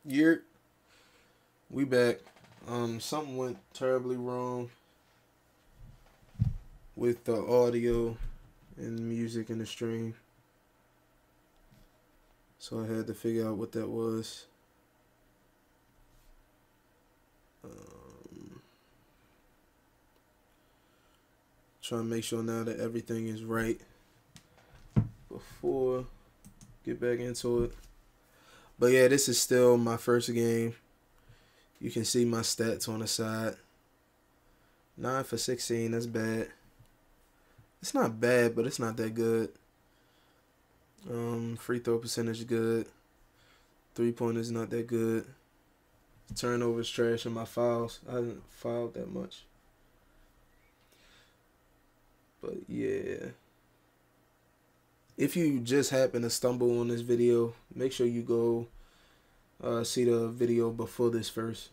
Year, we back. Something went terribly wrong with the audio and music in the stream, so I had to figure out what that was. Trying to make sure now that everything is right before get back into it. But yeah, this is still my first game. You can see my stats on the side. 9 for 16, that's bad. It's not bad, but it's not that good. Free throw percentage is good. 3-pointers not that good. Turnovers trash, and my fouls, I haven't fouled that much. But yeah, if you just happen to stumble on this video, make sure you go see the video before this first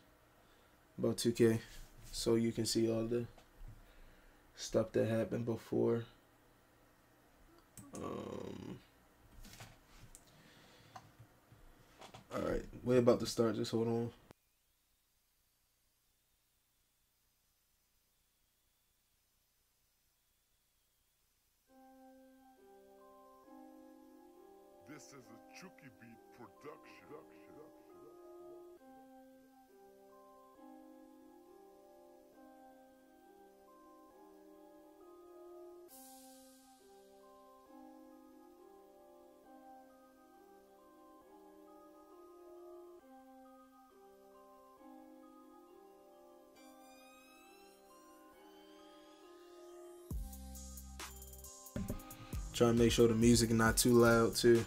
about 2K, so you can see all the stuff that happened before. Alright, we're about to start, just hold on. This is a Chuki beat production. Trying to make sure the music is not too loud too.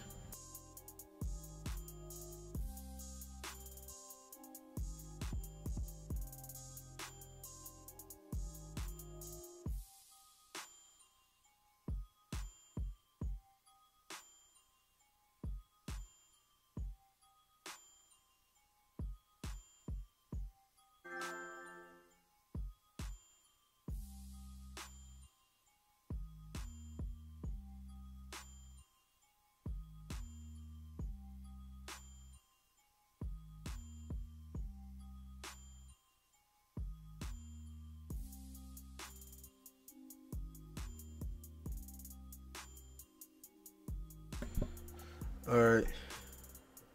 Alright,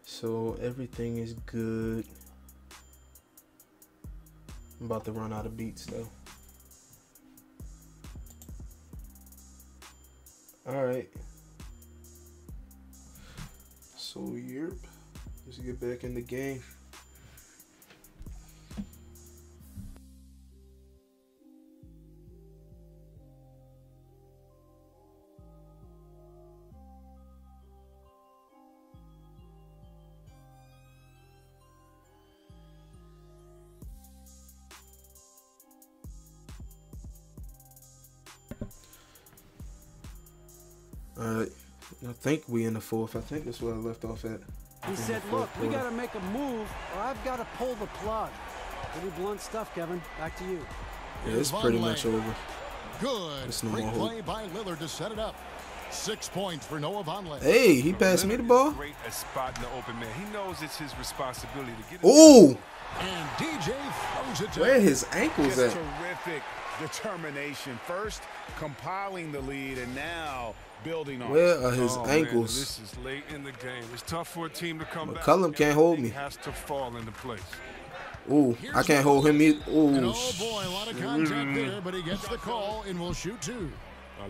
so everything is good. I'm about to run out of beats though. Alright, so yep, let's get back in the game. Alright, I think we in the fourth. I think that's where I left off at. He said, look, we got to make a move or I've got to pull the plug. Pretty blunt stuff, Kevin. Back to you. Yeah, it's pretty much over. Good. No Great more play by Lillard to set it up. 6 points for Noah Vonleh. Hey, he passed me the ball. Great at spotting the open man. He knows it's his responsibility to get it. Ooh! And DJ throws it to Where his ankles at? Terrific determination. First compiling the lead and now building on. Where are his ankles? Man, this is late in the game. It's tough for a team to come back. McCollum can't hold me. Has to fall into place. Ooh, I can't hold him either. Ooh. And oh boy, a lot of contact there, but he gets the call and will shoot 2.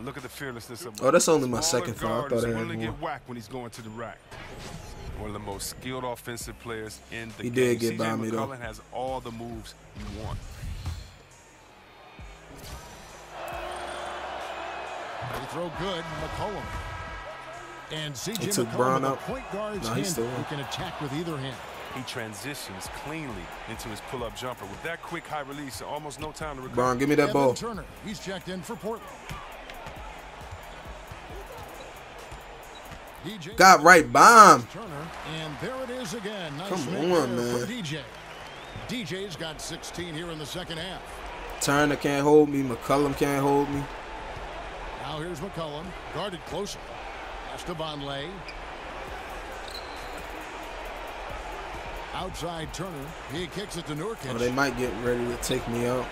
Look at the fearlessness of. Oh, that's only my second foul. I thought I had to more. get whacked when he's going to the rack. One of the most skilled offensive players in the game. He did get by me though. McCollum has all the moves you want. They throw good, McCollum. And He CJ took McCollum, Brown with a out. point guard's No, he's hand, still who in. can attack with either hand. He transitions cleanly into his pull-up jumper with that quick high release. Almost no time to recover. Brown, give me that ball. Turner, he's checked in for Portland. DJ Got right by him. Turner, and there it is again. Nice Come make on, there man. for DJ. DJ's got 16 here in the second half. Turner can't hold me. McCollum can't hold me. Now here's McCollum, guarded closer. That's to Vonleh. Outside Turner. He kicks it to Nurkic. Oh, they might get ready to take me out.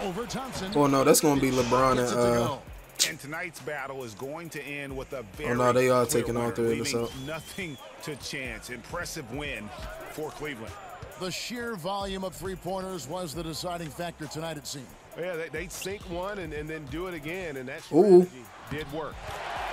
Over Thompson. Oh, no, that's going to be LeBron Gets it to and... go. And tonight's battle is going to end with a very Oh, no, they are clear taking all winner, three of us leaving out. nothing to chance. Impressive win for Cleveland. The sheer volume of three-pointers was the deciding factor tonight, it seemed. Yeah, they sink one and then do it again, and that Ooh. strategy did work.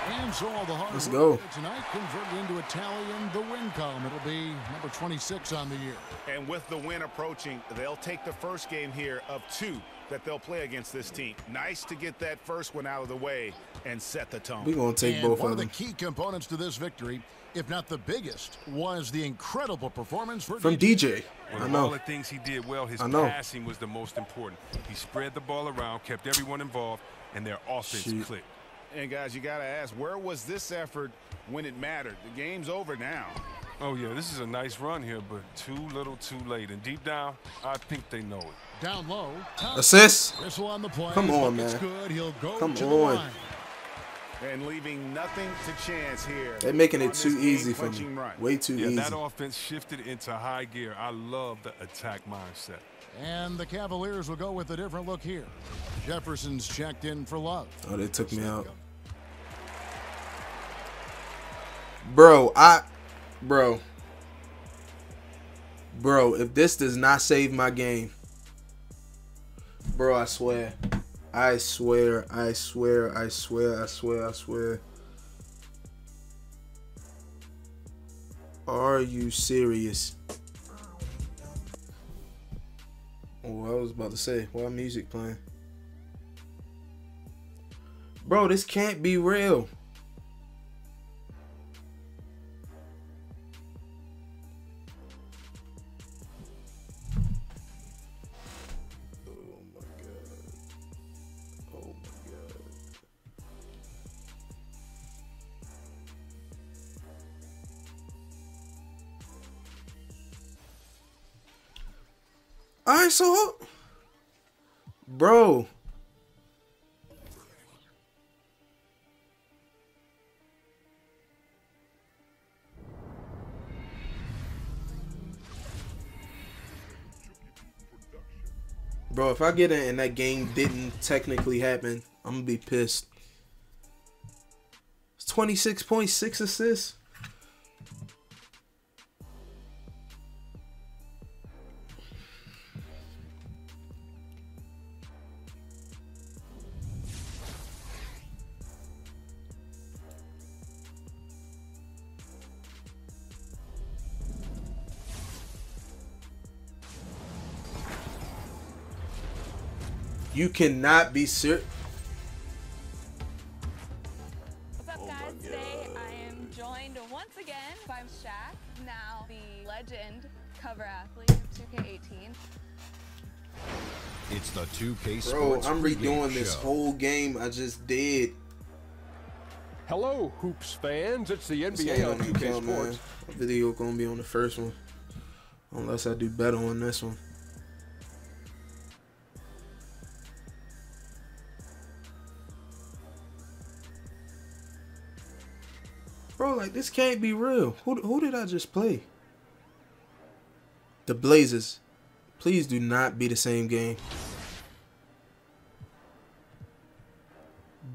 And so all the hard Let's work go. tonight converted into a tally in the win column. It'll be number 26 on the year. And with the win approaching, they'll take the first game here of 2 that they'll play against this team. Nice to get that first one out of the way and set the tone. We're going to take And both one of of the them. key components to this victory, if not the biggest, was the incredible performance From DJ. Well, I of all know. the things he did well, his I know. passing was the most important. He spread the ball around, kept everyone involved, and their offense Shoot. clicked. And guys, you got to ask, where was this effort when it mattered? The game's over now. Oh, yeah, this is a nice run here, but too little too late. And deep down, I think they know it. Down low. Thompson. Assist. Whistle on the play. Come on, Bucket's man. good. He'll go Come to the on. line. And leaving nothing to chance here. They're making on it this too easy for me. game-clinching run. Way too Yeah, easy. that offense shifted into high gear. I love the attack mindset. And the Cavaliers will go with a different look here. Jefferson's checked in for Love. Oh, they took me out. Bro, Bro, if this does not save my game, bro, I swear. I swear. Are you serious? Oh, I was about to say, why music playing? Bro, this can't be real. Alright, so bro. Bro, if I get in and that game didn't technically happen, I'm gonna be pissed. It's 26.6 assists. You cannot be serious. What's up, guys? Today I am joined once again by Shaq, now the legend cover athlete of 2K18. It's the 2K Bro, Sports I'm pregame redoing this show. whole game I just did. Hello, Hoops fans. It's the This NBA ain't on gonna 2K count, man. Sports. My video gonna be on the first one, unless I do better on this one. Bro, like, this can't be real. Who did I just play? The Blazers. Please do not be the same game.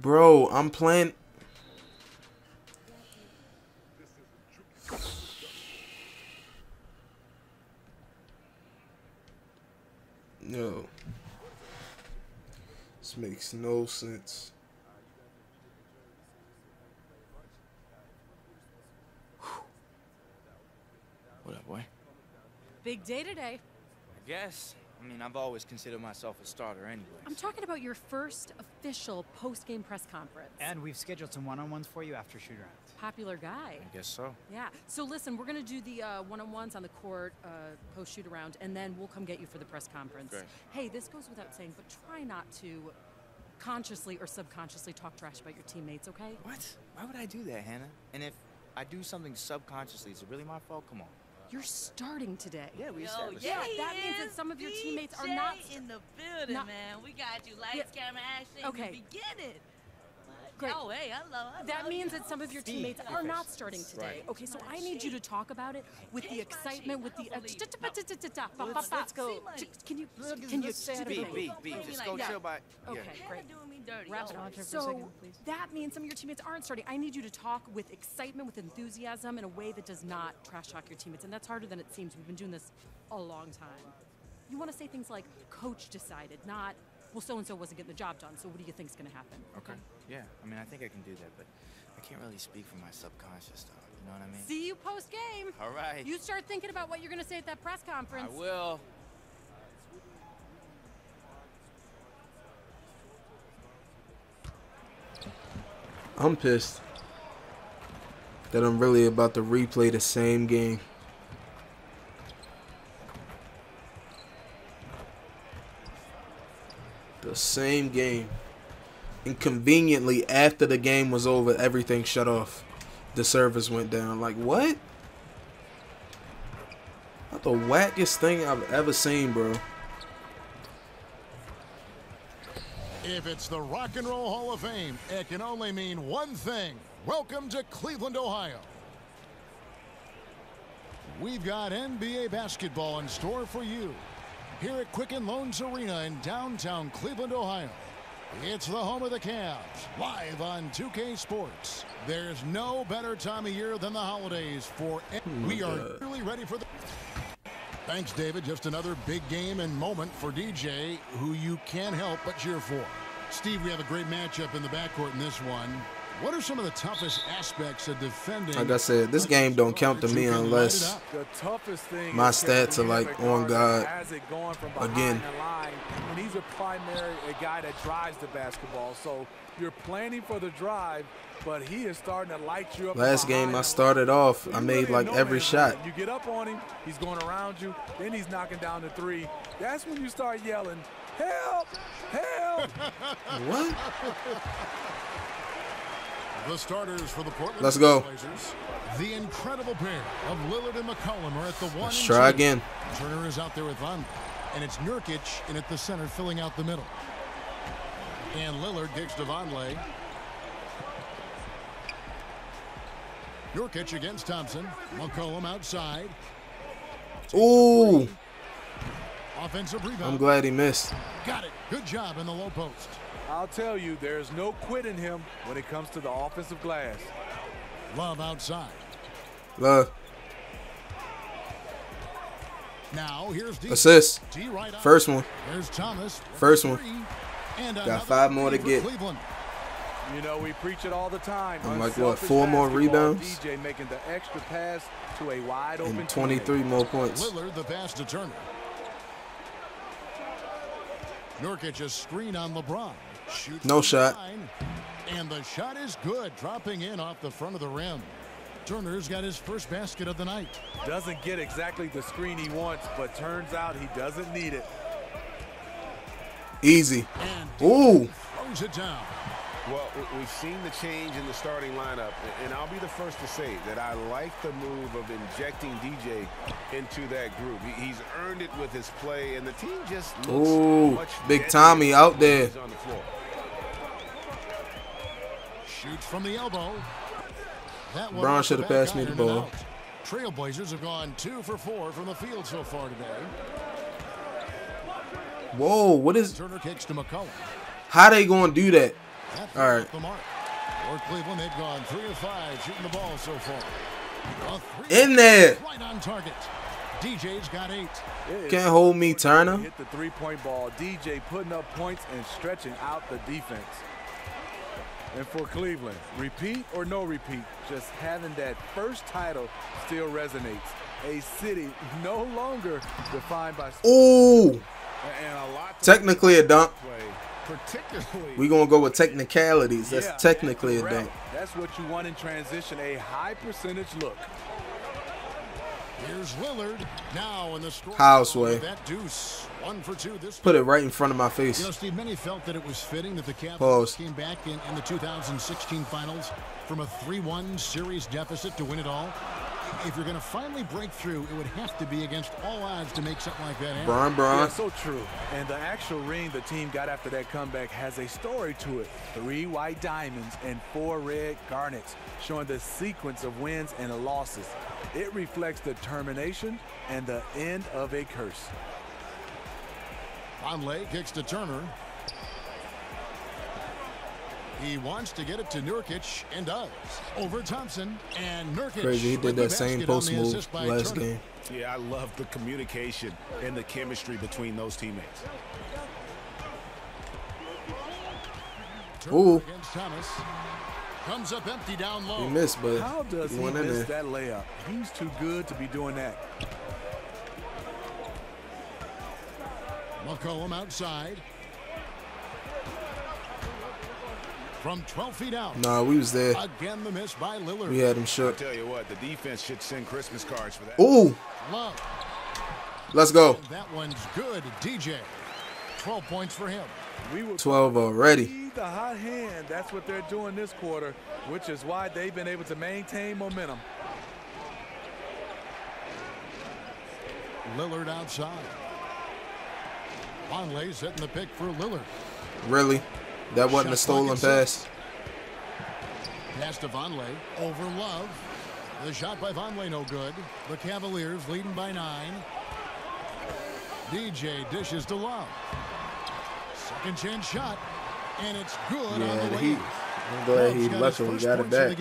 Bro, I'm playing. No. This makes no sense. What up, boy? Big day today. I guess. I mean, I've always considered myself a starter anyway. I'm talking about your first official post-game press conference. And we've scheduled some one-on-ones for you after shoot-around. Popular guy. I guess so. Yeah. So listen, we're going to do the one-on-ones on the court post-shoot-around, and then we'll come get you for the press conference. Great. Hey, this goes without saying, but try not to consciously or subconsciously talk trash about your teammates, okay? What? Why would I do that, Hannah? And if I do something subconsciously, is it really my fault? Come on. You're starting today. Yeah, we Yo, established yeah, that. that means that some of your teammates are not in the building, not- man. We got you lights, camera, action. Okay. In the beginning. Great. Oh, hey, hello. That means that some of your teammates are not starting today. Okay, so I need you to talk about it with the excitement, with the. Let's go. Can you say it B, just go chill by. Okay, great. Wrap it up. So that means some of your teammates aren't starting. I need you to talk with excitement, with enthusiasm, in a way that does not trash talk your teammates, and that's harder than it seems. We've been doing this a long time. You want to say things like, "Coach decided," not, "Well, so-and-so wasn't getting the job done, so what do you think's going to happen?" Okay. Yeah, I mean, I think I can do that, but I can't really speak for my subconscious stuff. You know what I mean? See you post-game. All right. You start thinking about what you're going to say at that press conference. I will. I'm pissed that I'm really about to replay the same game. The same game. And conveniently, after the game was over, everything shut off. The service went down. Like, what? That's the wackest thing I've ever seen, bro. If it's the Rock and Roll Hall of Fame, it can only mean one thing. Welcome to Cleveland, Ohio. We've got NBA basketball in store for you here at Quicken Loans Arena in downtown Cleveland, Ohio. It's the home of the Cavs, live on 2K Sports. There's no better time of year than the holidays for we are really ready for the... Thanks, David. Just another big game and moment for DJ, who you can't help but cheer for. Steve, we have a great matchup in the backcourt in this one. What are some of the toughest aspects of defending? Like I said, this game don't count to me unless my stats are like on God again. And he's a guy that drives the basketball. So you're planning for the drive, but he is starting to light you up. Last game I started off, I made like every shot. You get up on him, he's going around you, then he's knocking down the three. That's when you start yelling, "Help! Help!" What? The starters for the Portland Let's go. Blazers. The incredible pair of Lillard and McCollum are at the one. Let's try again. Turner is out there with Van, and it's Nurkic in at the center, filling out the middle. And Lillard kicks to Vonleh. Nurkic against Thompson. McCollum outside. Ooh. Offensive rebound. I'm glad he missed. Got it. Good job in the low post. I'll tell you, there's no quitting him when it comes to the offensive glass. Love outside. Love. Now here's D. Assist. Right first one. There's Thomas. First one. And got 5 more to get. You know, we preach it all the time. I'm like, what, 4 more rebounds? DJ making the extra pass to a wide open and 23 more points. Lillard the pass to Turner. Nurkic a screen on LeBron. Shoots no shot. And the shot is good, dropping in off the front of the rim. Turner's got his first basket of the night. Doesn't get exactly the screen he wants, but turns out he doesn't need it. Easy. Ooh. Throws it down. Well, we've seen the change in the starting lineup, and I'll be the first to say that I like the move of injecting DJ into that group. He's earned it with his play, and the team just looks much Big Tommy out there. On the floor. Shoots from the elbow. Brown should have passed me the ball. Trailblazers have gone 2 for 4 from the field so far today. Whoa, what is... Turner kicks to McCollum. How they going to do that? That's all right. The mark. For Cleveland, they've gone 3 of 5 shooting the ball so far. In there. Right on target. DJ's got 8. Can't hold me, Turner. Hit the three-point ball. DJ putting up points and stretching out the defense. And for Cleveland, repeat or no repeat, just having that first title still resonates. A city no longer defined by... Ooh. And a lot technically a dunk. Particularly, we're going to go with technicalities. That's technically a dunk. That's what you want in transition, a high percentage look. Here's Lillard now in the Houseway. That deuce. 1 for 2 this put it right in front of my face. You know, Steve, many felt that it was fitting that the Cavs came back in the 2016 finals from a 3-1 series deficit to win it all. If you're going to finally break through, it would have to be against all odds to make something like that happen. Bron. Yeah, so true. And the actual ring the team got after that comeback has a story to it. 3 white diamonds and 4 red garnets, showing the sequence of wins and losses. It reflects determination and the end of a curse. Vonleh kicks to Turner. He wants to get it to Nurkic and does. Over Thompson and Nurkic. Crazy, he did that same post move last game. Yeah, I love the communication and the chemistry between those teammates. Ooh. Against Thomas. Comes up empty down low. He missed, but how does he went in miss there. that layup? He's too good to be doing that. McCollum outside. From 12 feet out. Nah, we was there. Again, the miss by Lillard. We had him I'll shook. tell you what, the defense should send Christmas cards for that. Ooh. Love. Let's go. And that one's good. DJ. 12 points for him. We will 12 already. the hot hand. That's what they're doing this quarter, which is why they've been able to maintain momentum. Lillard outside. Vonleh setting the pick for Lillard. Really? That wasn't a stolen pass. Pass to Vonleh. Over Love. The shot by Vonleh no good. The Cavaliers leading by 9. DJ dishes to Love. Second chance shot. And it's good on the way. I'm glad he luckily got it back.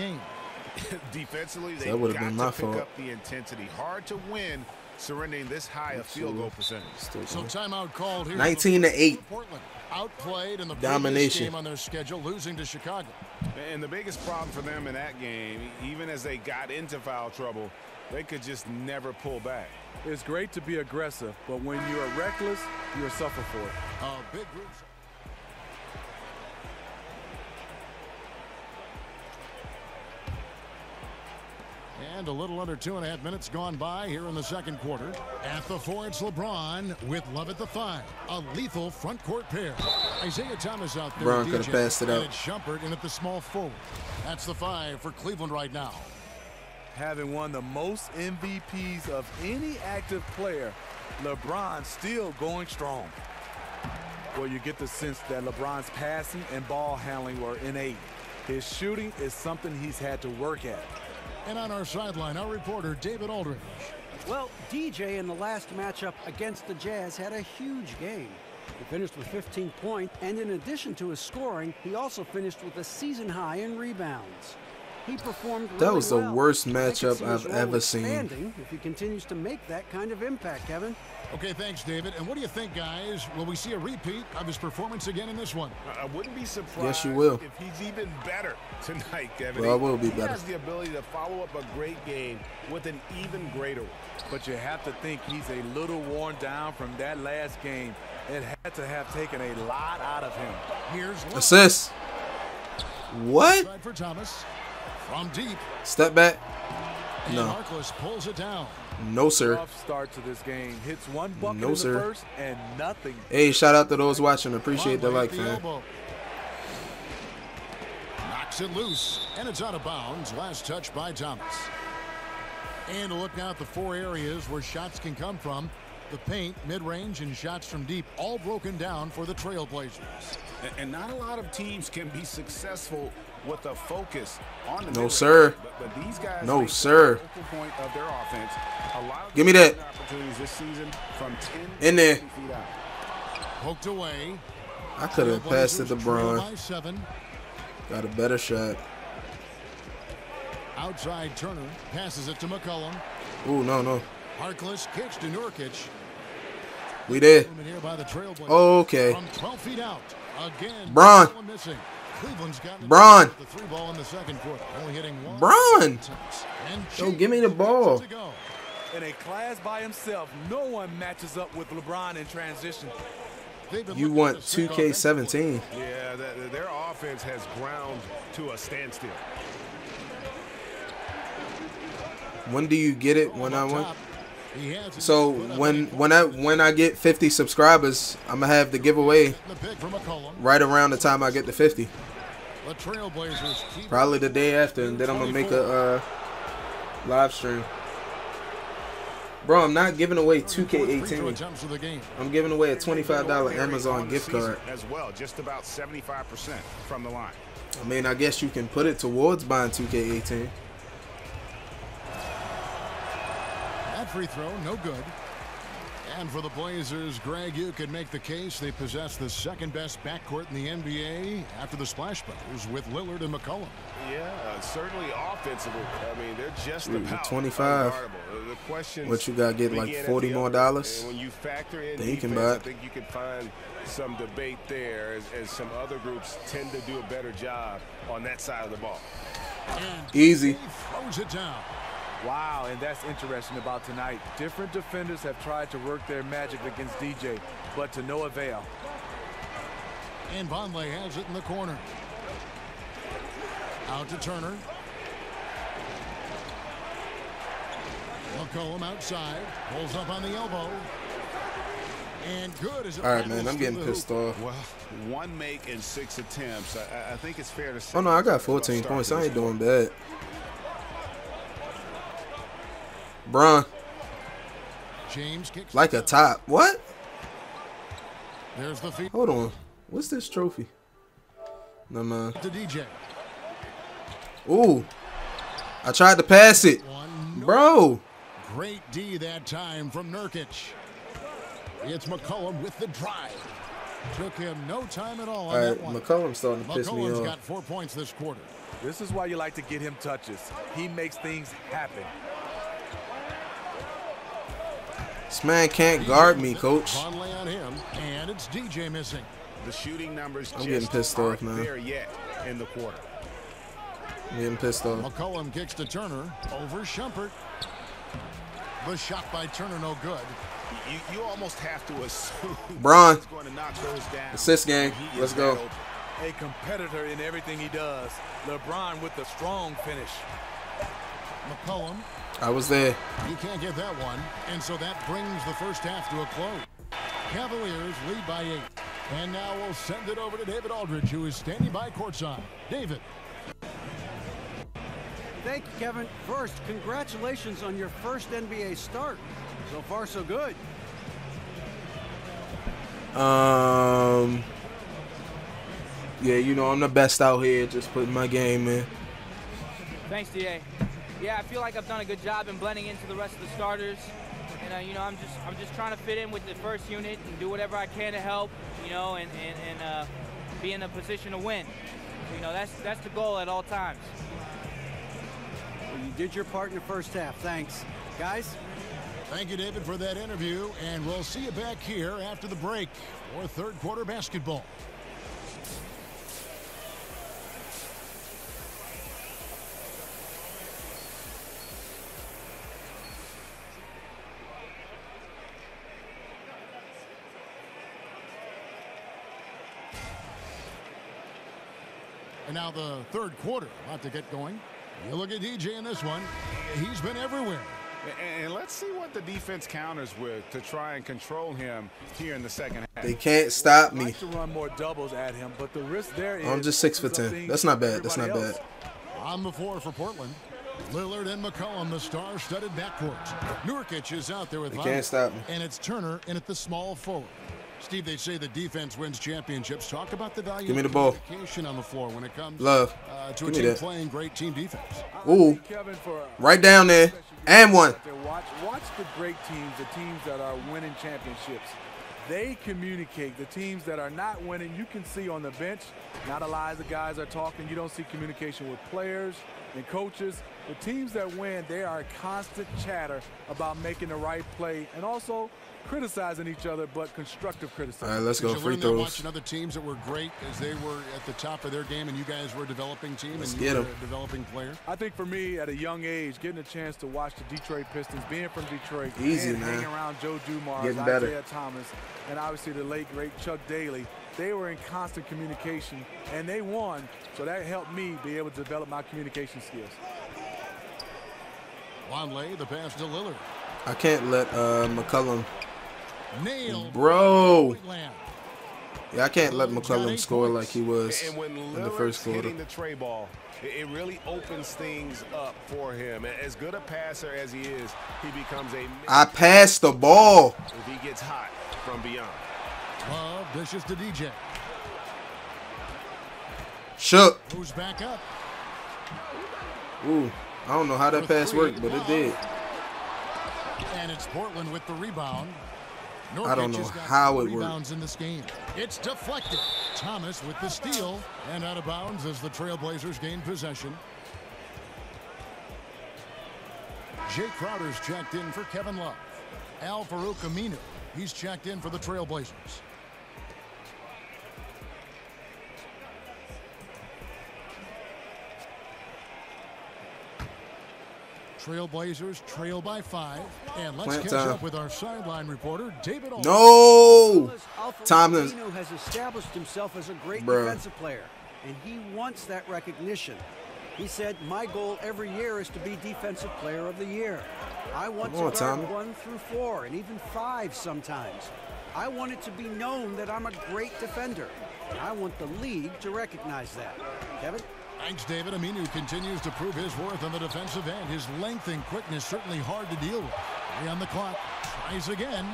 Defensively, So they that would have got been my to pick fault. up the intensity. Hard to win surrendering this high a field goal percentage. So timeout called here. 19-8. Portland outplayed in the Domination. game on their schedule, losing to Chicago. And the biggest problem for them in that game, even as they got into foul trouble, they could just never pull back. It's great to be aggressive, but when you are reckless, you'll suffer for it. A big group. And a little under 2.5 minutes gone by here in the second quarter. At the 4, it's LeBron with Love at the 5. A lethal front court pair. Isaiah Thomas out there. LeBron could have passed it out. And it's Shumpert in at the small forward. That's the 5 for Cleveland right now. Having won the most MVPs of any active player, LeBron still going strong. Well, you get the sense that LeBron's passing and ball handling were innate. His shooting is something he's had to work at. And on our sideline, our reporter, David Aldridge. Well, DJ in the last matchup against the Jazz had a huge game. He finished with 15 points, and in addition to his scoring, he also finished with a season high in rebounds. He performed really That was the well. worst I could matchup see I've his role ever seen. expanding if he continues to make that kind of impact, Kevin. Okay, thanks, David. And what do you think, guys? Will we see a repeat of his performance again in this one? I wouldn't be surprised Yes, you will. if he's even better tonight, Kevin. Well, I will be He better. has the ability to follow up a great game with an even greater one. But you have to think he's a little worn down from that last game. It had to have taken a lot out of him. Here's Love. Assist. What? Side for Thomas. From deep. Step back. And No. Marcus pulls it down. No, sir. Rough start to this game. Hits one bucket No, in sir. the first and nothing. Hey, shout out to those watching. Appreciate the Vonleh like, at the fam. elbow. Knocks it loose, and it's out of bounds. Last touch by Thomas. And a look now at the 4 areas where shots can come from. The paint, mid-range, and shots from deep, all broken down for the Trailblazers. And not a lot of teams can be successful with a focus on the No, mid-range. sir. But these guys No, make sir. the focal point of their offense. Allowed Give me that. opportunities this season from 10 In there. to 20 feet out. Poked away. I could have passed it to Trailblazers trail Bron. by 7. Got a better shot. Outside Turner passes it to McCollum. Ooh, no. Harkless kicks to Nurkic. We there. Movement here by the Trailblazers. Okay. From 12 feet out. Again. Bron. one missing. Cleveland's got Bron. the 3 ball in the second quarter. Only hitting 1. Bron. And Yo, give me the ball. to go. In a class by himself, no one matches up with LeBron in transition. They've been You looking want to stick 2K17. Yeah, their offense has ground to a standstill. When do you get it? When I on want? top. He has it. So when I get 50 subscribers, I'm gonna have the giveaway The pick from McCollum. right around the time I get to 50. The Trailblazers keep Probably the day after, and then I'm gonna make a live stream. Bro, I'm not giving away 2K18. attempts of the game. I'm giving away a $25 Amazon gift card. As well, just about 75% from the line. I mean, I guess you can put it towards buying 2K18. That free throw, no good. And for the Blazers, Greg, you could make the case they possess the second-best backcourt in the NBA after the Splash Brothers with Lillard and McCollum. Yeah, certainly offensively. I mean, they're just about 25. The question, what you got to get, like $40 more dollars? When you factor in then you can defense, buy I it. think you can find some debate there as some other groups tend to do a better job on that side of the ball. And easy. He throws it down. Wow, and that's interesting about tonight. Different defenders have tried to work their magic against DJ, but to no avail. And Vonleh has it in the corner. Out to Turner. McCollum outside. Pulls up on the elbow. And good as it all right, man, I'm getting pissed off. Well, 1 make in 6 attempts. I think it's fair to say. Oh, no, I got 14 points. I ain't doing bad. Bron. James kicks like a top. What? There's the feed. Hold on. What's this trophy? No, man. To DJ. Ooh. I tried to pass it. Bro. Great D that time from Nurkic. It's McCollum with the drive. Took him no time at all on that one. McCollum's starting to piss me McCollum's off. got 4 points this quarter. This is why you like to get him touches. He makes things happen. This man can't guard me, coach. Vonleh on him, and it's DJ missing. The shooting numbers I'm getting pissed off now. there yet in the quarter. I'm getting pissed off. McCollum kicks to Turner over Shumpert. The shot by Turner no good. You almost have to assume Bron. he's going to knock those down. Assist game. Let's go. A competitor in everything he does. LeBron with the strong finish. McCollum. I was there. You can't get that one. And so that brings the first half to a close. Cavaliers lead by 8. And now we'll send it over to David Aldridge, who is standing by courtside. David. Thank you, Kevin. First, congratulations on your first NBA start. So far, so good. Yeah, you know, I'm the best out here, just putting my game in. Thanks, DA. Yeah, I feel like I've done a good job in blending into the rest of the starters. And, you know, I'm just trying to fit in with the first unit and do whatever I can to help, you know, and be in a position to win. You know, that's the goal at all times. Well, you did your part in the first half. Thanks. Guys? Thank you, David, for that interview. And we'll see you back here after the break for third quarter basketball. And now the third quarter about to get going. You look at DJ in this one. He's been everywhere. And let's see what the defense counters with to try and control him here in the second half. They can't stop me. Like to run more doubles at him, but the risk there is I'm just 6 for 10. That's not bad. That's not bad. On the floor for Portland, Lillard and McCollum, the star-studded backcourt. Nurkic is out there with They can't stop me. And it's Turner in at the small forward. Steve, they say the defense wins championships. Talk about the value Give me the of ball. communication on the floor when it comes Love. to Give a me team that. playing great team defense. Ooh. Right down there. And one. Watch the great teams, the teams that are winning championships. They communicate. The teams that are not winning, you can see on the bench, not a lot of the guys are talking. You don't see communication with players and coaches. The teams that win, they are constant chatter about making the right play and also criticizing each other, but constructive criticism. All right, let's go. Did you Free learn that throws. watching other teams that were great as they were at the top of their game and you guys were a developing team Let's and get you were 'em. a developing player? I think for me, at a young age, getting a chance to watch the Detroit Pistons, being from Detroit, Easy, and man. hanging around Joe Dumars, Getting better. Isaiah Thomas, and obviously the late, great Chuck Daly, they were in constant communication, and they won, so that helped me be able to develop my communication skills. Vonleh, the pass to Lillard. I can't let McCollum. Nailed. Bro. Yeah, I can't let McCollum score like he was And when in the first quarter. hitting the tray ball, it really opens things up for him. As good a passer as he is, he becomes a... I passed the ball. If he gets hot from beyond. Love dishes to DJ. Shook. Who's back up? Ooh, I don't know how that pass worked, but it did. And it's Portland with the rebound. I don't know how it worked. In this game. It's deflected. Thomas with the steal and out of bounds as the Trailblazers gain possession. Jay Crowder's checked in for Kevin Love. Al Farouk Aminu, he's checked in for the Trailblazers. Trailblazers trail by 5. And let's catch up with our sideline reporter, David Aldridge. No! Tomlin has established himself as a great defensive player, and he wants that recognition. He said, my goal every year is to be Defensive Player of the Year. I want to guard 1 through 4 and even 5 sometimes. I want it to be known that I'm a great defender. And I want the league to recognize that. Kevin? Thanks, David. Aminu continues to prove his worth on the defensive end. His length and quickness certainly hard to deal with. 3 on the clock. Tries again.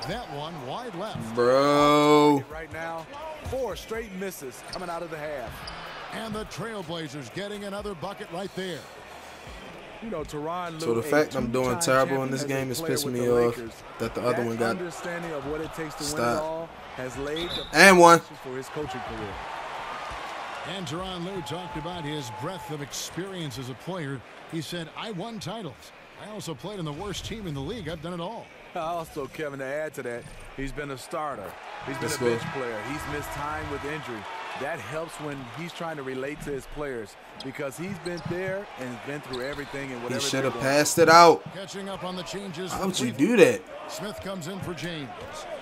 That one wide left. Bro. Right now, 4 straight misses coming out of the half. And the Trailblazers getting another bucket right there. You know, Tyronn Lue, so the fact I'm doing terrible in this game is pissing me off that the other one got understanding of what it takes to win it all has laid the and one for his coaching career. And Tyronn Lue talked about his breadth of experience as a player. He said, I won titles. I also played in the worst team in the league. I've done it all. Also, Kevin, to add to that, he's been a starter. He's been a bench player. He's missed time with injury. That helps when he's trying to relate to his players because he's been there and been through everything and whatever. He should have passed it out. Catching up on the changes. How would you do that? Smith comes in for James,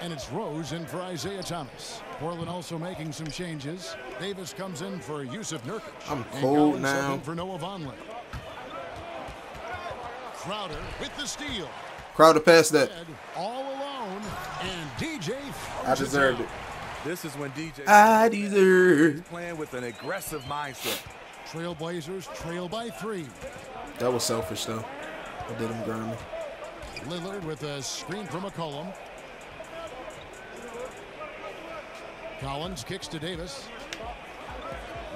and it's Rose in for Isaiah Thomas. Portland also making some changes. Davis comes in for Yusuf Nurkic. I'm cold and now. In for Noah Vonleh. Crowder with the steal. Crowder passed that. All alone, and DJ. I deserved it. This is when DJ I deserve playing with an aggressive mindset. Trailblazers trail by 3. That was selfish though. I did him grimy. Lillard with a screen from McCollum. Collins kicks to Davis.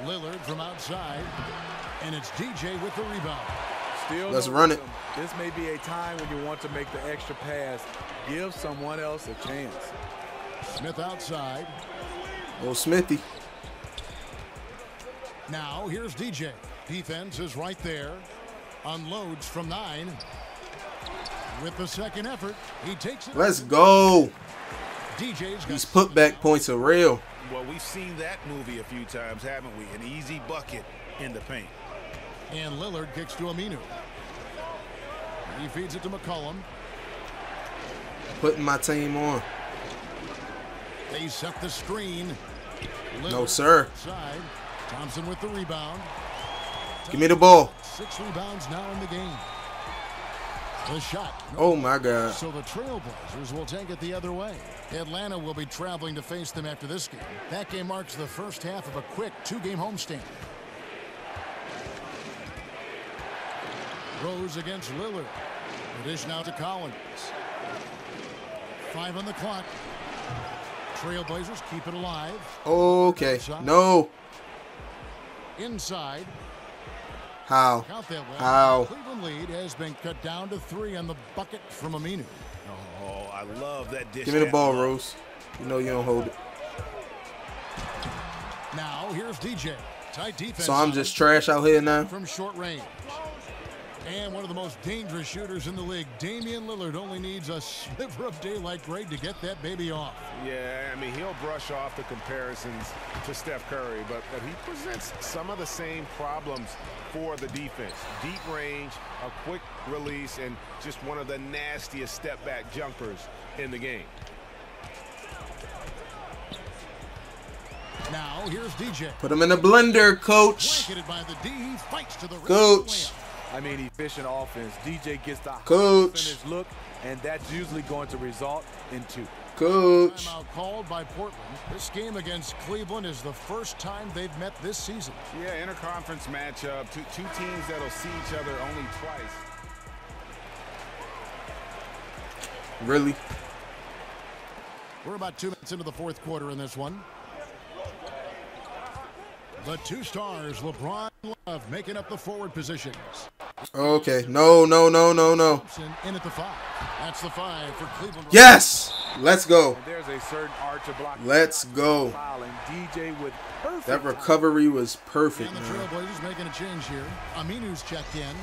Lillard from outside, and it's DJ with the rebound. Still let's run it. This may be a time when you want to make the extra pass. Give someone else a chance. Smith outside. Oh, Smithy. Now here's DJ. Defense is right there. Unloads from 9. With the second effort, he takes it. Let's go. DJ's These putback points are real. Well, we've seen that movie a few times, haven't we? An easy bucket in the paint. And Lillard kicks to Aminu. He feeds it to McCollum. Putting my team on. They set the screen. Lillard no, sir. Side. Thompson with the rebound. Give me the ball. 6 rebounds now in the game. The shot. Oh, my God. So the Trailblazers will take it the other way. Atlanta will be traveling to face them after this game. That game marks the first half of a quick 2-game homestand. Rose against Lillard. The dish now to Collins. 5 on the clock. Trailblazers keep it alive. Okay. No. Inside. How? Count that way. How? Cleveland lead has been cut down to 3 on the bucket from Aminu. Oh, I love that dish. Give me the ball, Rose. You know you don't hold it. Now here's DJ. Tight defense. So I'm just trash out here now. From short range. And one of the most dangerous shooters in the league, Damian Lillard, only needs a sliver of daylight grade to get that baby off. Yeah, I mean, he'll brush off the comparisons to Steph Curry, but he presents some of the same problems for the defense. Deep range, a quick release, and just one of the nastiest step-back jumpers in the game. Now here's DJ. Put him in the blender, coach. By the D, he fights to the coach. I mean, efficient offense. DJ gets the coach finished look, and that's usually going to result in 2. Coach. Timeout called by Portland. This game against Cleveland is the first time they've met this season. Yeah, interconference matchup. Two teams that'll see each other only twice. Really? We're about 2 minutes into the fourth quarter in this one. The two stars, LeBron and Love, making up the forward positions. Okay. No. In at the 5. That's the 5 for Cleveland. Yes. Let's go. There's a certain arch of block. Let's go. DJ with perfect. That recovery was perfect, And the man. Trailblazers making a change here. Aminu's checked in.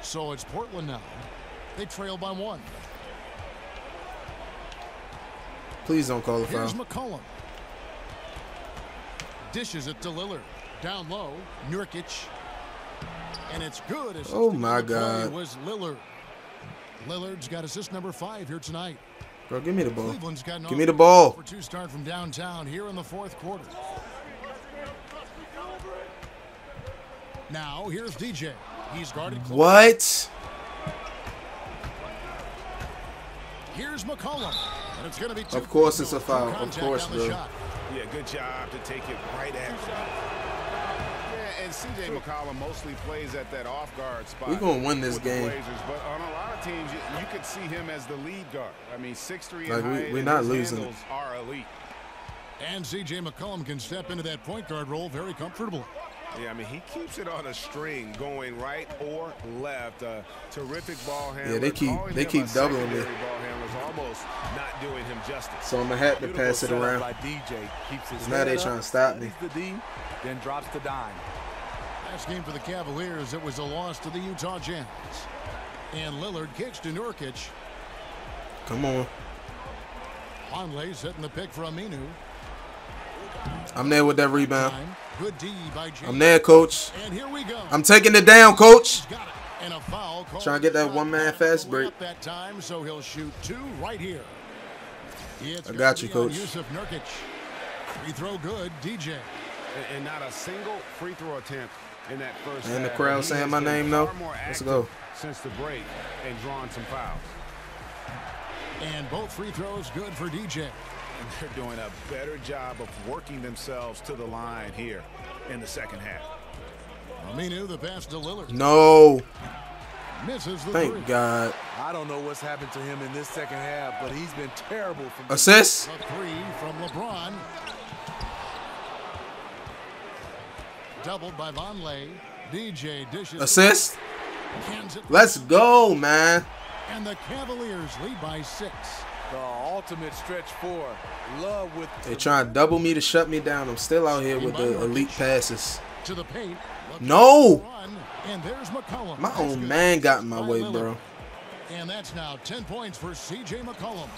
So it's Portland now. They trail by 1. Please don't call a Here's foul. McCollum. Dishes it to Lillard. Down low, Nurkic. And it's good. Oh, my Assisting on the play God. was Lillard. Lillard's got assist number 5 here tonight. Bro, give me the ball. Cleveland's got Give me the ball. For 2 start from downtown here in the fourth quarter. Now here's DJ. He's guarded close. What? Here's McCollum. And it's going to be 2. Of course it's a foul. Of Contact course, on the bro. shot. Yeah, good job to take it right at you. Yeah, and C.J. McCollum mostly plays at that off-guard spot. We gonna win this with the game. Blazers, but on a lot of teams, you could see him as the lead guard. I mean, 6'3" Like, and height, we're and not his losing it. handles are elite. And C.J. McCollum can step into that point guard role very comfortably. Yeah, I mean, he keeps it on a string going right or left. Terrific ball handler. Yeah, they keep doubling me. Ball handlers almost not doing him justice. So I'm gonna have to pass it around. By DJ. Keeps his Now they head trying up, to stop me. studies the D, then drops the dime. Last game for the Cavaliers, it was a loss to the Utah Jazz. And Lillard kicks to Nurkic. Come on. Conley setting the pick for Aminu. I'm there with that rebound. Good D by James. I'm there, coach. And here we go. I'm taking it down, coach. Got it. And a foul called. Trying to get that one-man fast break. Up that time, so he'll shoot 2 right here. It's I got you, gonna be coach. on Yusuf Nurkic. Free throw good, DJ. And not a single free throw attempt in that first And the half. crowd He saying has my been name, though. far more Let's active go. Since the break and drawn some fouls. And both free throws good for DJ. And they're doing a better job of working themselves to the line here in the second half. Aminu, the pass to Lillard. No. Misses the Thank 3. God. I don't know what's happened to him in this second half, but he's been terrible from Assist. A 3 from LeBron. Doubled by Vonleh. DJ dishes. Assist. Cans it. Let's go, man. And the Cavaliers lead by 6. the ultimate stretch 4. Love with. They trying to double me to shut me down. I'm still out here with the elite passes. To the paint. No. And there's McCollum. My own man got in my way, bro. And that's now 10 points for C.J. McCollum.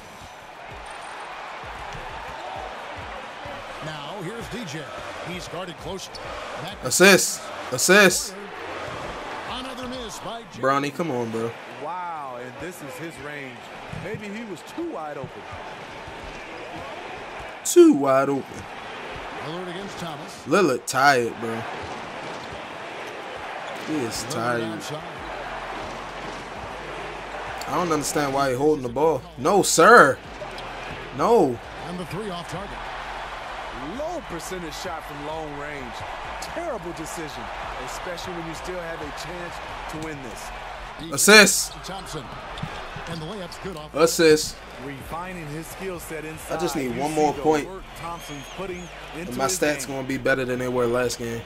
Now here's DJ. He's guarded close. Assist. Assist. Another miss by Bronny, come on, bro. Wow, and this is his range. Maybe he was too wide open. Too wide open. Lillard against Thomas. Lillard tired, bro. He is tired. I don't understand why he's holding the ball. No, sir. No. And the 3 off target. Low percentage shot from long range. Terrible decision, especially when you still have a chance to win this. Assist. Thompson. And the layup's good off. Assist. Refining his skill set inside. I just need You one see more the point. work Thompson's putting into And my his stats game. going to be better than they were last game.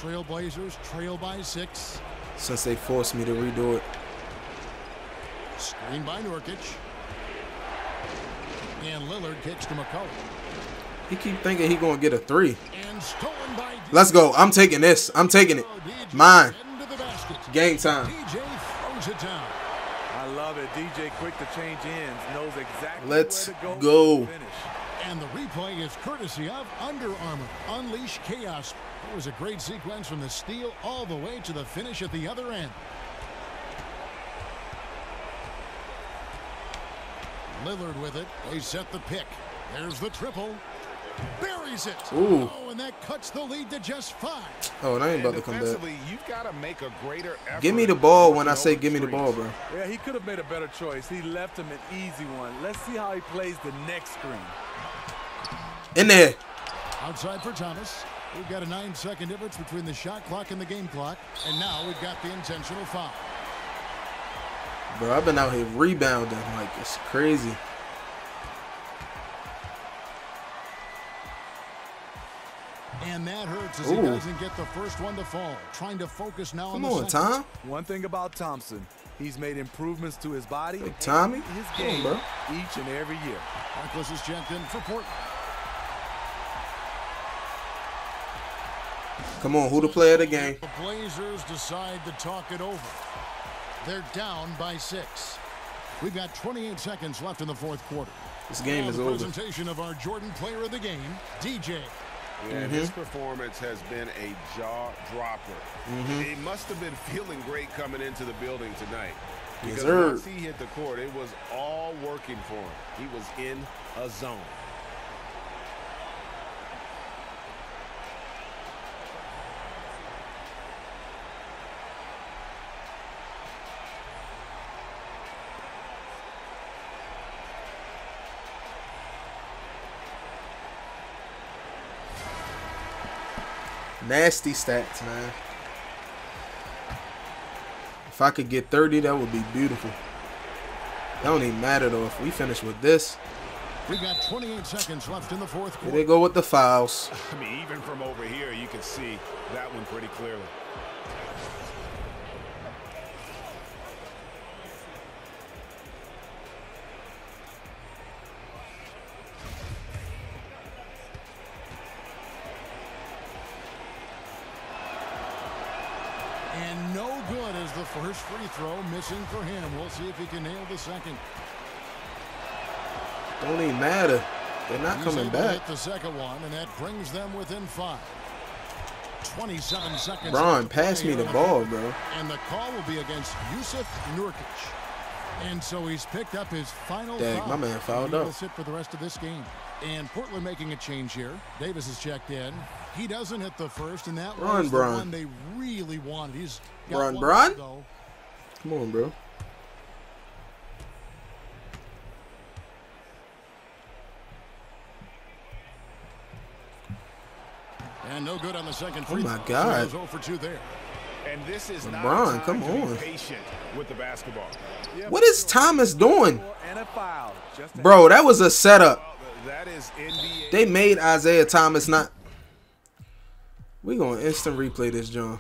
Trailblazers trail by 6. Since they forced me to redo it. Screen by Nurkic. And Lillard kicks to McCollum. He keep thinking he going to get a 3. And stolen by Let's go. I'm taking this. I'm taking it. Mine. Game time. DJ throws it down. I love it. DJ quick to change ends. Knows exactly Let's where to go. Finish. And the replay is courtesy of Under Armour. Unleash chaos. It was a great sequence from the steal all the way to the finish at the other end. Lillard with it. They set the pick. There's the triple. Buries it. Ooh. Oh, and that cuts the lead to just 5. Oh, and I ain't about to come back. You've got to make a greater effort. Give me the ball when I say give me the ball, bro. Yeah, he could have made a better choice. He left him an easy one. Let's see how he plays the next screen. In there. Outside for Thomas. We've got a 9-second difference between the shot clock and the game clock. And now we've got the intentional foul. Bro, I've been out here rebounding. Like, it's crazy. And that hurts as he doesn't get the first one to fall. Trying to focus now on the second. Come on, Tom. One thing about Thompson, he's made improvements to his body Hey, Tommy. and his game bro. each and every year. Marcus is checked in for Portland. Come on, who the player of the game? The Blazers decide to talk it over. They're down by 6. We've got 28 seconds left in the fourth quarter. This game is over. Presentation of our Jordan player of the game, DJ. Yeah, his performance has been a jaw-dropper. He must have been feeling great coming into the building tonight. Because once he hit the court, it was all working for him. He was in a zone. Nasty stats, man. If I could get 30, that would be beautiful. That don't even matter, though. If we finish with this. We've got 28 seconds left in the fourth quarter. Here they go with the fouls. I mean, even from over here, you can see that one pretty clearly. And no good as the first free throw missing for him. We'll see if he can nail the second. Don't even matter. They're not coming back. Hit the second one, and that brings them within 5. 27 seconds. Ron, pass me the ball, bro. And the call will be against Yusuf Nurkic. And so he's picked up his final Dang, foul. my man fouled He up. will sit for the rest of this game. And Portland making a change here. Davis is checked in. He doesn't hit the first, and that was the one they really wanted. He's got Bron? though. Come on, bro. And no good on the second free throw. Oh my God. So 0 for 2 there. And this is LeBron, not come time to on. be patient with the basketball. What is Thomas doing? And a foul. Bro, that was a setup. That is NBA. They made Isaiah Thomas not. We gonna instant replay this, John.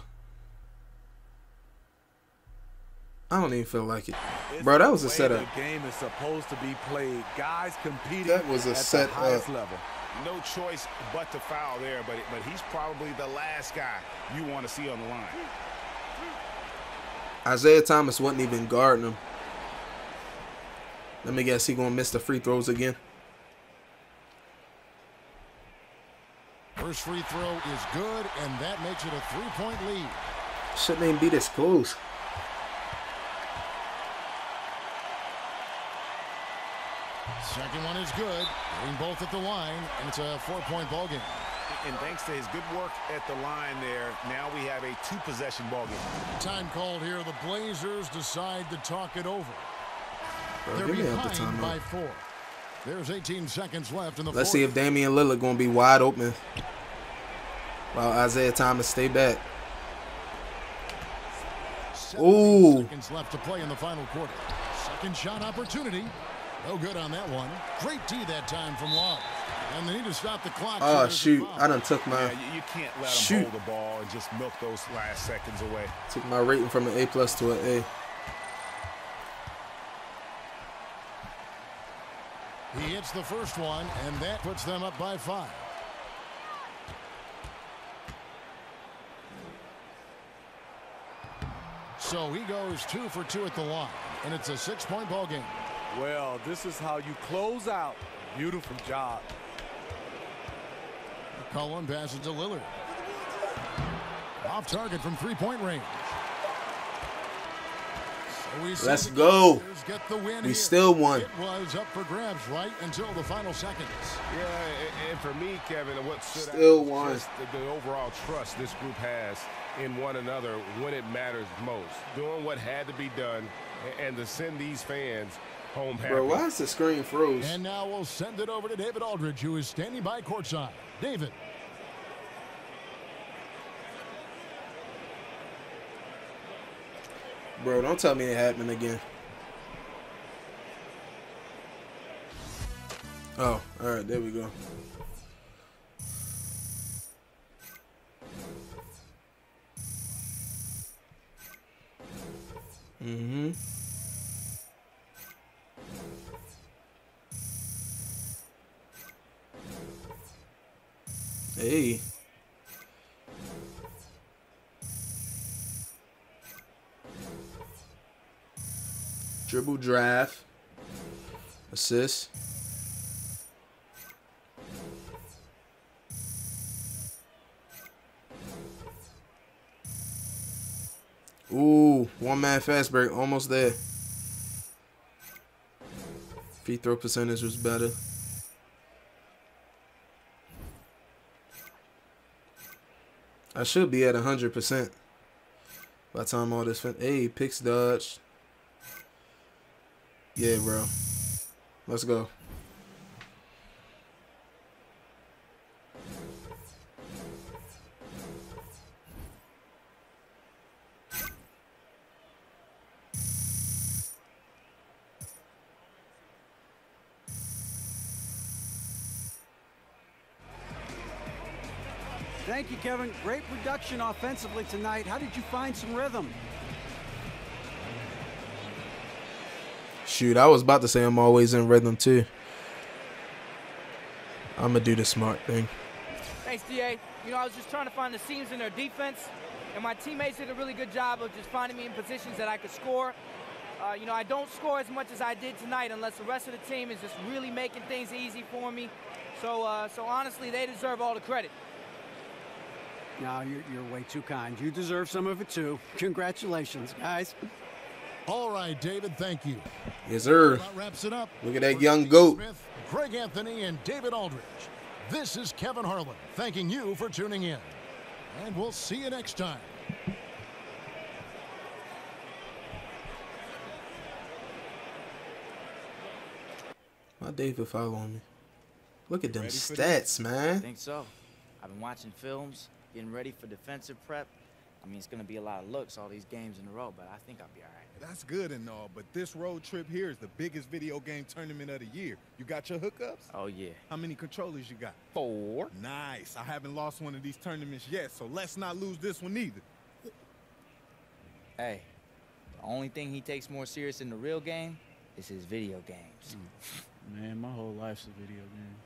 I don't even feel like it. Bro, that was a setup. The game is supposed to be played. Guys competing That was a at set the highest up. level. No choice but to foul there, but he's probably the last guy you want to see on the line. Isaiah Thomas wasn't even guarding him. Let me guess, he gonna miss the free throws again. First free throw is good, and that makes it a 3-point lead. Shouldn't even be this close. Second one is good. Getting both at the line, and it's a 4-point ball game. And thanks to his good work at the line there, now we have a 2-possession ball game. Time called here. The Blazers decide to talk it over. Bro, They're give me out the behind timeout. by 4. There's 18 seconds left in the Let's fourth. see if Damian Lillard gonna be wide open while Isaiah Thomas stay back. 17 seconds left to play in the final quarter. Second shot opportunity. No good on that one. Great D that time from Long. And they need to stop the clock. Oh, shoot. I done took my... Yeah, you can't let him hold the ball and just milk those last seconds away. Took my rating from an A+ to an A. He hits the first one, and that puts them up by 5. So he goes 2 for 2 at the line, and it's a 6-point ball game. Well, this is how you close out. Beautiful job. Cullen passes to Lillard. Off target from 3-point range. Let's go. Get the win We here. still won. It was up for grabs right until the final seconds. Yeah, and for me, Kevin, what stood Still out won. was just the overall trust this group has in one another when it matters most. Doing what had to be done and to send these fans home happy. Bro, why is the screen froze? And now we'll send it over to David Aldridge, who is standing by courtside. David. Bro, don't tell me it happened again. Oh, all right, there we go. Mm-hmm. Hey. Dribble drive. Assist. Ooh, one man fast break, almost there. Free throw percentage was better. I should be at 100% by the time all this. Hey, picks dodged. Yeah, bro. Let's go. Thank you, Kevin. Great production offensively tonight. How did you find some rhythm? Shoot, I was about to say I'm always in rhythm too. I'm gonna do the smart thing. Thanks, DA. You know, I was just trying to find the seams in their defense, and my teammates did a really good job of just finding me in positions that I could score. You know, I don't score as much as I did tonight unless the rest of the team is just really making things easy for me. So honestly, they deserve all the credit. No, you're way too kind. You deserve some of it too. Congratulations, guys. All right, David, thank you. Yes, sir. That wraps it up. Look at that young goat. Smith, Greg Anthony, and David Aldridge. This is Kevin Harlan thanking you for tuning in. And we'll see you next time. My David following me. Look at them stats, man. I think so. I've been watching films, getting ready for defensive prep. I mean, it's going to be a lot of looks all these games in a row, but I think I'll be all right. That's good and all, but this road trip here is the biggest video game tournament of the year. You got your hookups? Oh, yeah. How many controllers you got? 4. Nice. I haven't lost one of these tournaments yet, so let's not lose this one either. Hey, the only thing he takes more serious than the real game is his video games. Man, my whole life's a video game.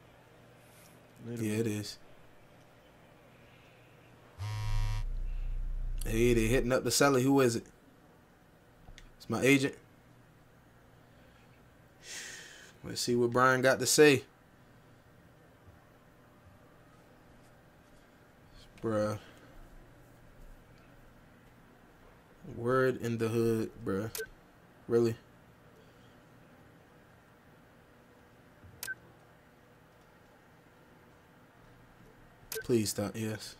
Literally. Yeah, it is. Hey, they hitting up the celly. Who is it? It's my agent. Let's see what Brian got to say. Bruh. Word in the hood, bruh. Really? Please stop. Yes.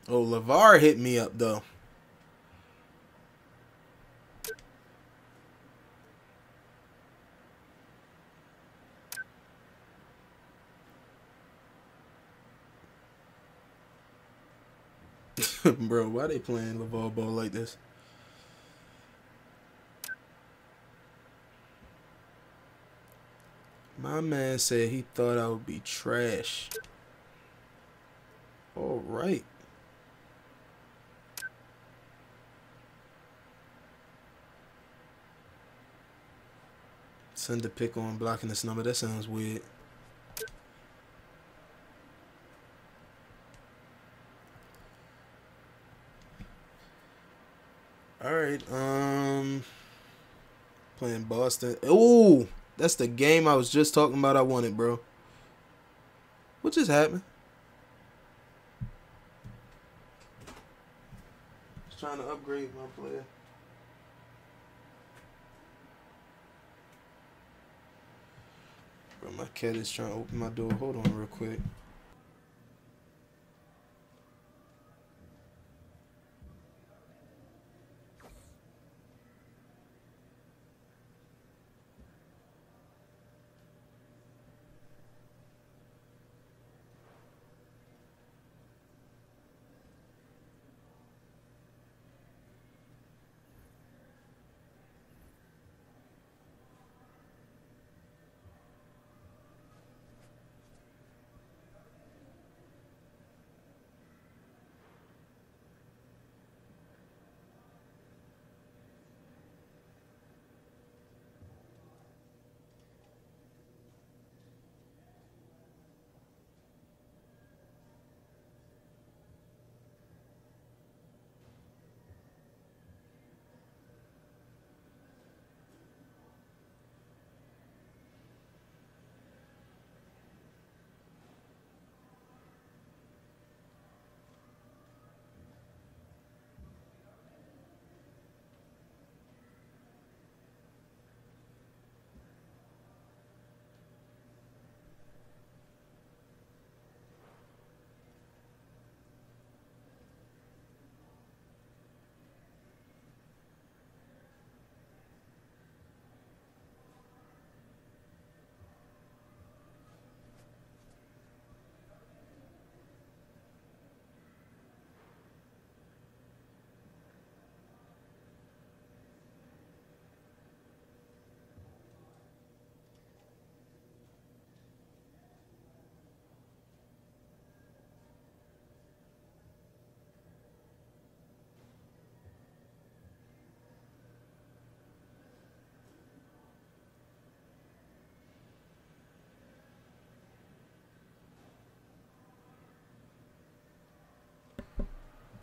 Oh, LeVar hit me up, though. Bro, why they playing LeVar Ball like this? My man said he thought I would be trash. All right. Send a pick on blocking this number. That sounds weird. All right. Playing Boston. Ooh, that's the game I was just talking about I wanted, bro. What just happened? trying to upgrade my player. Bro, my cat is trying to open my door. Hold on real quick.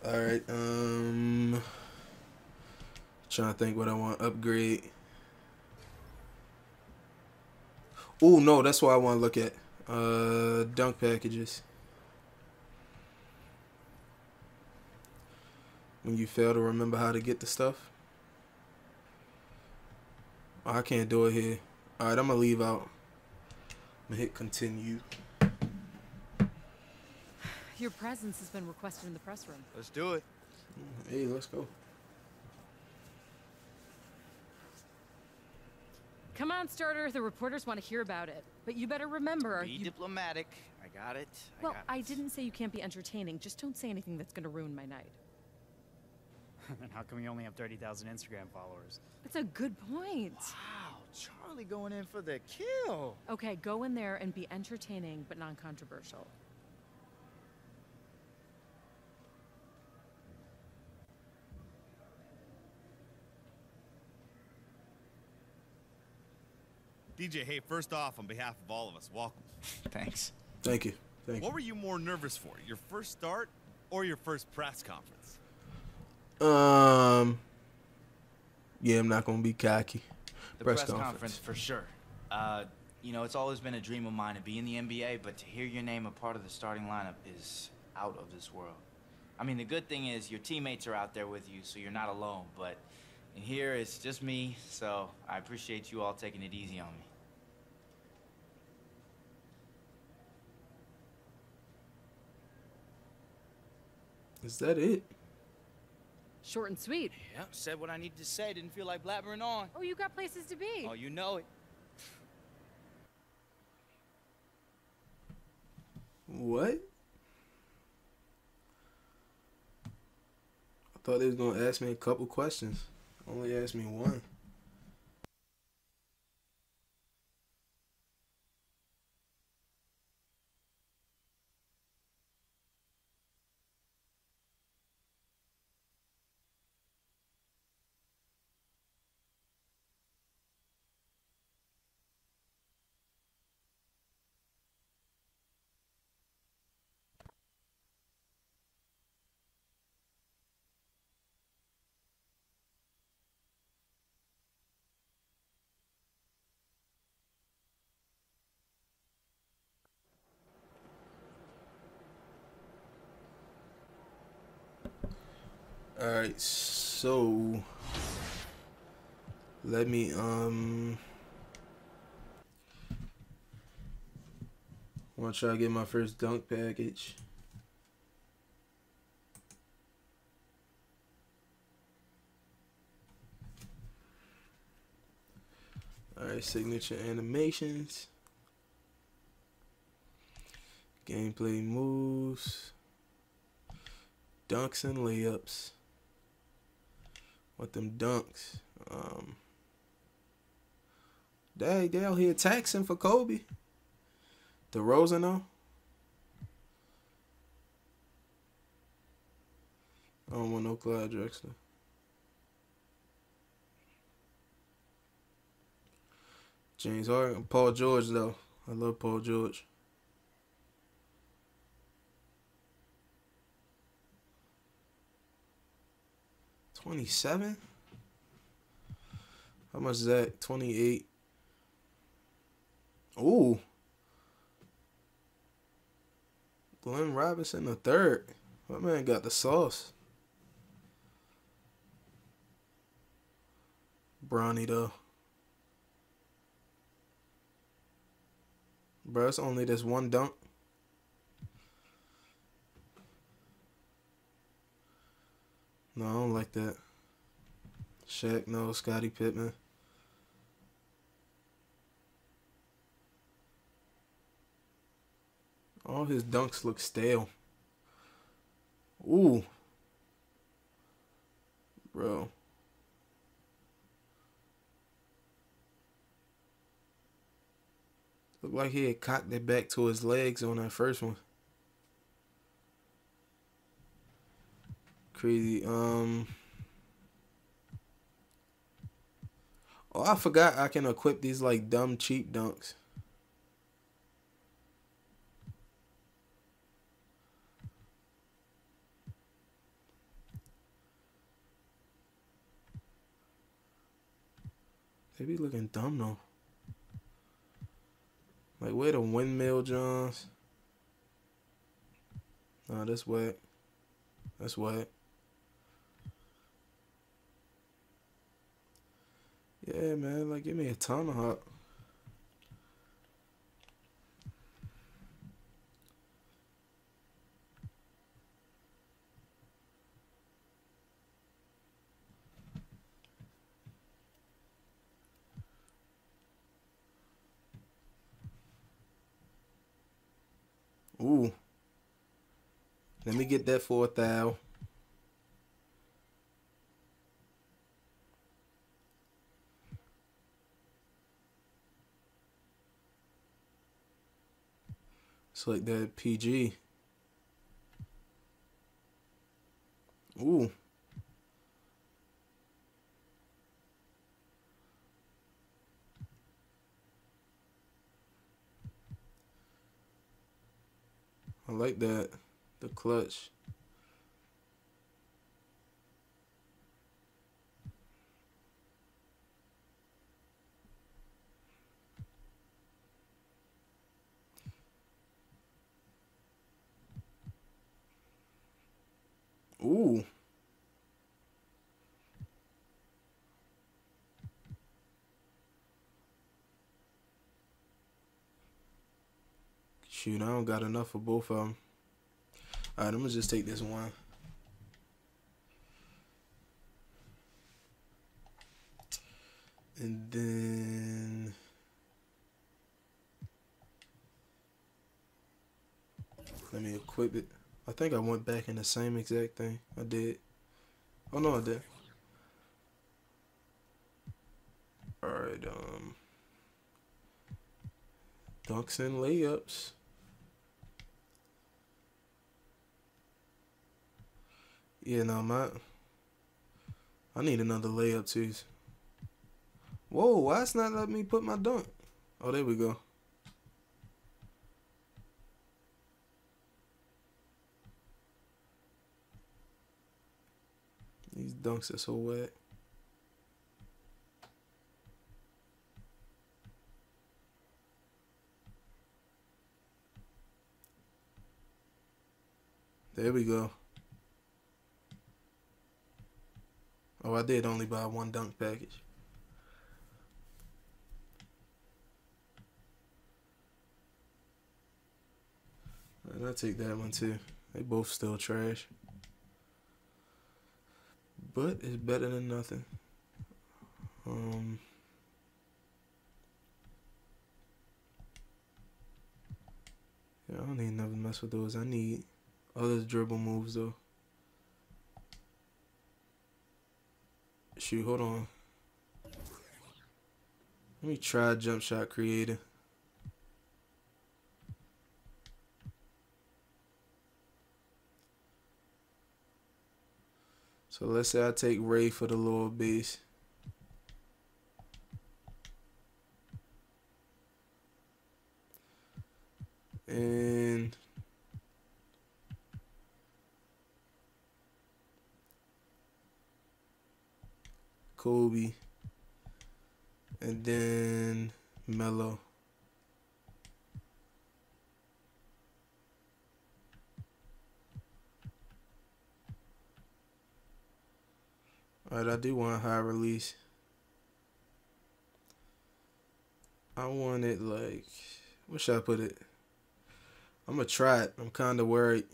All right, trying to think what I want to upgrade. Oh no, that's what I want to look at. Dunk packages. When you fail to remember how to get the stuff. Oh, I can't do it here. All right, I'm gonna leave out. I'm gonna hit continue. Your presence has been requested in the press room. Let's do it. Hey, let's go. Come on, starter. The reporters want to hear about it. But you better remember... Be diplomatic. I got it. Well, I didn't say you can't be entertaining. Just don't say anything that's going to ruin my night. Then how come you only have 30,000 Instagram followers? That's a good point. Wow, Charlie going in for the kill. Okay, go in there and be entertaining but non-controversial. DJ, hey, first off, on behalf of all of us, welcome. Thanks. Thank you. Thank you. What were you more nervous for, your first start or your first press conference? Yeah, I'm not gonna be cocky. The press conference for sure. You know, it's always been a dream of mine to be in the NBA, but to hear your name a part of the starting lineup is out of this world. I mean, the good thing is your teammates are out there with you, so you're not alone, but in here it's just me, so I appreciate you all taking it easy on me. Is that it? Short and sweet. Yeah, said what I needed to say. Didn't feel like blabbering on. Oh, you got places to be. Oh, you know it. What? I thought they was gonna ask me a couple questions. Only asked me one. Alright, so let me wanna try to get my first dunk package. Alright, signature animations. Gameplay moves. Dunks and layups. What them dunks? They out here taxing for Kobe. DeRozan though. I don't want no Clyde Drexler. James Harden. Paul George though. I love Paul George. $27? How much is that? $28. Ooh. Glenn Robinson the third. My man got the sauce. Bronny though. Bro, it's only this one dunk. No, I don't like that. Shaq, no. Scottie Pippen. All his dunks look stale. Ooh. Bro. Looked like he had cocked it back to his legs on that first one. Crazy. Oh, I forgot I can equip these like dumb cheap dunks. They be looking dumb though. Like, where the windmill Johns? Nah, that's whack. That's whack. Yeah, man, like, give me a tomahawk. Ooh. Let me get that for $1,000. It's like that PG. Ooh. I like that. The clutch. Ooh. Shoot, I don't got enough for both of them. Alright, I'm gonna just take this one. And then let me equip it. I think I went back in the same exact thing. I did. Oh no, I did. Alright, dunks and layups. Yeah, no, I need another layup too. Whoa, why it's not letting me put my dunk? Oh, there we go. These dunks are so wet. There we go. Oh, I did only buy one dunk package. And I take that one too. They both still trash. But it's better than nothing. Yeah, I don't need never mess with those. I need other dribble moves though. Shoot, hold on. Let me try jump shot creator. So let's say I take Ray for the lower base. And Kobe. And then Melo. Alright, I do want a high release. I want it like, where should I put it? I'm gonna try it. I'm kind of worried.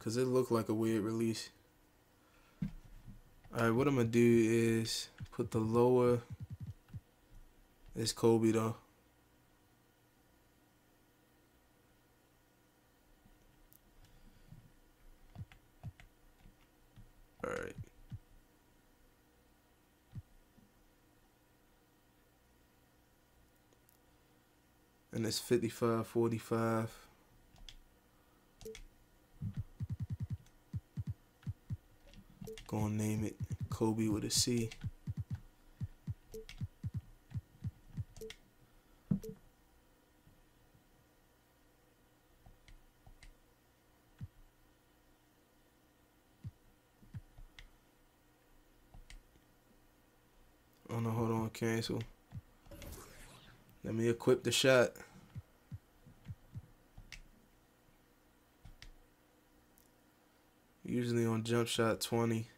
Cause it looked like a weird release. Alright, what I'm gonna do is put the lower. It's Kobe though. Alright. And it's 55-45. Gonna name it Kobe with a C. Oh no, hold on, cancel. Let me equip the shot. Usually on jump shot 20.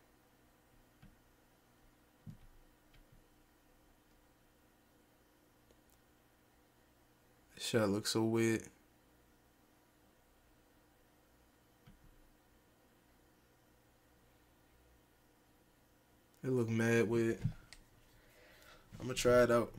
This shot looks so weird. It look mad weird. I'm gonna try it out.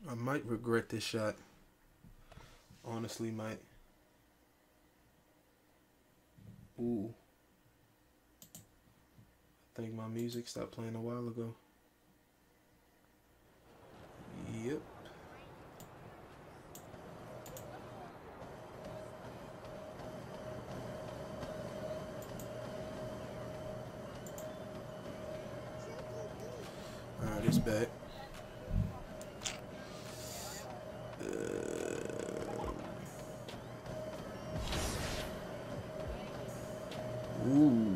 I might regret this shot. Honestly, might. Ooh. I think my music stopped playing a while ago. Yep. Alright, it's back. Ooh.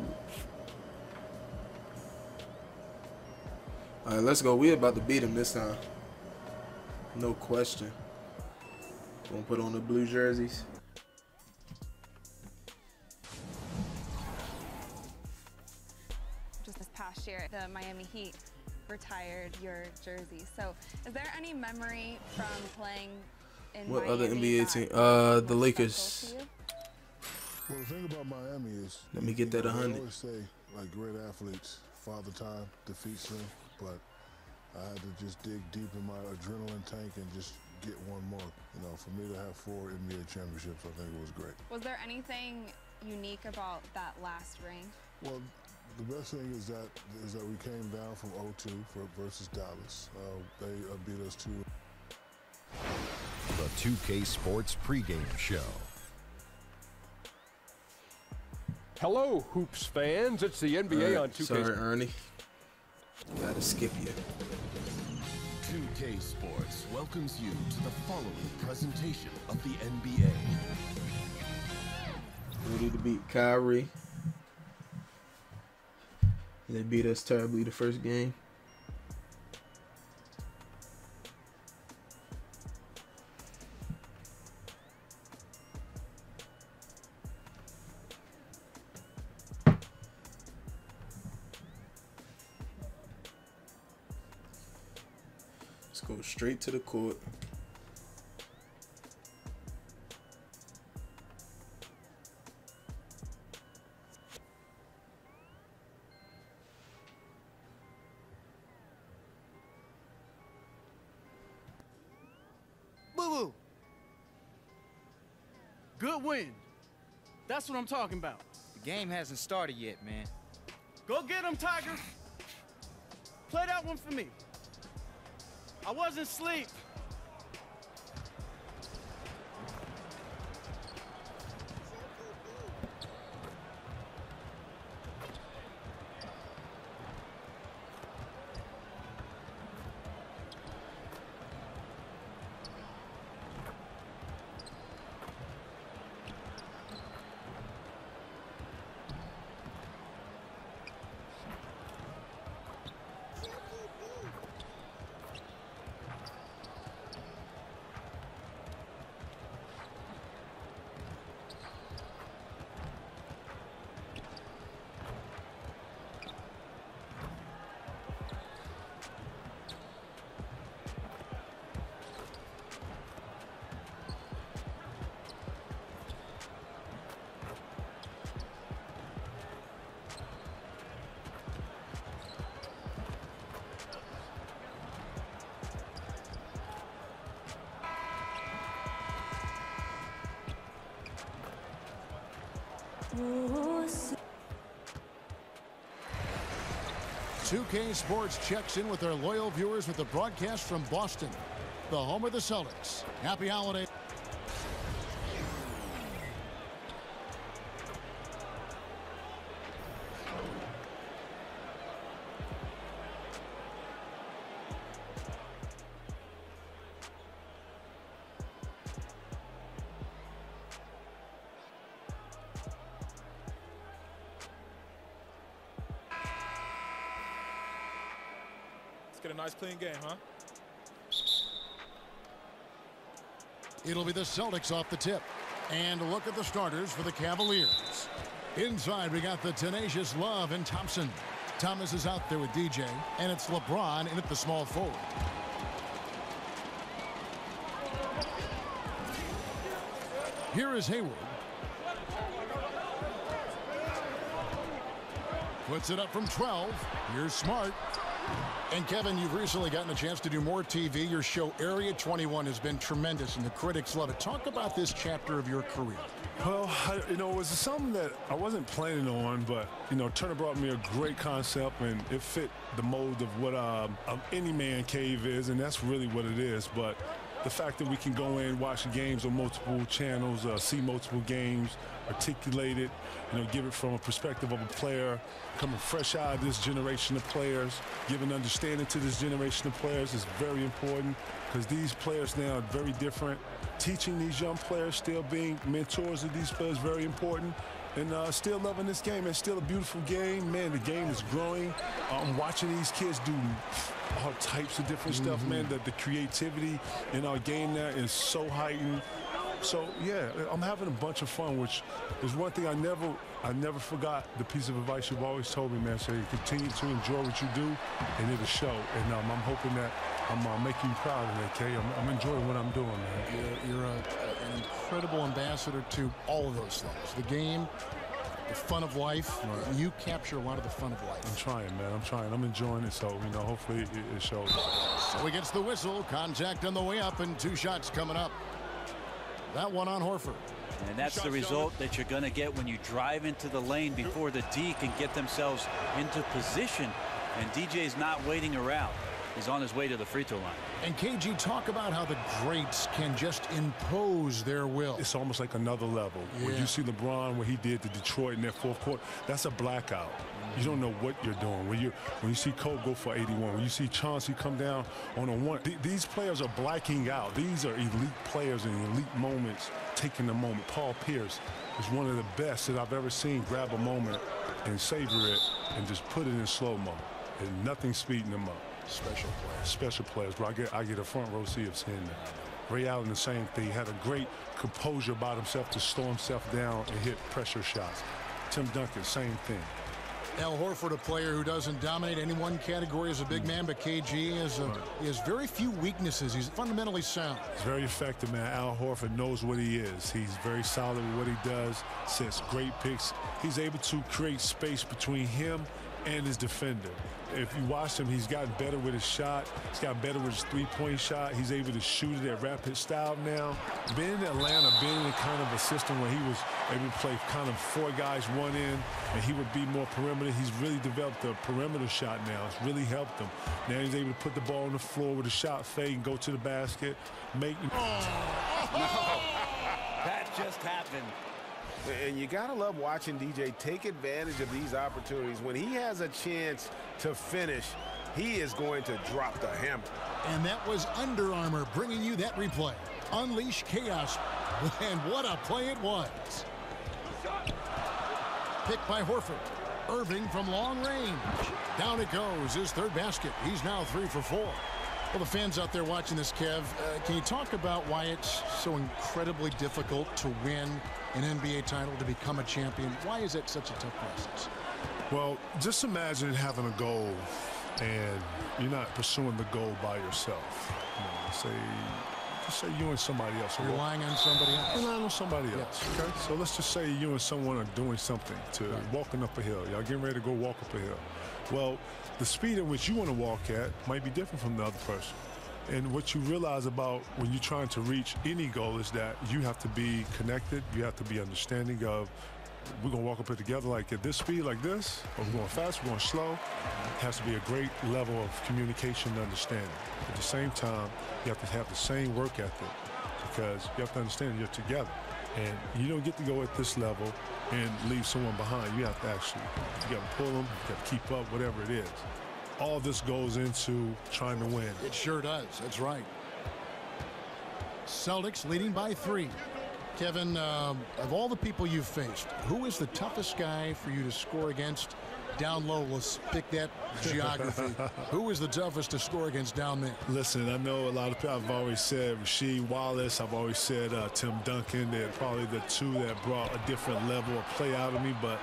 Alright, let's go. We're about to beat him this time. No question. Gonna put on the blue jerseys. Just this past year, the Miami Heat retired your jersey. So is there any memory from playing in What Miami other NBA team? The Lakers. Well, the thing about Miami is, Let me get that 100. I always say, like, great athletes, father time defeats them, but I had to just dig deep in my adrenaline tank and just get one more. You know, for me to have 4 NBA championships, I think it was great. Was there anything unique about that last ring? Well, the best thing is that we came down from 0-2 versus Dallas. They beat us 2. The 2K Sports pregame show. Hello, Hoops fans. It's the NBA on 2K. Sorry, Ernie. Gotta skip you. 2K Sports welcomes you to the following presentation of the NBA. Ready to beat Kyrie. They beat us terribly the first game. Let's go straight to the court. Boo-boo. Good win. That's what I'm talking about. The game hasn't started yet, man. Go get him, Tiger. Play that one for me. I wasn't asleep. .2K Sports checks in with their loyal viewers with the broadcast from Boston, the home of the Celtics. Happy holiday. Get a nice clean game, huh? It'll be the Celtics off the tip. And look at the starters for the Cavaliers. Inside, we got the tenacious Love and Thompson. Thomas is out there with DJ, and it's LeBron in at the small forward. Here is Hayward. Puts it up from 12. Here's Smart. And Kevin, you've recently gotten a chance to do more TV. Your show Area 21 has been tremendous, and the critics love it. Talk about this chapter of your career. Well, it was something that I wasn't planning on, but, Turner brought me a great concept, and it fit the mold of what any man cave is, and that's really what it is. But the fact that we can go in, watch games on multiple channels, see multiple games, articulate it, give it from a perspective of a player, coming fresh out of this generation of players, giving understanding to this generation of players is very important because these players now are very different. Teaching these young players, still being mentors of these players, very important. And still loving this game. It's still a beautiful game. Man, the game is growing. I'm watching these kids do all types of different stuff, man. The creativity in our game now is so heightened. So, yeah, I'm having a bunch of fun, which is one thing I never forgot. The piece of advice you've always told me, man. So you continue to enjoy what you do, and it'll show. And I'm hoping that I'm making you proud of that, Kay. I'm enjoying what I'm doing, man. You're an incredible ambassador to all of those things. The game, the fun of life. Right. You capture a lot of the fun of life. I'm trying, man. I'm trying. I'm enjoying it. So, hopefully it shows. So he gets the whistle. Contact on the way up, and 2 shots coming up. That one on Horford. And that's the result that you're going to get when you drive into the lane before the D can get themselves into position. And DJ's not waiting around. He's on his way to the free throw line. And KG, talk about how the greats can just impose their will. It's almost like another level. Yeah. When you see LeBron, what he did to Detroit in that fourth quarter, that's a blackout. You don't know what you're doing. When you see Cole go for 81, when you see Chauncey come down on a one, these players are blacking out. These are elite players in elite moments, taking the moment. Paul Pierce is one of the best that I've ever seen grab a moment and savor it and just put it in slow-mo. And nothing's speeding them up. Special players. Special players. But I get a front row seat of seeing that. Ray Allen, the same thing. Had a great composure about himself to slow himself down and hit pressure shots. Tim Duncan, same thing. Al Horford, a player who doesn't dominate any one category as a big man, but KG he has very few weaknesses. He's fundamentally sound. He's very effective, man. Al Horford knows what he is. He's very solid with what he does, sets great picks. He's able to create space between him and his defender. If you watch him, he's gotten better with his shot. He's gotten better with his three-point shot. He's able to shoot it at rapid style now. Being in Atlanta, being in kind of a system where he was able to play kind of 4 guys, 1 in, and he would be more perimeter. He's really developed a perimeter shot now. It's really helped him. Now he's able to put the ball on the floor with a shot fade and go to the basket. No, that just happened. And you got to love watching DJ take advantage of these opportunities. When he has a chance to finish, he is going to drop the hammer. And that was Under Armour bringing you that replay. Unleash chaos. And what a play it was. Picked by Horford. Irving from long range. Down it goes. His third basket. He's now 3 for 4. Well, the fans out there watching this, Kev, can you talk about why it's so incredibly difficult to win an NBA title, to become a champion? Why is it such a tough process? Well, just imagine having a goal and you're not pursuing the goal by yourself. Just say you and somebody else. Relying on somebody else. Relying on somebody else. Yes. Okay. So let's just say you and someone are doing something, walking up a hill. Y'all getting ready to go walk up a hill. Well, the speed at which you want to walk at might be different from the other person. And what you realize about when you're trying to reach any goal is that you have to be connected. You have to be understanding of, we're going to walk up it together like at this speed, like this, or we're going fast, we're going slow. It has to be a great level of communication and understanding. At the same time, you have to have the same work ethic because you have to understand you're together. And you don't get to go at this level and leave someone behind. You have to actually, you got to pull them, you got to keep up, whatever it is. All this goes into trying to win. It sure does. That's right. Celtics leading by 3. Kevin, of all the people you've faced, who is the toughest guy for you to score against down low? Let's pick that geography. Who is the toughest to score against down there? Listen, I know a lot of people. I've always said Rasheed Wallace. I've always said Tim Duncan. They're probably the 2 that brought a different level of play out of me, but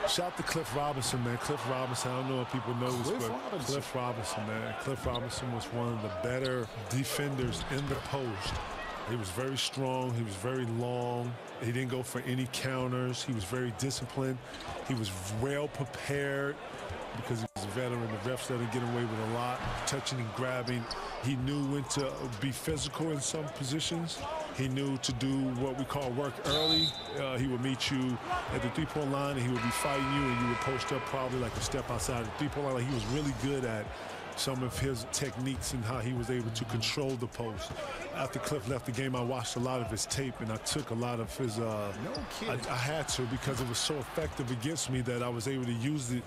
shout out to Cliff Robinson, man. Cliff Robinson, I don't know if people know this, but Cliff Robinson, man. Cliff Robinson was one of the better defenders in the post. He was very strong. He was very long. He didn't go for any counters. He was very disciplined. He was well prepared because he was a veteran. The refs let him get away with a lot, touching and grabbing. He knew when to be physical in some positions. He knew to do what we call work early. He would meet you at the three-point line, and he would be fighting you, and you would post up probably like a step outside the three-point line. Like he was really good at some of his techniques and how he was able to control the post. After Cliff left the game, I watched a lot of his tape, and I took a lot of his no kidding. I had to, because it was so effective against me that I was able to use it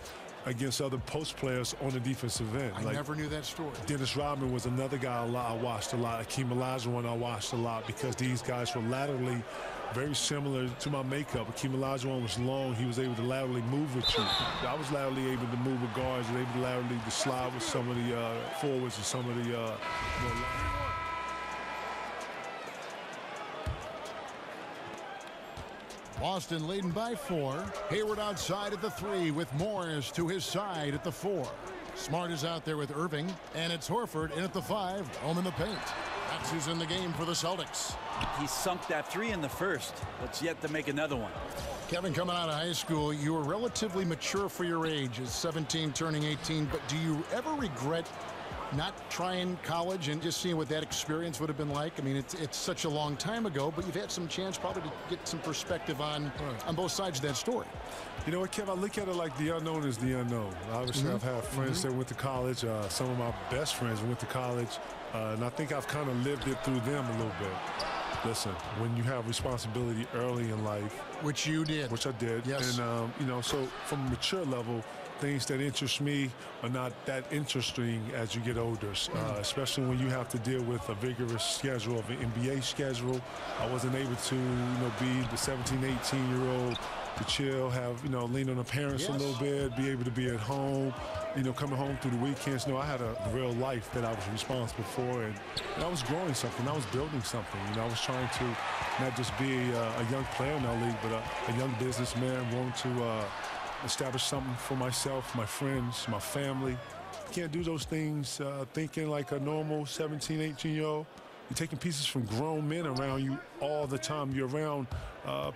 against other post players on the defensive end. I never knew that story. Dennis Rodman was another guy I watched a lot. Akeem Olajuwon I watched a lot because these guys were laterally very similar to my makeup. Akeem Olajuwon was long. He was able to laterally move with you. I was laterally able to move with guards and able to laterally to slide with some of the forwards and some of the more Boston leading by 4. Hayward outside at the 3 with Morris to his side at the 4. Smart is out there with Irving, and it's Horford in at the 5, home in the paint. That's who's in the game for the Celtics. He sunk that 3 in the first, but yet to make another one. Kevin, coming out of high school, you were relatively mature for your age, as 17 turning 18, but do you ever regret not trying college and just seeing what that experience would have been like? I mean, it's such a long time ago, but you've had some chance probably to get some perspective on both sides of that story. You know what, Kev, I look at it like the unknown is the unknown. Obviously, I've had friends that went to college. Some of my best friends went to college, and I think I've kind of lived it through them a little bit. Listen, when you have responsibility early in life, which you did, which I did, yes, and you know, so from a mature level, things that interest me are not that interesting as you get older, especially when you have to deal with a vigorous schedule of an NBA schedule. I wasn't able to, be the 17, 18-year-old to chill, have, lean on the parents a little bit, be able to be at home, coming home through the weekends. I had a real life that I was responsible for, and I was growing something. I was building something. I was trying to not just be a young player in our league, but a young businessman wanting to establish something for myself, my friends, my family. You can't do those things thinking like a normal 17, 18-year-old. You're taking pieces from grown men around you all the time. You're around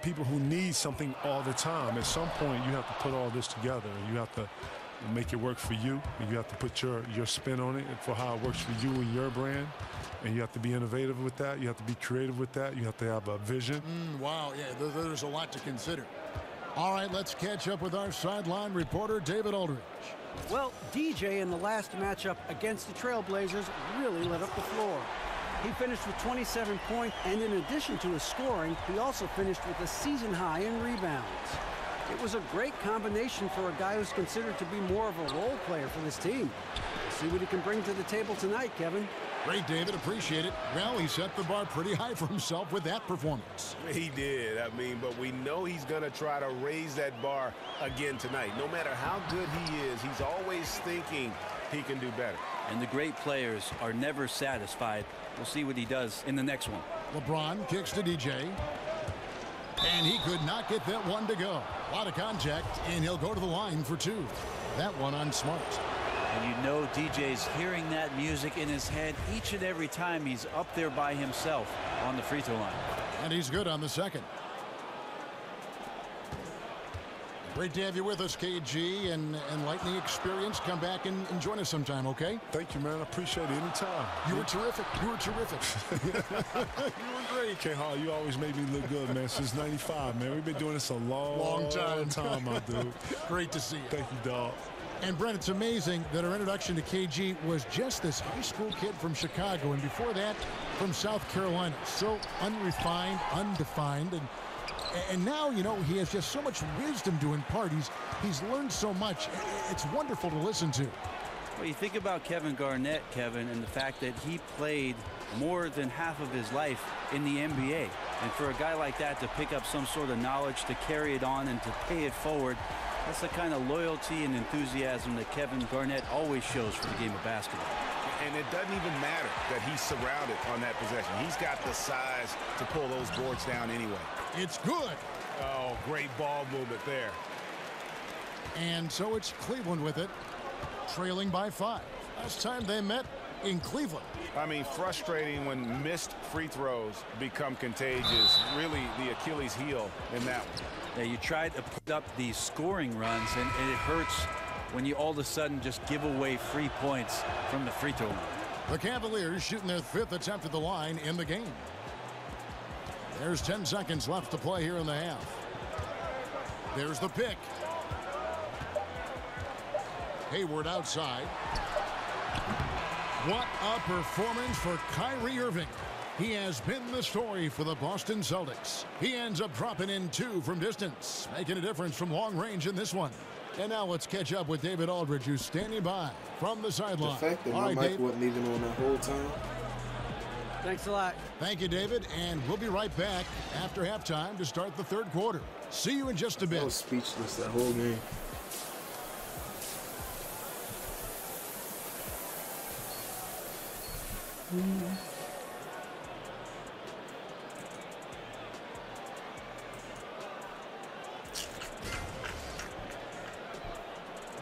people who need something all the time. At some point, you have to put all this together. You have to make it work for you, and you have to put your spin on it for how it works for you and your brand. And you have to be innovative with that. You have to be creative with that. You have to have a vision. Wow, yeah, there's a lot to consider. All right, let's catch up with our sideline reporter, David Aldridge. Well, DJ in the last matchup against the Trailblazers really lit up the floor. He finished with 27 points, and in addition to his scoring, he also finished with a season high in rebounds. It was a great combination for a guy who's considered to be more of a role player for this team. We'll see what he can bring to the table tonight, Kevin. Great, David. Appreciate it. Well, he set the bar pretty high for himself with that performance. He did. But we know he's going to try to raise that bar again tonight. No matter how good he is, he's always thinking he can do better. And the great players are never satisfied. We'll see what he does in the next one. LeBron kicks to DJ. And he could not get that one to go. A lot of contact, and he'll go to the line for two. That one on Smart. And DJ's hearing that music in his head each and every time he's up there by himself on the free throw line. And he's good on the second. Great to have you with us, KG, and enlightening experience. Come back and join us sometime, okay? Thank you, man. I appreciate it anytime. You were terrific. You were terrific. You were great. K-Hall, you always made me look good, man. Since 95, man. We've been doing this a long time, my dude. Great to see you. Thank you, dog. And Brent, it's amazing that our introduction to KG was just this high school kid from Chicago, and before that, from South Carolina. So unrefined, undefined, and now, he has just so much wisdom to impart. He's learned so much. It's wonderful to listen to. Well, you think about Kevin Garnett, Kevin, and the fact that he played more than half of his life in the NBA. And for a guy like that to pick up some sort of knowledge, to carry it on and to pay it forward, that's the kind of loyalty and enthusiasm that Kevin Garnett always shows for the game of basketball. And it doesn't even matter that he's surrounded on that possession. He's got the size to pull those boards down anyway. It's good. Oh, great ball movement there. And so it's Cleveland with it, trailing by 5. Last time they met in Cleveland. Frustrating when missed free throws become contagious. Really the Achilles heel in that one. Yeah, you try to put up these scoring runs, and it hurts when you all of a sudden just give away free points from the free throw line. The Cavaliers shooting their 5th attempt at the line in the game. There's 10 seconds left to play here in the half. There's the pick. Hayward outside. What a performance for Kyrie Irving. He has been the story for the Boston Celtics. He ends up dropping in 2 from distance, making a difference from long range in this one. And now let's catch up with David Aldridge, who's standing by from the sideline. The fact that my mic wasn't even on that whole time. Thanks a lot. Thank you, David. And we'll be right back after halftime to start the third quarter. See you in just a bit. I was speechless that whole game.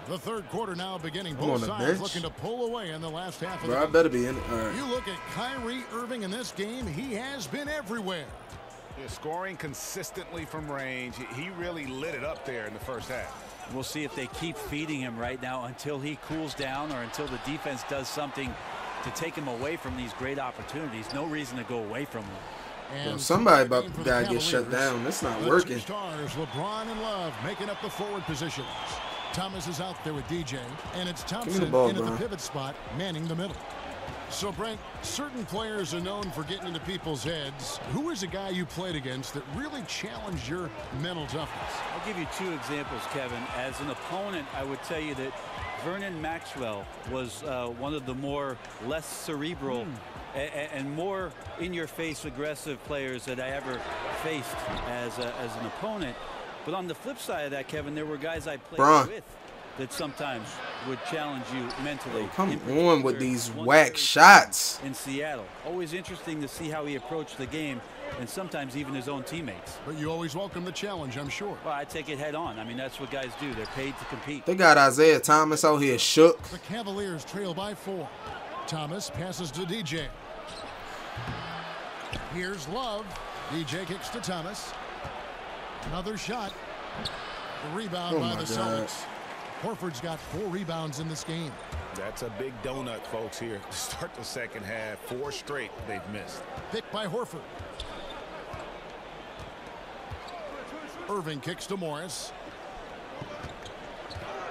The third quarter now beginning. Both sides looking to pull away in the last half of the game. I better be in it. All right. You look at Kyrie Irving in this game, he has been everywhere. Yeah, scoring consistently from range. He really lit it up there in the first half. We'll see if they keep feeding him right now until he cools down or until the defense does something to take him away from these great opportunities. No reason to go away from him. Well, somebody about to get shut down. That's not working. Stars, LeBron and Love, making up the forward positions. Thomas is out there with DJ, and it's Thompson in at the pivot spot, manning the middle. So, Brent, certain players are known for getting into people's heads. Who is a guy you played against that really challenged your mental toughness? I'll give you 2 examples, Kevin. As an opponent, I would tell you that Vernon Maxwell was one of the less cerebral and more in-your-face aggressive players that I ever faced as an opponent. But on the flip side of that, Kevin, there were guys I played with that sometimes would challenge you mentally. Oh, come on with these whack shots. In Seattle. Always interesting to see how he approached the game, and sometimes even his own teammates. But you always welcome the challenge, I'm sure. Well, I take it head on. I mean, that's what guys do. They're paid to compete. They got Isaiah Thomas out here shook. The Cavaliers trail by 4. Thomas passes to DJ. Here's Love. DJ kicks to Thomas. Another shot. The rebound by the Celtics. Horford's got 4 rebounds in this game. That's a big donut, folks, here to start the second half. 4 straight they've missed. Picked by Horford. Irving kicks to Morris.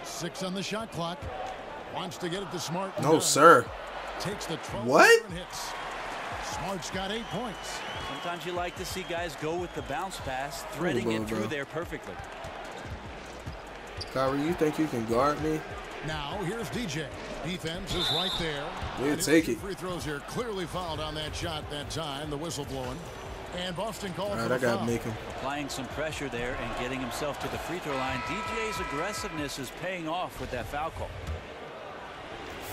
6 on the shot clock. Wants to get it to Smart. No, sir. Takes the 12 what? And hits. Smart's got 8 points. Sometimes you like to see guys go with the bounce pass, threading it through there perfectly. Kyrie, you think you can guard me? Now here's DJ. Defense is right there. We'll take it. Free throws here. Clearly fouled on that shot that time. The whistle blowing. And Boston called for the foul. Applying some pressure there and getting himself to the free throw line. DJ's aggressiveness is paying off with that foul call.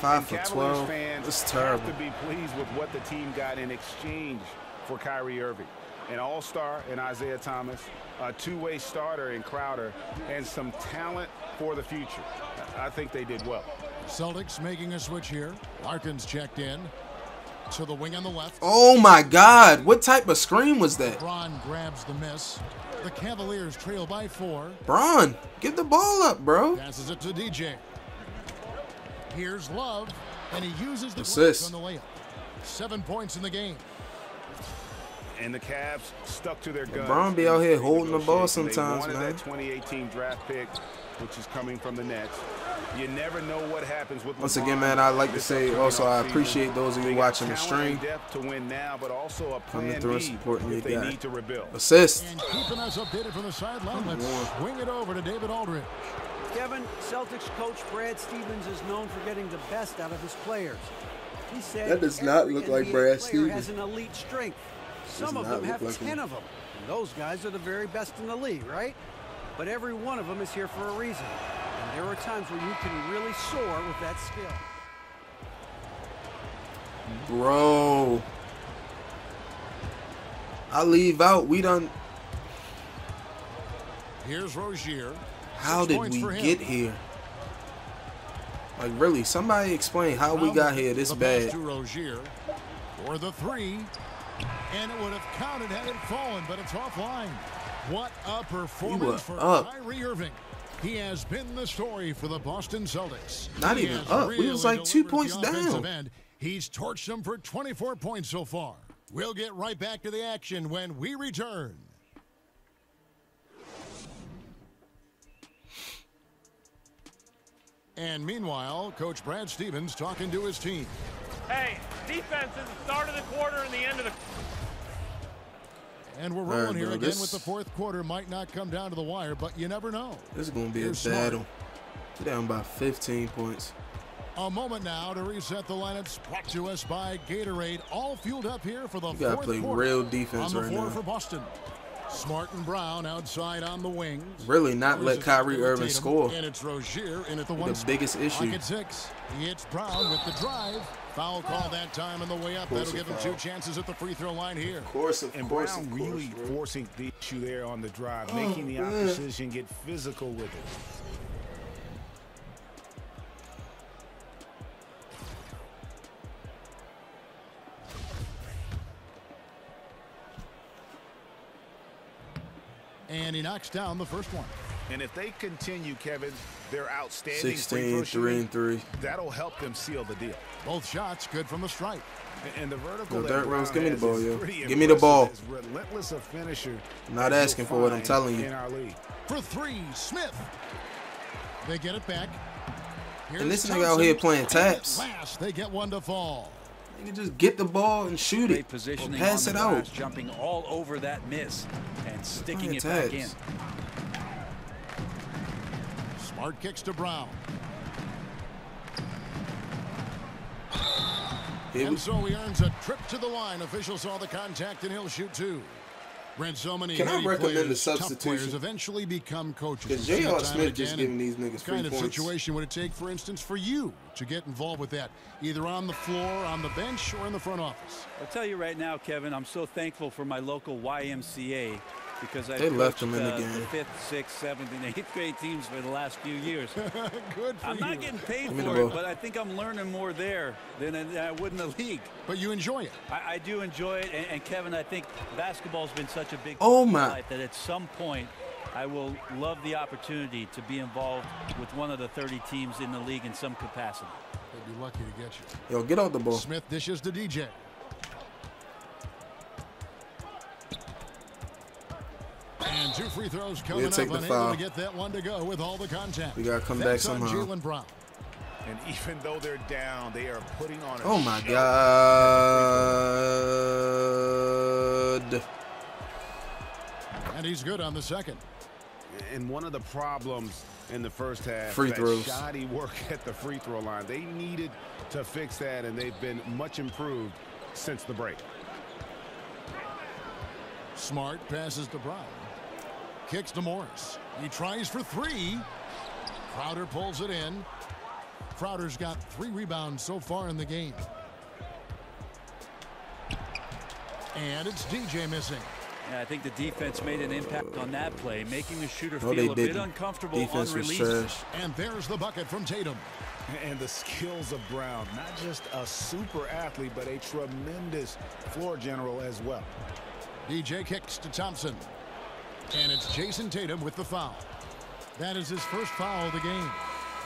5 for 12. That's terrible. Have to be pleased with what the team got in exchange for Kyrie Irving. An all-star in Isaiah Thomas, a two-way starter in Crowder, and some talent for the future. I think they did well. Celtics making a switch here. Larkin's checked in to the wing on the left. Oh my God! What type of screen was that? Braun grabs the miss. The Cavaliers trail by 4. Braun, get the ball up, bro. Passes it to DJ. Here's Love, and he uses the assist on the layup. 7 points in the game. And the Cavs stuck to their guns. LeBron be out here holding the ball sometimes, man. man. That 2018 draft pick, which is coming from the Nets. You never know what happens with Once again, man, I'd like to say also I appreciate those of you watching the stream. To win now, but also a coming through and supporting you guys. Need to rebuild. Assist. And keeping us updated from the sideline. Let's swing it over to David Aldridge. Kevin, Celtics coach Brad Stevens is known for getting the best out of his players. He said that does not look like Brad Stevens. Has an elite strength. Some of them have 10 of them. And those guys are the very best in the league, right? But every one of them is here for a reason. And there are times where you can really soar with that skill. Bro. I leave out. We done. Here's Rozier. How did we get here? Like, really, somebody explain how we got here this bad. To Rozier for the 3. And it would have counted had it fallen, but it's offline. What a performance for Kyrie Irving. He has been the story for the Boston Celtics. Not even up. We was like 2 points down. End. He's torched them for 24 points so far. We'll get right back to the action when we return. And meanwhile, Coach Brad Stevens talking to his team. Hey, defense is the start of the quarter and the end of the... And we're rolling here again with the fourth quarter. Might not come down to the wire, but you never know. This is going to be a battle. We're down by 15 points. A moment now to reset the lineups. Brought to us by Gatorade. All fueled up here for the fourth quarter. You got to play real defense right now. On the floor for Boston. Smart and Brown outside on the wings. Really not let Kyrie Irving score. And it's Rozier in at the one. The biggest issue. Pocket 6. It's Brown with the drive. Foul call that time on the way up. That'll give him 2 chances at the free throw line here. Of course, Brown really forcing the issue there on the drive, making the opposition get physical with it. And he knocks down the first one. And if they continue, Kevin, their outstanding 16, 3 and 3. that'll help them seal the deal. Both shots good from the stripe. And the vertical. Yo, Dirt Rose, give me the ball, yo. Pretty Give me the ball. As relentless a finisher. I'm not asking for it, I'm telling you. In our league. For three, Smith. They get it back. And this nigga out here playing taps. Last, they get one to fall. You can just get the ball and shoot it. Positioning or pass on it the glass, out. jumping all over that miss and sticking it taps. back in. Smart kicks to Brown. And so he earns a trip to the line. Official saw the contact and he'll shoot two. Brent, so many Can I recommend players, the substitution? tough players eventually become coaches. Because J.R. Smith just giving these niggas free What kind of points. situation would it take, for instance, for you to get involved with that, either on the floor, on the bench, or in the front office? I'll tell you right now, Kevin, I'm so thankful for my local YMCA because They left him in the game. the 5th, 6th, 7th, and 8th grade teams for the last few years. Good for I'm you. not getting paid Give me for the it, ball. but I think I'm learning more there than I would in the league. But you enjoy it. I do enjoy it, and Kevin, I think basketball's been such a big Oh, part of my. life that at some point I will love the opportunity to be involved with one of the 30 teams in the league in some capacity. They'd be lucky to get you. Yo, get out the ball. Smith dishes to DJ. And two free throws coming up, take the unable foul. to get that one to go with all the contact. We gotta come That's back on somehow. Jaylen Brown. And even though they're down, they are putting on a Oh my show. God. And he's good on the second. And one of the problems in the first half, Free that throws. shoddy work at the free throw line. They needed to fix that, and they've been much improved since the break. Smart passes to Brown. Kicks to Morris. He tries for three. Crowder pulls it in. Crowder's got 3 rebounds so far in the game. And it's DJ missing. Yeah, I think the defense made an impact on that play, making the shooter No, feel they a bit didn't. uncomfortable Defense on was release. trash. And there's the bucket from Tatum. And the skills of Brown, not just a super athlete, but a tremendous floor general as well. DJ kicks to Thompson. And it's Jason Tatum with the foul. That is his first foul of the game.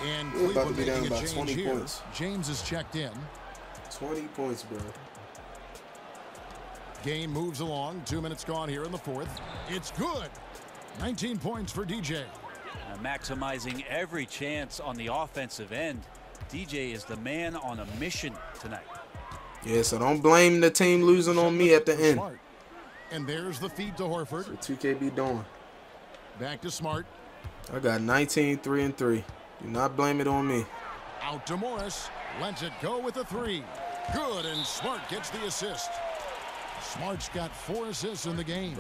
And We're about to Cleveland be down making a by change 20 here. points. James is checked in. 20 points, bro. Game moves along. 2 minutes gone here in the fourth. It's good. 19 points for DJ. Maximizing every chance on the offensive end. DJ is the man on a mission tonight. Yeah, so don't blame the team losing on me at the end. Smart. And there's the feed to Horford. What 2K be doing? Back to Smart. I got 19, 3 and 3. Do not blame it on me. Out to Morris. Lets it go with a 3. Good, and Smart gets the assist. Smart's got 4 assists in the game.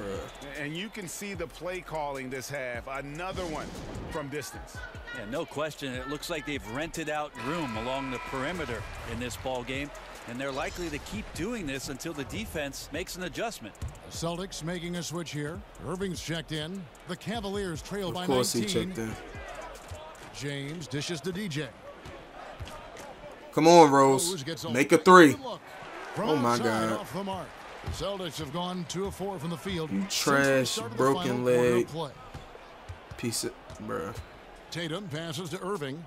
And you can see the play calling this half. Another one from distance. Yeah, no question. It looks like they've rented out room along the perimeter in this ball game, and they're likely to keep doing this until the defense makes an adjustment. Celtics making a switch here. Irving's checked in. The Cavaliers trail by 19. Of course he checked in. James dishes to DJ. Come on, Rose. Make a 3. Oh my God. Off the mark. The Celtics have gone 2 of 4 from the field. You trash, broken leg. Piece of, bruh. Tatum passes to Irving.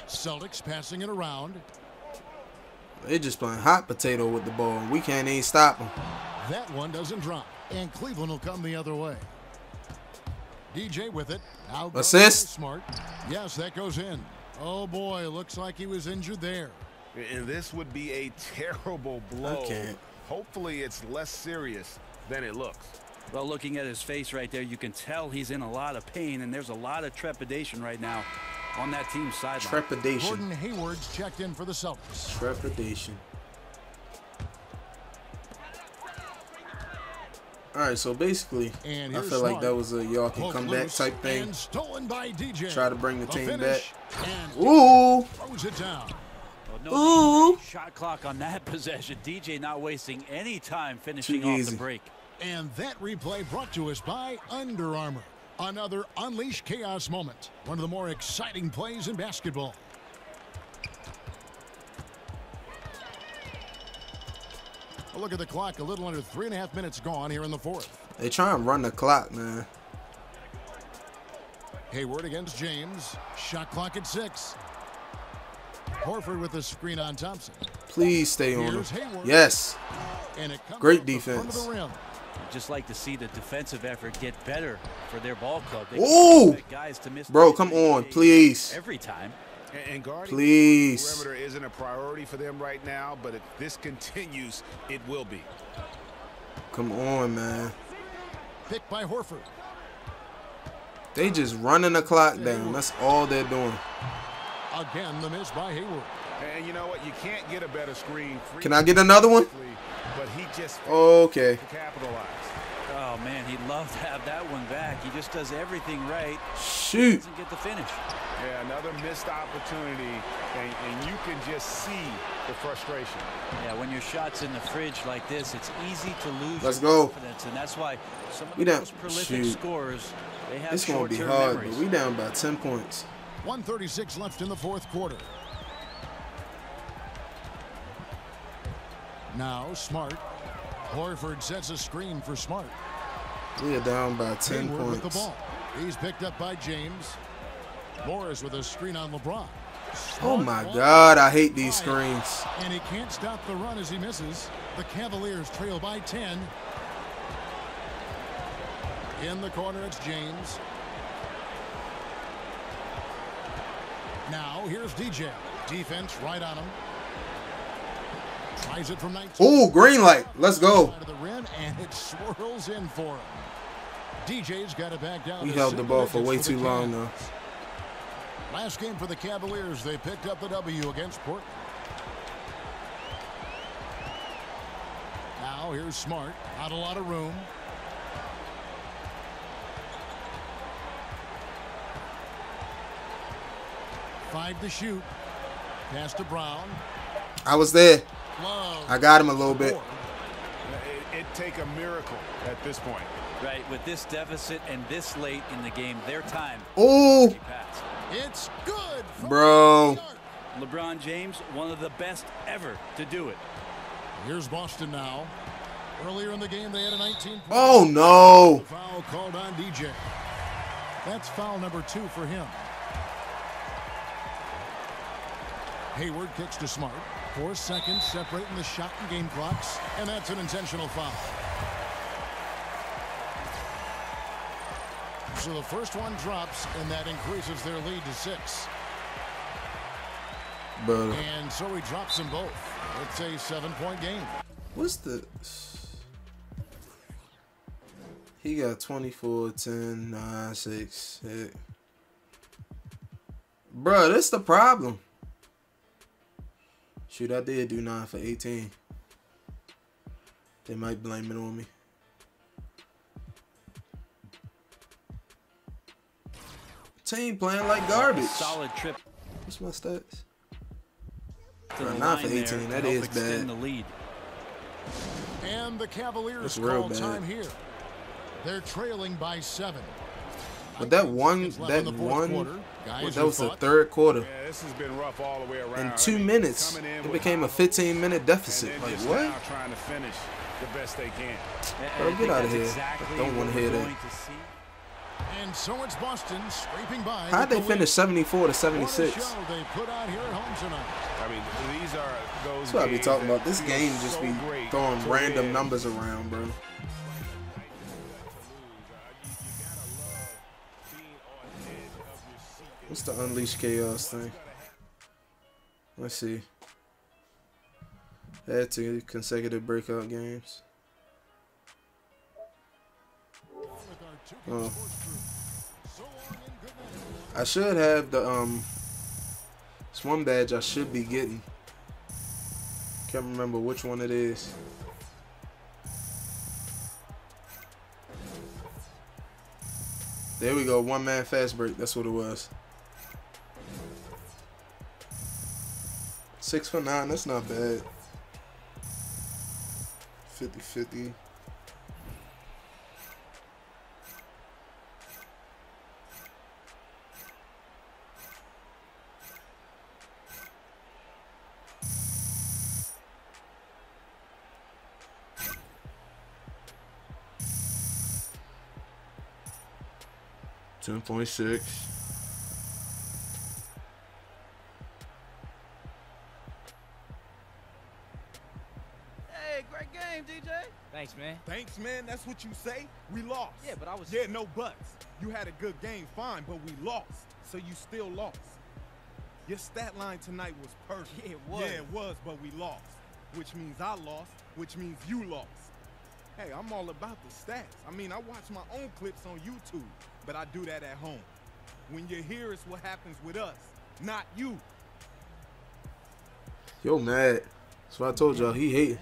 Celtics passing it around. They just playing hot potato with the ball. We can't even stop them. That one doesn't drop, and Cleveland will come the other way. DJ with it. Now assist. Smart. Yes, that goes in. Oh boy, looks like he was injured there. And this would be a terrible blow. I can't. Hopefully it's less serious than it looks. Well, looking at his face right there, you can tell he's in a lot of pain, and there's a lot of trepidation right now on that team's sideline. Trepidation. Gordon Hayward's checked in for the Celtics. Trepidation. All right, so basically, I feel like that was a y'all can come back type thing. And stolen by DJ. Try to bring the team back. And Ooh. throws it down. Well, no shot clock on that possession. DJ not wasting any time finishing Too off easy. the break. And that replay brought to us by Under Armour. Another Unleash Chaos moment. One of the more exciting plays in basketball. A look at the clock. A little under 3.5 minutes gone here in the fourth. They try and run the clock, man. Hayward against James. Shot clock at 6. Horford with the screen on Thompson. Please stay on him. Here's Hayward. Yes. And it comes Great off the front of defense. the rim. I'd just like to see the defensive effort get better for their ball club. They Ooh! expect guys to miss Bro, come on, please. every time. And guarding Please. the perimeter isn't a priority for them right now, but if this continues, it will be. Come on, man. Picked by Horford. They just running the clock down. That's all they're doing. Again, the miss by Hayward. And you know what? You can't get a better screen. Can I get another one? But he just Okay. to capitalize. Oh, man, he'd love to have that one back. He just does everything right. Shoot. Doesn't get the finish. Yeah, another missed opportunity, and you can just see the frustration. Yeah, when your shot's in the fridge like this, it's easy to lose Let's your go. confidence, and that's why some of We the down. most prolific Shoot. scorers, they have It's going to be short-term hard, memories. but we down by 10 points. 1:36 left in the fourth quarter. Now Smart. Horford sets a screen for Smart. We are down by 10 Hayward with the points. ball. He's picked up by James. Morris with a screen on LeBron. Oh my God, I hate these screens. And he can't stop the run as he misses. The Cavaliers trail by 10. In the corner, it's James. Now here's DJ. Defense right on him. Tries it from 19. Ooh, green light. Let's go. Side of the rim, and it swirls in for him. DJ's got it back down. We to held the single ball for digits way the too long, though. Cavs. Last game for the Cavaliers, they picked up the W against Portland. Now here's Smart. Not a lot of room. Five to shoot. Pass to Brown. I was there. Love. I got him a little bit. It'd take a miracle at this point. Right, with this deficit and this late in the game, their time. Ooh. It's good. Bro. LeBron James, one of the best ever to do it. Here's Boston now. Earlier in the game, they had a 19. Oh, no. Foul called on DJ. That's foul number 2 for him. Hayward kicks to Smart. 4 seconds separating the shot and game clocks, and that's an intentional foul. So the first one drops, and that increases their lead to 6. Bro. And so he drops them both. It's a 7-point game. What's the... He got 24, 10, 9, 6, 8. Bro, that's the problem. Shoot, I did do 9 for 18. They might blame it on me. Team playing like garbage. Solid trip. What's my stats? To the 9 for line 18. there That to help is extend bad. the lead. And the Cavaliers That's real call bad. time here. They're trailing by 7. But that one, left in that the fourth one, quarter. Guys that who was the thought- third quarter. Yeah, this has been rough all the way around. In 2 minutes, coming in it with became a high 15-minute deficit. and Like, just what? now trying to finish the best they can. Bro, get out of here. Exactly Don't want to hear that. And so it's Boston scraping by. How'd they with the finish 74 to win. 76? What a show they put out here at home tonight. I mean, these are those That's what I be games talking that about. This feel game just so be great throwing to random win. numbers around, bro. What's the Unleash Chaos thing? Let's see. Had 2 consecutive breakout games. Oh. I should have the swim badge I should be getting. Can't remember which one it is. There we go, 1-man fast break. That's what it was. 6 for 9. That's not bad. 50-50. 10.6. Hey, great game, DJ. Thanks, man. Thanks, man. That's what you say? We lost. Yeah, but I was... Yeah, no buts. You had a good game, fine, but we lost. So you still lost. Your stat line tonight was perfect. Yeah, it was. Yeah, it was, but we lost. Which means I lost, which means you lost. Hey, I'm all about the stats. I mean, I watch my own clips on YouTube, but I do that at home. When you're here, it's what happens with us, not you. Yo, mad. That's what I told y'all. He hating.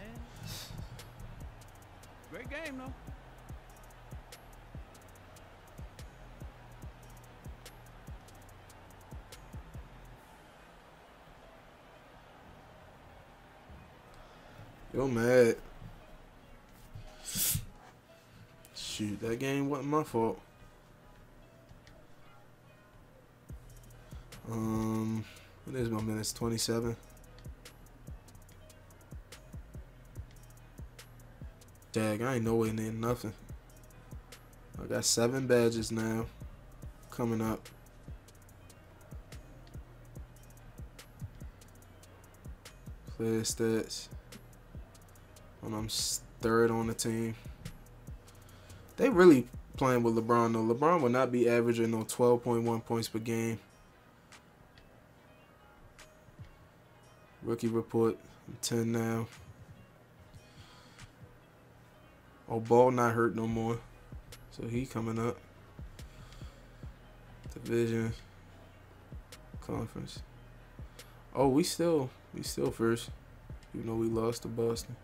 Great game, though. Yo, mad. Shoot, that game wasn't my fault. What is my minutes? 27. Dag, I ain't nowhere near nothing. I got 7 badges now coming up. Player stats. And I'm 3rd on the team. They really playing with LeBron though. LeBron will not be averaging no 12.1 points per game. Rookie report, I'm 10 now. Oh, Ball not hurt no more, so he coming up. Division, conference. Oh, we still first, even though we lost to Boston.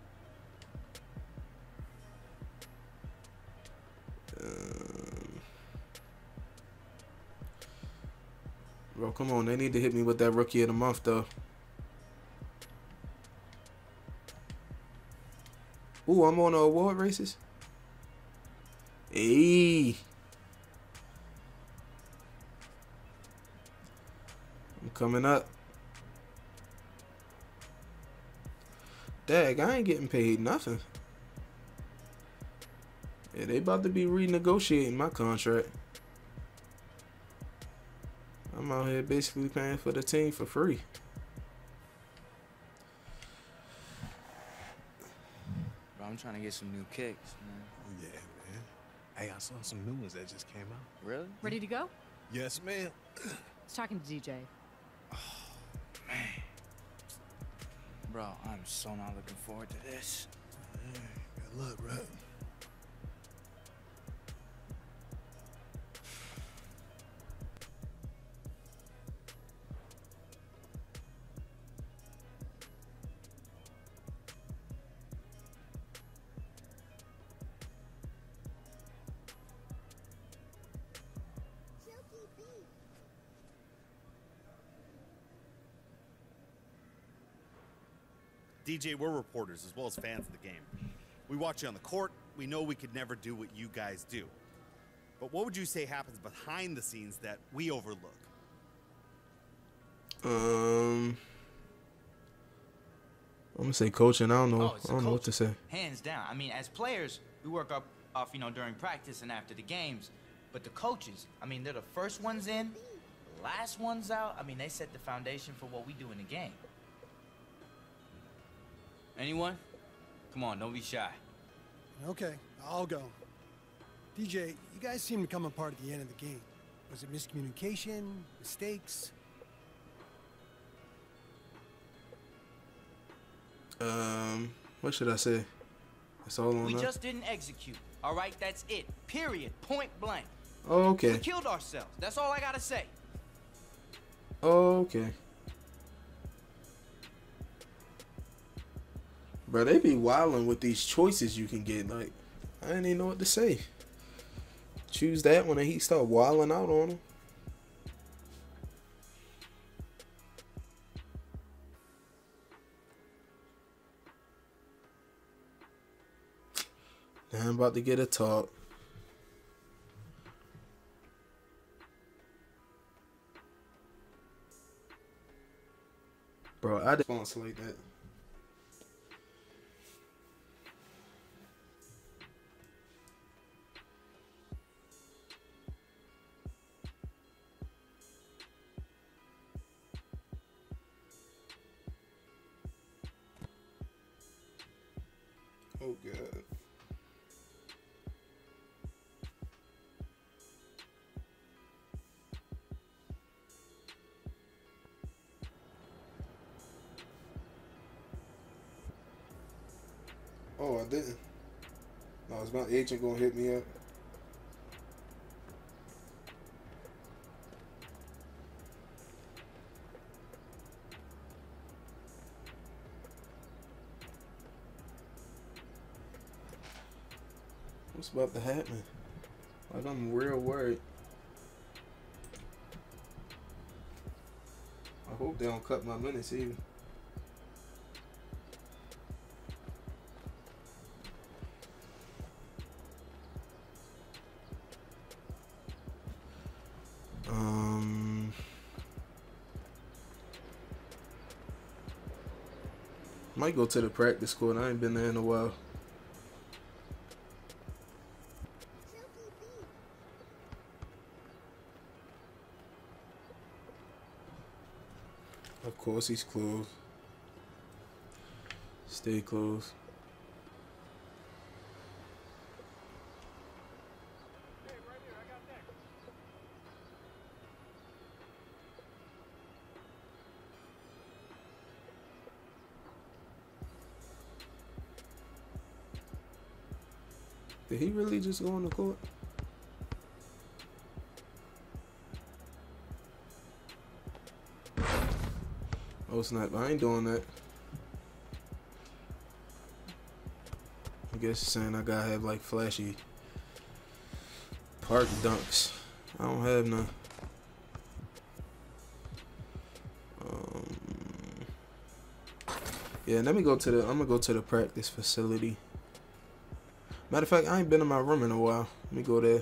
Bro, come on, they need to hit me with that rookie of the month though. Ooh, I'm on the award races. Hey. I'm coming up. Dag, I ain't getting paid nothing. Yeah, they about to be renegotiating my contract. I'm out here basically paying for the team for free. I'm trying to get some new kicks, man. Oh, yeah, man. Hey, I saw some new ones that just came out. Really? Ready to go? Yes, ma'am. I was talking to DJ. Oh, man. Bro, I'm so not looking forward to this. Hey, good luck, bro. DJ, we're reporters as well as fans of the game. We watch you on the court. We know we could never do what you guys do. But what would you say happens behind the scenes that we overlook? I'm gonna say coaching. I don't know. I don't know what to say. Hands down. I mean, as players, we work off, you know, during practice and after the games. But the coaches, I mean, they're the first ones in, the last ones out. I mean, they set the foundation for what we do in the game. Anyone? Come on, don't be shy. Okay, I'll go. DJ, you guys seem to come apart at the end of the game. Was it miscommunication, mistakes? What should I say? That's all on We us. just didn't execute. All right, that's it. Period. Point blank. Oh, okay. We killed ourselves. That's all I gotta say. Oh, okay. Bro, they be wilding with these choices you can get. Like, I didn't even know what to say. Choose that when the Heat start wilding out on them. Now I'm about to get a talk. Bro, I didn't sponsor like that. Oh god. Oh, I didn't. No, is my agent gonna hit me up? What's about to happen? Like, I'm real worried. I hope they don't cut my minutes either. Might go to the practice court. I ain't been there in a while. Of course he's closed. Stay closed. Did he really just go on the court? Oh snap, I ain't doing that. I guess you're saying I gotta have like flashy park dunks. I don't have none. Yeah, let me go to the, I'm gonna go to the practice facility. Matter of fact, I ain't been in my room in a while. Let me go there.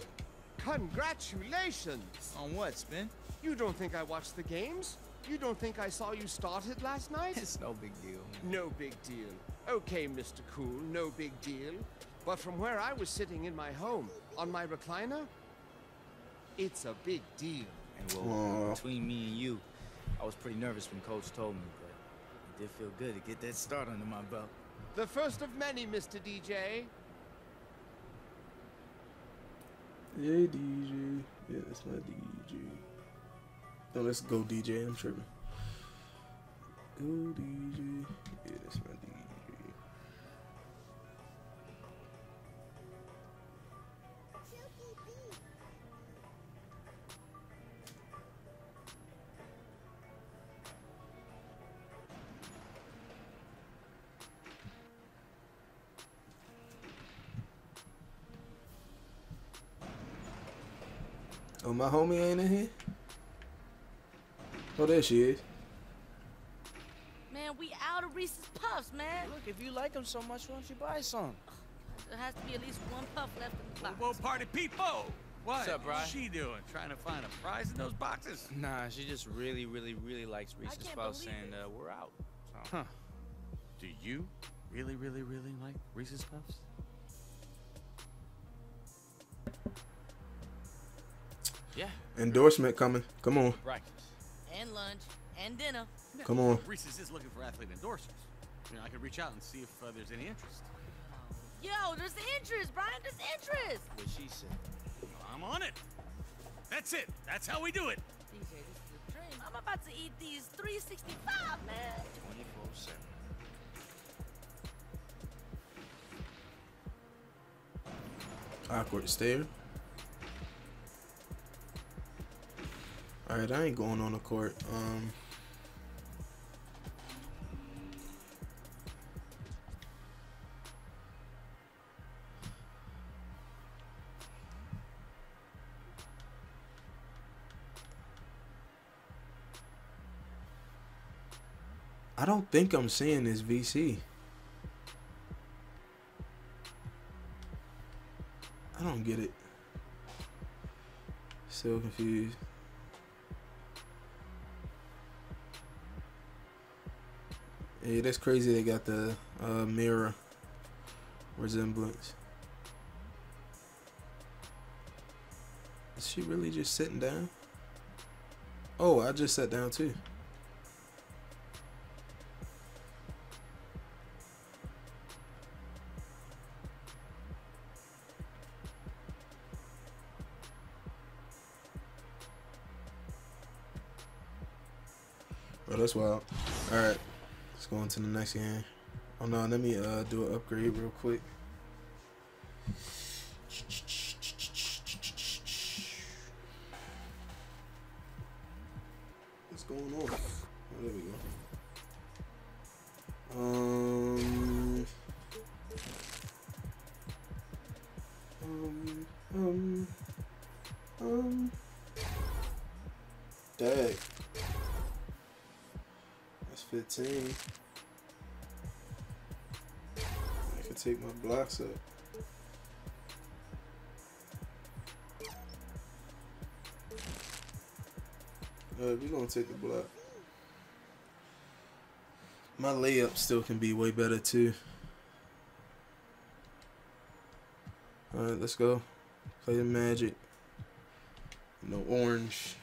Congratulations! On what, Spin? You don't think I watched the games? You don't think I saw you started last night? It's no big deal, man. No big deal. Okay, Mr. Cool, no big deal. But from where I was sitting in my home, on my recliner, it's a big deal. And well, between me and you, I was pretty nervous when Coach told me, but it did feel good to get that start under my belt. The first of many, Mr. DJ. Yeah, DJ. Yeah, that's my DJ. No, let's go DJ. I'm tripping. Go DJ. Yeah, that's my DJ. Oh, my homie ain't in here? Oh, there she is. Man, we out of Reese's Puffs, man. Look, if you like them so much, why don't you buy some? There has to be at least one puff left in the box. Whoa, party people! What? What's up, Brian? What's she doing? Trying to find a prize in those boxes? Nah, she just really likes Reese's Puffs, and we're out. So. Huh. Do you really like Reese's Puffs? Yeah. Endorsement coming. Come on. Breakfast. And lunch. And dinner. Come on. Reese's is looking for athlete endorsers. You know, I could reach out and see if there's any interest. Yo, there's interest, Brian. There's interest. What she said. Well, I'm on it. That's it. That's how we do it. DJ, this is a dream. I'm about to eat these 365, man. 24/7. Awkward stare. Alright, I ain't going on the court. I don't think I'm seeing this VC. I don't get it. Still confused. Yeah, that's crazy. They got the mirror resemblance. Is she really just sitting down? Oh, I just sat down too. Oh, that's wild. All right, let's go on to the next game. Oh no, let me do an upgrade real quick. What's going on? Oh, there we go. Dang. That's 15. I can take my blocks up. We're gonna take the block. My layup still can be way better too. Alright, let's go. Play the Magic. No orange.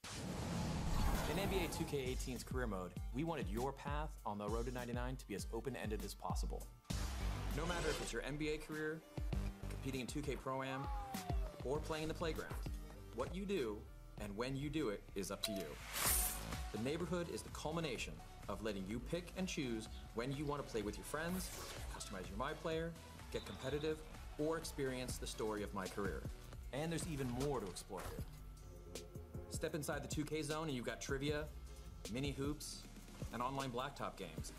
In NBA 2K18's career mode, we wanted your path on the road to 99 to be as open-ended as possible. No matter if it's your NBA career, competing in 2K Pro-Am, or playing in the playground, what you do and when you do it is up to you. The neighborhood is the culmination of letting you pick and choose when you want to play with your friends, customize your MyPlayer, get competitive, or experience the story of MyCareer. And there's even more to explore here. Step inside the 2K zone and you've got trivia, mini hoops, and online blacktop games.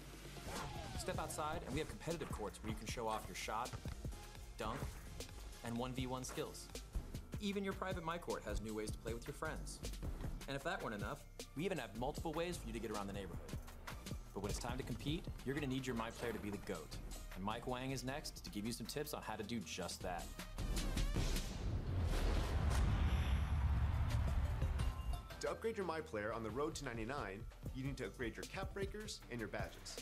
Step outside and we have competitive courts where you can show off your shot, dunk, and 1v1 skills. Even your private MyCourt has new ways to play with your friends. And if that weren't enough, we even have multiple ways for you to get around the neighborhood. But when it's time to compete, you're going to need your MyPlayer to be the GOAT. And Mike Wang is next to give you some tips on how to do just that. To upgrade your MyPlayer on the road to 99, you need to upgrade your cap breakers and your badges.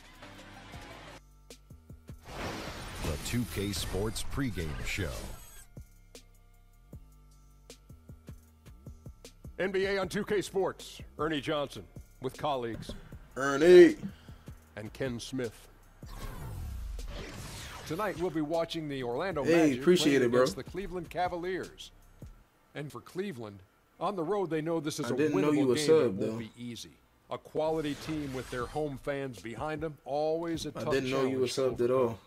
The 2K Sports pregame show. NBA on 2K Sports. Ernie Johnson with colleagues. Ernie. And Ken Smith. Tonight we'll be watching the Orlando Hey, Magic appreciate play it, bro. against the Cleveland Cavaliers. And for Cleveland, on the road they know this is I a didn't know winnable you were game sub, that won't though. be easy. A quality team with their home fans behind them, always a tough I didn't know you were challenge to subbed at overcome. all.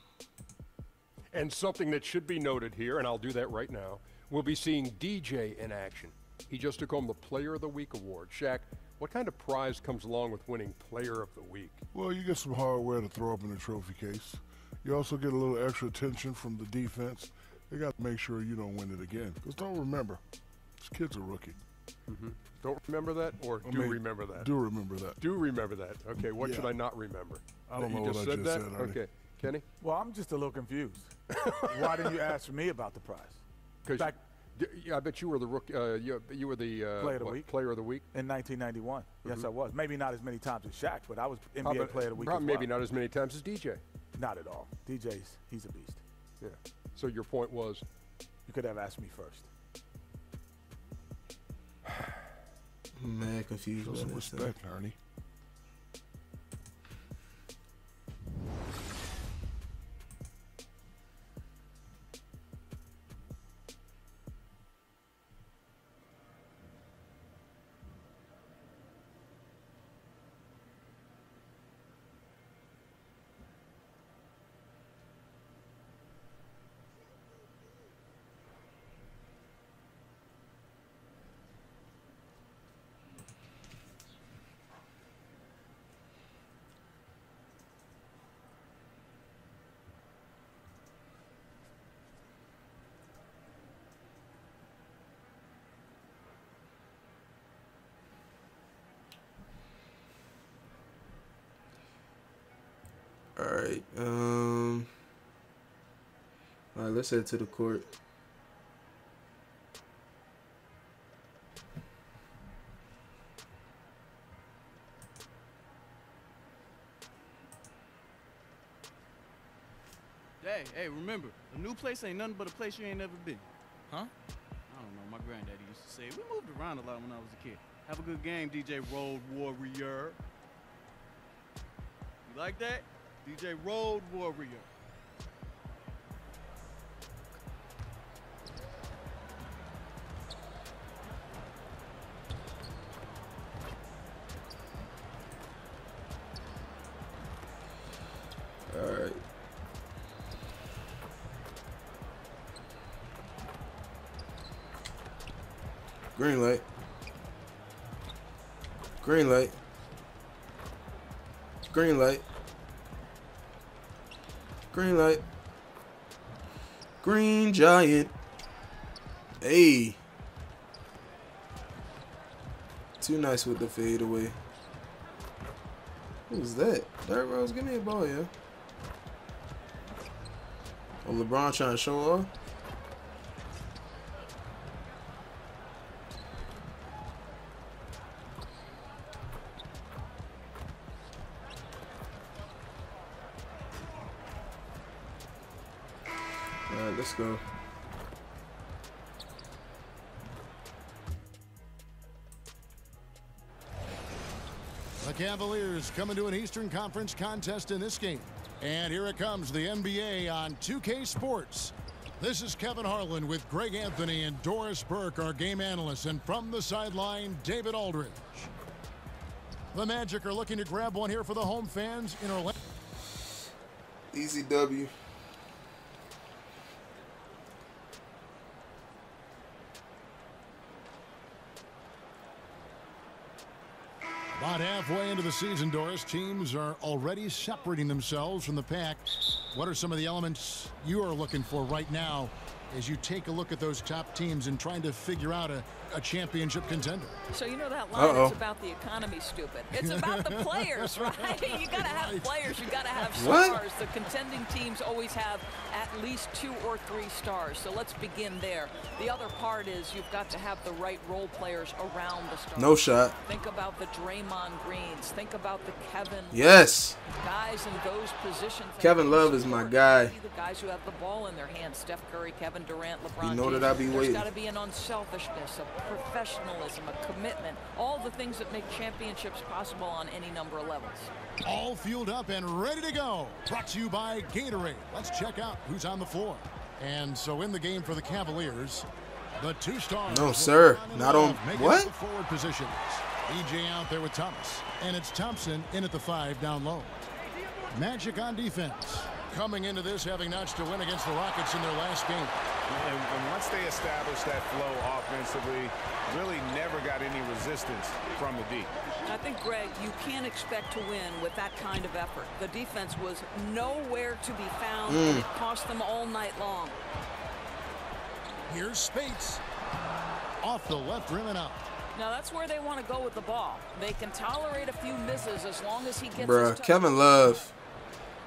And something that should be noted here, and I'll do that right now, we'll be seeing DJ in action. He just took home the Player of the Week award. Shaq, what kind of prize comes along with winning Player of the Week? Well, you get some hardware to throw up in the trophy case. You also get a little extra attention from the defense. They got to make sure you don't win it again. Because don't remember, this kid's a rookie. Mm-hmm. Don't remember that, or remember that? Do remember that. Do remember that. Okay, what Yeah. should I not remember? I don't That know you what I just said just that? said, Ernie. Okay, Kenny? Well, I'm just a little confused. Why didn't you ask me about the prize? Because I bet you were the rookie. You were the Player of the Week. Player of the Week In 1991. Yes, Mhm. I was. Maybe not as many times as Shaq, but I was NBA Player of the Week Probably as well. maybe not as many times as DJ. Not at all. He's a beast. Yeah. So your point was? You could have asked me first. I'm mad confused. Show by some this thing. respect, Ernie. All right. All right, let's head to the court. Hey, remember, a new place ain't nothing but a place you ain't never been. Huh? I don't know, my granddaddy used to say, we moved around a lot when I was a kid. Have a good game, DJ Road Warrior. You like that? DJ Road Warrior. Green light. Green light. Green light. Green light. Green giant. Hey. Too nice with the fade away. Who's that? Derrick Rose, give me a ball, yeah. Oh, LeBron trying to show off. All right, let's go. The Cavaliers coming to an Eastern Conference contest in this game. And here it comes, the NBA on 2K Sports. This is Kevin Harlan with Greg Anthony and Doris Burke, our game analysts. And from the sideline, David Aldridge. The Magic are looking to grab one here for the home fans in Orlando. Easy W. About halfway into the season, Doris, teams are already separating themselves from the pack. What are some of the elements you are looking for right now as you take a look at those top teams and trying to figure out a championship contender? So you know that line, it's about the economy, stupid. It's about the players, right? You got to have players. You got to have stars. The contending teams always have at least 2 or 3 stars. So let's begin there. The other part is you've got to have the right role players around the stars. No shot. Think about the Draymond Greens. Think about the Kevin. Yes. Guys in those positions. Kevin Love is my guy. The guys who have the ball in their hands. Steph Curry, Kevin Durant, LeBron. You know that I be waiting. There's got to be an unselfishness, a professionalism, a commitment, all the things that make championships possible on any number of levels. All fueled up and ready to go. Brought to you by Gatorade. Let's check out who's on the floor. And so in the game for the Cavaliers, the 2 stars. No, sir. Not on what? Forward positions. EJ out there with Thomas. And it's Thompson in at the 5 down low. Magic on defense. Coming into this having notched a win against the Rockets in their last game. And once they established that flow offensively, really never got any resistance from the D. I think, Greg, you can't expect to win with that kind of effort. The defense was nowhere to be found, and it cost them all night long. Here's Spates. Off the left rim and out. Now, that's where they want to go with the ball. They can tolerate a few misses as long as he gets his Kevin Love.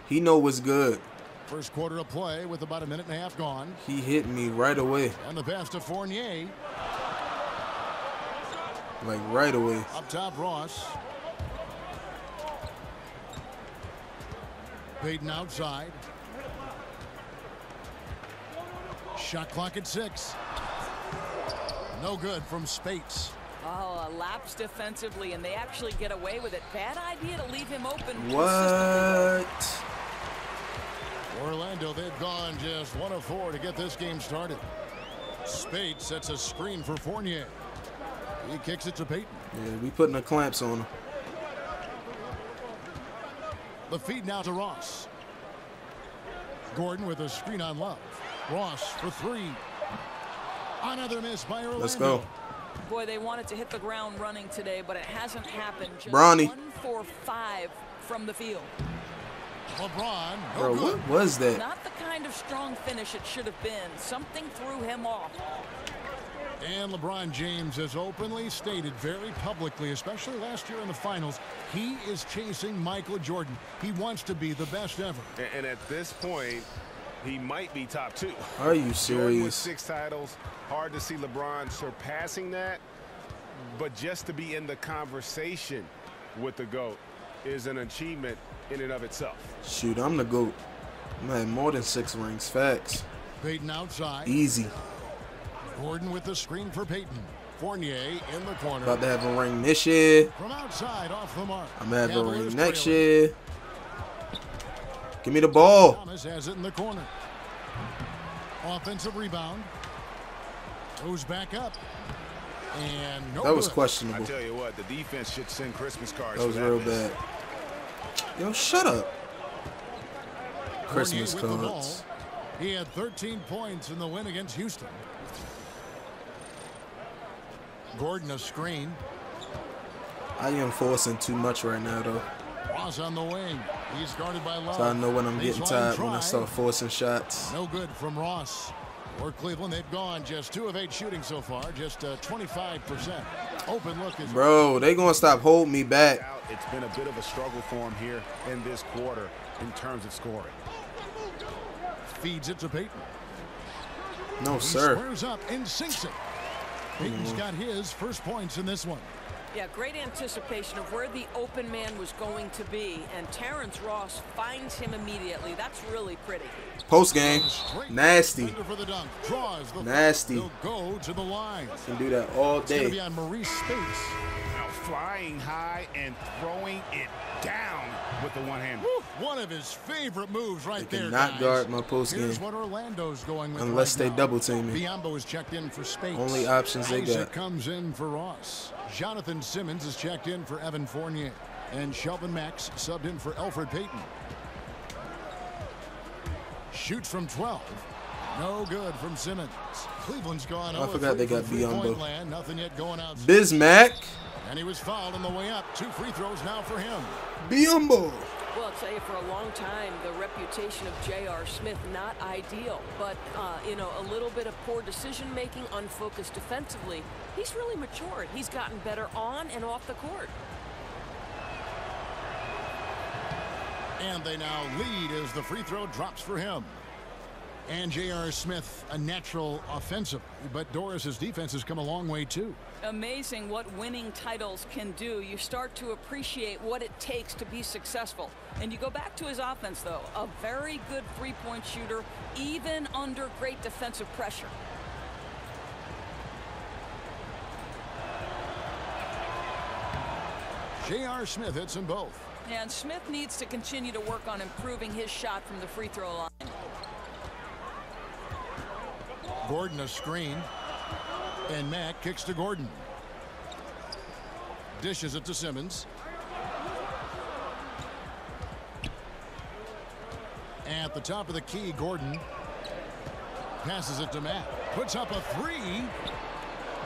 He know what's good. First quarter of play with about a minute and a half gone. He hit me right away. And the pass to Fournier. Like right away. Up top, Ross. Payton outside. Shot clock at 6. No good from Spates. Oh, a lapse defensively, and they actually get away with it. Bad idea to leave him open. What? Orlando, they've gone just 1 of 4 to get this game started. Spates sets a screen for Fournier. He kicks it to Payton. Yeah, we putting the clamps on him. The feed now to Ross. Gordon with a screen on Love. Ross for 3. Another miss by Orlando. Let's go. Boy, they wanted to hit the ground running today, but it hasn't happened. Just Bronny. 1 for 5 from the field. LeBron. Bro, what was that? Not the kind of strong finish it should have been. Something threw him off. And LeBron James has openly stated very publicly, especially last year in the finals, he is chasing Michael Jordan. He wants to be the best ever. And at this point, he might be top 2. Are you serious? With 6 titles, hard to see LeBron surpassing that. But just to be in the conversation with the GOAT is an achievement in and of itself. Shoot, I'm the GOAT. I'm at more than 6 rings. Facts. Payton outside. Easy. Gordon with the screen for Payton. Fournier in the corner. About to have a ring this year. From outside, off the mark. I'm going to have a ring next year. Give me the ball. Thomas has it in the corner. Offensive rebound. Goes back up. And no that was good. questionable. I tell you what, the defense should send Christmas cards. That was real bad. Yo, shut up. Christmas Christmas cards. He had 13 points in the win against Houston. Gordon a screen. I am forcing too much right now, though. Ross on the wing. He's guarded by Love. So I know when I'm getting tired when I start forcing shots. No good from Ross. For Cleveland, they've gone just 2 of 8 shooting so far, just 25%. Open look is. Bro, they gonna stop holding me back. It's been a bit of a struggle for him here in this quarter in terms of scoring. Feeds it to Peyton. No, sir. He squares up and sinks it. Peyton's got his first points in this one. Yeah, great anticipation of where the open man was going to be, and Terrence Ross finds him immediately. That's really pretty. Post game, nasty, for the dunk. Draws the nasty. He'll go to the line. Can do that all It's gonna day. be on Maurice Spates. Now flying high and throwing it down with the one hand. One of his favorite moves right They there. cannot guard my post Here's game what Orlando's going with unless right they now. double team me. Biombo is checked in for Spates. Only options they Isaac got. comes in for Ross. Jonathan Simmons is checked in for Evan Fournier. And Shelvin Max subbed in for Alfred Payton. Shoots from 12. No good from Simmons. Cleveland's gone. I forgot they got Biombo. Land. Nothing yet going out. Bismack. And he was fouled on the way up. 2 free throws now for him. Biombo. Well, I'll tell you, for a long time, the reputation of J.R. Smith, not ideal. But, you know, a little bit of poor decision-making, unfocused defensively. He's really matured. He's gotten better on and off the court. And they now lead as the free throw drops for him. And J.R. Smith, a natural offensive. But Doris's defense has come a long way, too. Amazing what winning titles can do. You start to appreciate what it takes to be successful. And you go back to his offense, though. A very good three-point shooter, even under great defensive pressure. J.R. Smith hits them both. And Smith needs to continue to work on improving his shot from the free throw line. Gordon a screen. And Mack kicks to Gordon. Dishes it to Simmons. At the top of the key, Gordon passes it to Mack. Puts up a 3.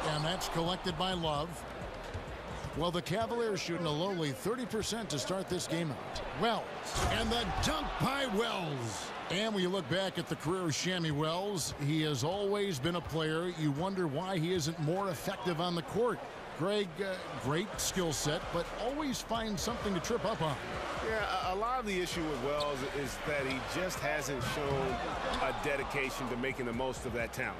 And that's collected by Love. Well, the Cavaliers shooting a lowly 30% to start this game out. Wells. And the dunk by Wells. And when you look back at the career of Shammy Wells, he has always been a player. You wonder why he isn't more effective on the court. Greg, great skill set, but always finds something to trip up on. Yeah, a lot of the issue with Wells is that he just hasn't shown a dedication to making the most of that talent.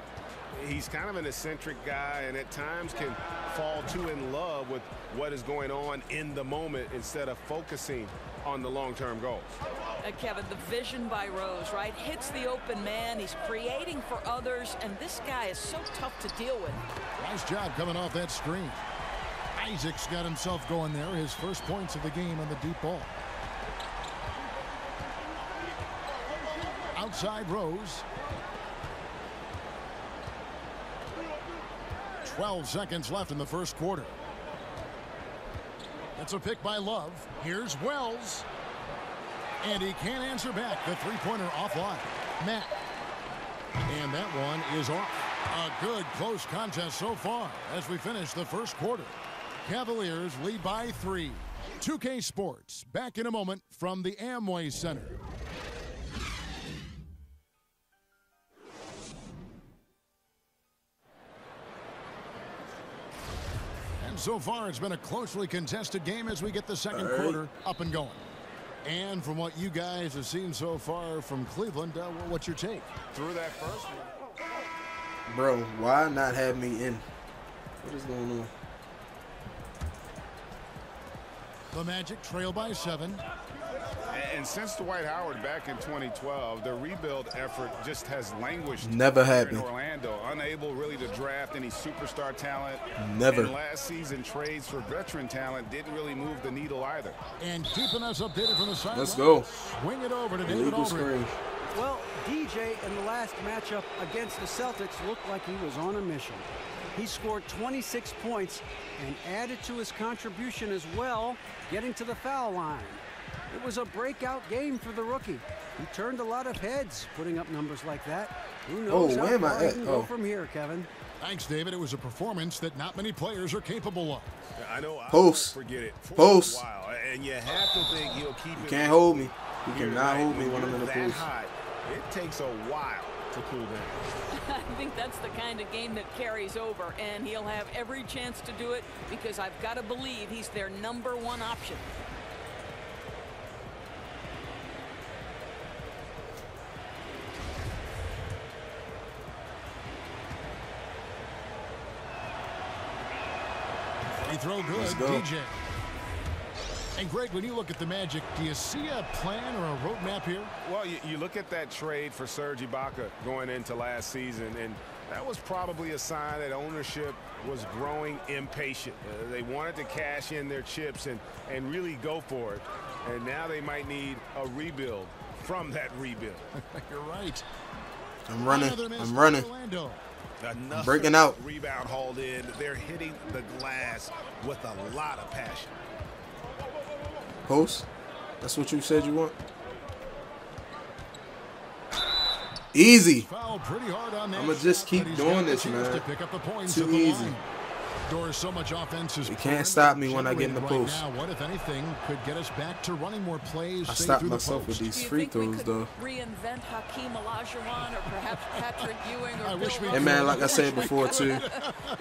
He's kind of an eccentric guy and at times can fall too in love with what is going on in the moment instead of focusing on the long-term goals. Kevin, the vision by Rose, right? Hits the open man. He's creating for others, and this guy is so tough to deal with. Nice job coming off that screen. Isaac's got himself going there. His first points of the game on the deep ball. Outside Rose. 12 seconds left in the first quarter. That's a pick by Love. Here's Wells. And he can't answer back. The three-pointer offline. Matt. And that one is off. A good close contest so far as we finish the first quarter. Cavaliers lead by 3. 2K Sports back in a moment from the Amway Center. And so far it's been a closely contested game as we get the second quarter up and going. And from what you guys have seen so far from Cleveland, what's your take? Through that first one. Bro, why not have me in? What is going on? The Magic trail by 7. And since Dwight Howard back in 2012, the rebuild effort just has languished. Never here happened. in Orlando, unable really to draft any superstar talent. Never. And last season, trades for veteran talent didn't really move the needle either. And keeping us updated from the sideline. Let's go. Swing it over to David Illegal Aldridge. screen. Well, DJ in the last matchup against the Celtics looked like he was on a mission. He scored 26 points and added to his contribution as well, getting to the foul line. It was a breakout game for the rookie. He turned a lot of heads putting up numbers like that. Who knows how far he can go from here, Kevin? Thanks, David. It was a performance that not many players are capable of. I know. Post. Forget it. For Post. a while, and you have to think he'll keep it. You can't hold me. You Here cannot tonight, hold me when I'm in the that post. hot, it takes a while to cool down. I think that's the kind of game that carries over, and he'll have every chance to do it because I've got to believe he's their #1 option. He throw good, DJ. And Greg, when you look at the Magic, do you see a plan or a roadmap here? Well, you look at that trade for Serge Ibaka going into last season, and that was probably a sign that ownership was growing impatient. They wanted to cash in their chips and really go for it. And now they might need a rebuild from that rebuild. You're right. I'm running. I'm running. I'm breaking out. Rebound hauled in. They're hitting the glass with a lot of passion. Post. That's what you said you want. Easy. I'm gonna just keep doing this, man. Too easy. So much offense is you can't stop me when I get in the post. Now, what, if anything, could get us back to running more plays? I stopped myself with these free throws, though. Reinvent Hakeem Olajuwon or perhaps Patrick Ewing or Bill And man, like I said before too,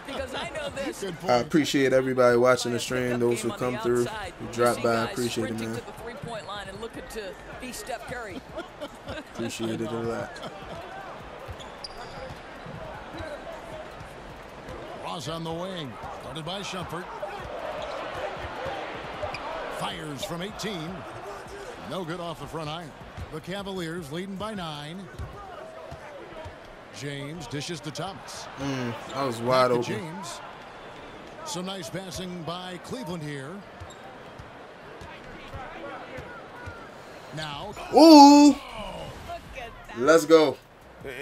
because I know this. I appreciate everybody watching the stream. Those who come through, who drop by, I appreciate it, man. To the three-point line and looking to be Steph Curry. Appreciate it a lot. Ross on the wing, started by Shumpert. Fires from 18. No good off the front iron. The Cavaliers leading by 9. James dishes to Thomas. That was wide open. James. Some nice passing by Cleveland here. Now. Ooh. Let's go.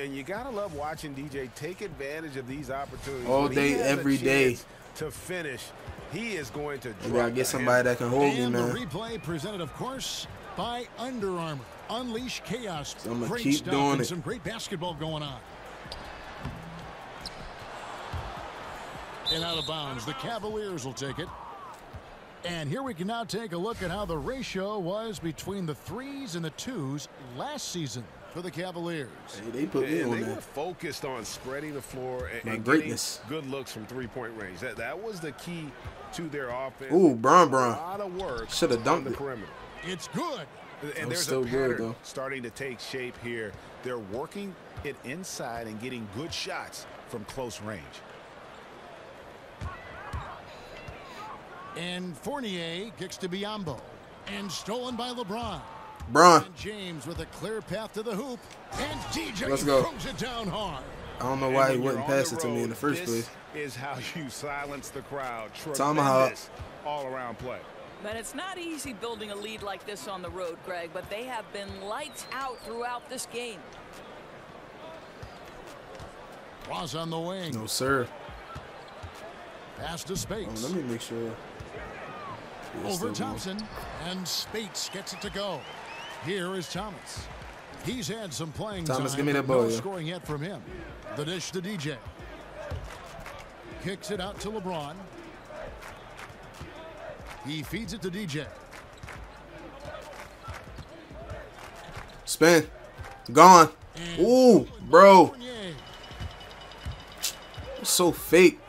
And you gotta love watching DJ take advantage of these opportunities. All day, every day. To finish, he is going to. I gotta get somebody that can hold me, man. The replay presented, of course, by Under Armour. Unleash chaos. So I'm gonna great keep stuff doing and it. Some great basketball going on. And out of bounds, the Cavaliers will take it. And here we can now take a look at how the ratio was between the 3s and the 2s last season for the Cavaliers. Hey, they put me on they there. were focused on spreading the floor and greatness. getting good looks from three-point range. That was the key to their offense. Ooh, Bron. A lot of work. Should have dunked the it. perimeter. It's good. And there's a pattern starting to take shape here. They're working it inside and getting good shots from close range. And Fournier kicks to Biyombo. And stolen by LeBron. Bron. And James with a clear path to the hoop. And DJ Let's go. throws it down hard. I don't know why he wouldn't pass it to me in the first place. This is how you silence the crowd. Tomahawk. All-around play. But it's not easy building a lead like this on the road, Greg, but they have been lights out throughout this game. Ross on the wing. No, sir. Pass to Spates. Oh, let me make sure. Over Thompson. And Spates gets it to go. Here is Thomas. He's had some playing Thomas, time, give me that but ball, no yeah. scoring yet from him. The dish to DJ. Kicks it out to LeBron. He feeds it to DJ. Spin. Gone. Ooh, bro. So fake.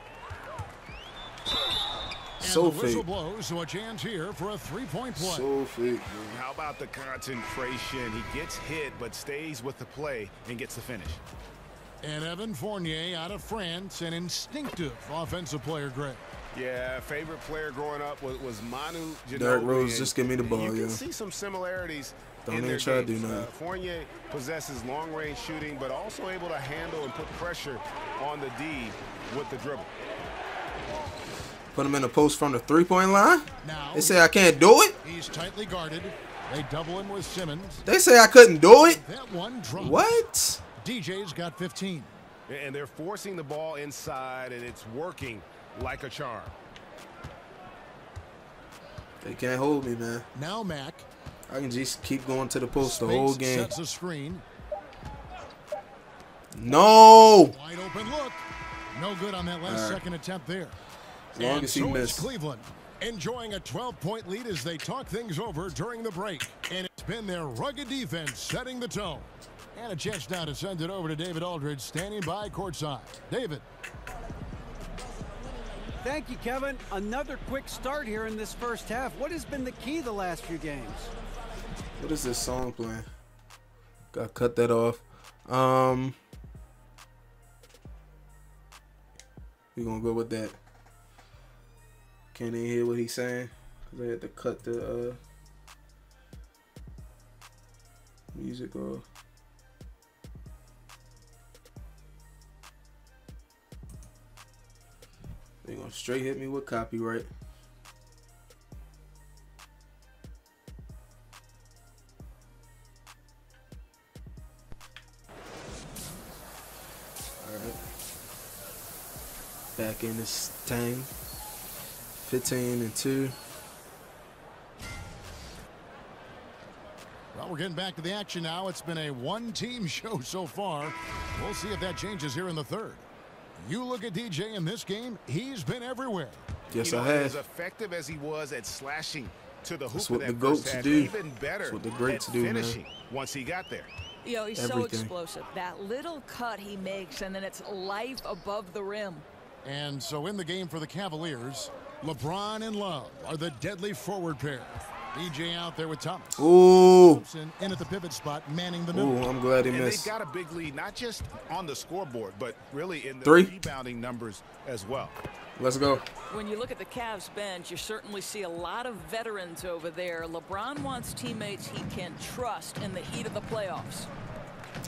So the whistle fake. blows, so a chance here for a three-point play. So fake. How about the concentration? He gets hit, but stays with the play and gets the finish. And Evan Fournier out of France, an instinctive offensive player, Greg. Yeah, favorite player growing up was Manu Ginobili. Derrick Rose, just give me the ball, You yeah. can see some similarities. Don't in even their try to games. do nothing. Fournier possesses long-range shooting, but also able to handle and put pressure on the D with the dribble. Put him in the post from the three-point line. Now, They say I can't do it. He's tightly guarded. They double him with Simmons. They say I couldn't do it. That one dropped. What? DJ's got 15. And they're forcing the ball inside, and it's working like a charm. They can't hold me, man. Now Mack. I can just keep going to the post the Space whole game. Sets a screen. No. Wide open look. No good on that last second attempt there. As long as he missed. Cleveland enjoying a 12-point lead as they talk things over during the break. And it's been their rugged defense setting the tone. And a chance now to send it over to David Aldridge, standing by courtside. David. Thank you, Kevin. Another quick start here in this first half. What has been the key the last few games? What is this song playing? Gotta cut that off. We're gonna go with that. Can't even hear what he's saying because I had to cut the music off. They're gonna straight hit me with copyright. Alright. Back in this thing. 15-2. Well, we're getting back to the action now. It's been a one-team show so far. We'll see if that changes here in the third. You look at DJ in this game, he's been everywhere. Yes, I have. As effective as he was at slashing to the hoop, that's what the goats do. Even better that's what the greats do, finishing man. Once he got there. You know, he's so explosive. That little cut he makes, and then it's life above the rim. And so in the game for the Cavaliers, LeBron and Love are the deadly forward pair. DJ out there with Thomas. Ooh. Thompson in at the pivot spot, manning the middle. Ooh, I'm glad he and missed. They've got a big lead, not just on the scoreboard, but really in the rebounding numbers as well. Let's go. When you look at the Cavs bench, you certainly see a lot of veterans over there. LeBron wants teammates he can trust in the heat of the playoffs.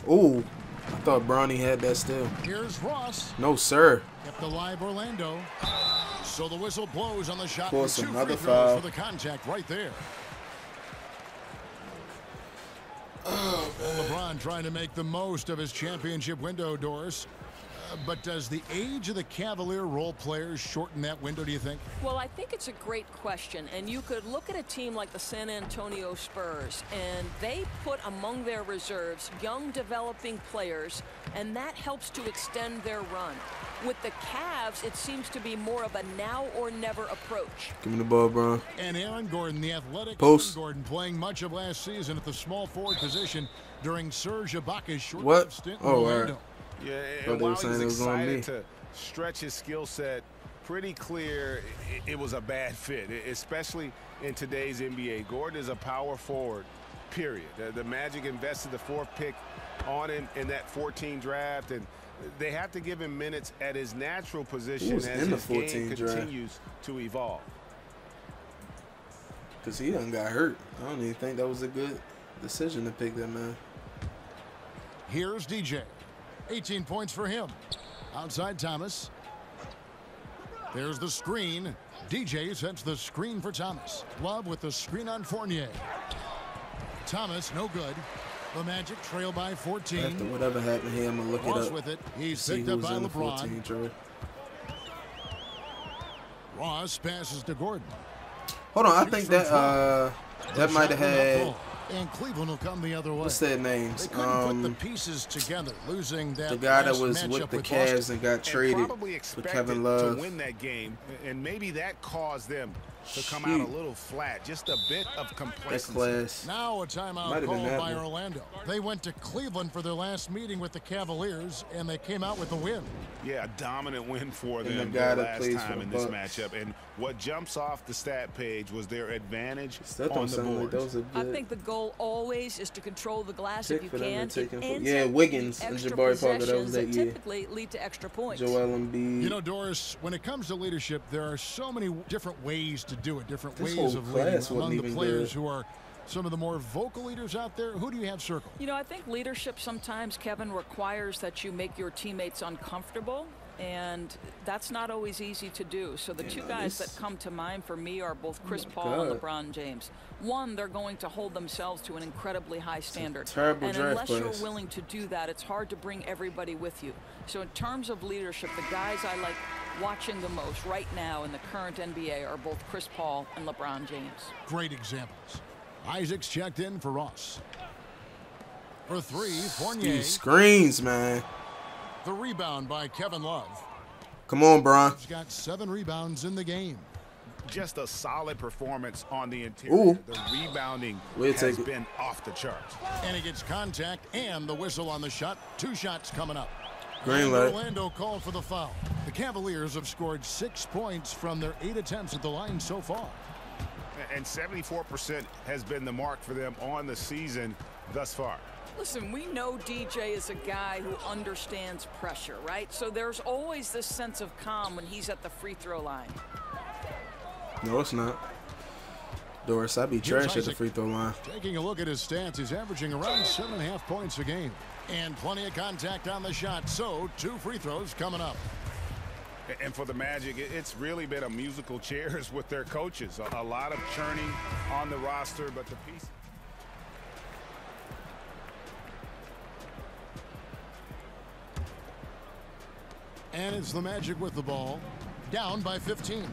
Ooh, I thought Bronny had that still. Here's Ross. No, sir. Kept alive Orlando. So the whistle blows on the shot. Of course, another foul for the contact right there. Oh, LeBron trying to make the most of his championship window, Doris. But does the age of the Cavalier role players shorten that window, do you think? Well, I think it's a great question. And you could look at a team like the San Antonio Spurs, and they put among their reserves young developing players, and that helps to extend their run. With the Cavs, it seems to be more of a now or never approach. Give me the ball, Bron. And Aaron Gordon, the athletic Post. Aaron Gordon, playing much of last season at the small forward position during Serge Ibaka's short stint in Orlando. Yeah, and while he's excited to stretch his skill set, pretty clear it was a bad fit, especially in today's NBA. Gordon is a power forward, period. The Magic invested the 4th pick on him in that 14 draft, and they have to give him minutes at his natural position as his game continues to evolve. Because he done got hurt. I don't even think that was a good decision to pick that man. Here's DJ. 18 points for him. Outside Thomas. There's the screen. DJ sets the screen for Thomas. Love with the screen on Fournier. Thomas, no good. The Magic trail by 14. After whatever happened here, I'm going to look Ross it up. with it. He's picked up by LeBron. 14, Ross passes to Gordon. Hold on, I think that that might have had. And Cleveland will come the other way. What's their names? They couldn't put the pieces together, losing that. The guy that was with the Cavs and got traded with Kevin Love. To win that game, and maybe that caused them to come out a little flat. Just a bit of complacency. Now a timeout called by Orlando. They went to Cleveland for their last meeting with the Cavaliers, and they came out with a win. Yeah, a dominant win for them the guy the that last plays time for in the this Bucks. matchup. And what jumps off the stat page was their advantage That on don't the sound board. like that was a I good think the goal always is to control the glass pick if you for them can. to take him. And Yeah, Wiggins and extra Jabari Parker. That was possessions that year. typically lead to extra points. Joel Embiid. You know, Doris, when it comes to leadership, there are so many different ways to do it, different This ways whole of class leading. wasn't Among the even players good. who are some of the more vocal leaders out there, who do you have circled? You know, I think leadership sometimes, Kevin, requires that you make your teammates uncomfortable, and that's not always easy to do. So the two guys that come to mind for me are both Chris Paul and LeBron James. One, they're going to hold themselves to an incredibly high standard. Terrible and draft unless class. you're willing to do that, it's hard to bring everybody with you. So in terms of leadership, the guys I like watching the most right now in the current NBA are both Chris Paul and LeBron James. Great examples. Isaac's checked in for Ross. For three, Fournier. These screens, man. The rebound by Kevin Love. Come on, Bron. He's got 7 rebounds in the game. Just a solid performance on the interior. Ooh. The rebounding We'll has been off the charts. And he gets contact and the whistle on the shot. 2 shots coming up. Green light. Orlando called for the foul. The Cavaliers have scored 6 points from their 8 attempts at the line so far. And 74% has been the mark for them on the season thus far. Listen, we know DJ is a guy who understands pressure, right? So there's always this sense of calm when he's at the free throw line. No, it's not. Doris, I be trash at the free throw line. Taking a look at his stats, he's averaging around 7.5 points a game. And plenty of contact on the shot, so 2 free throws coming up. And for the Magic, it's really been a musical chairs with their coaches. A lot of churning on the roster, but the piece. And it's the Magic with the ball, down by 15.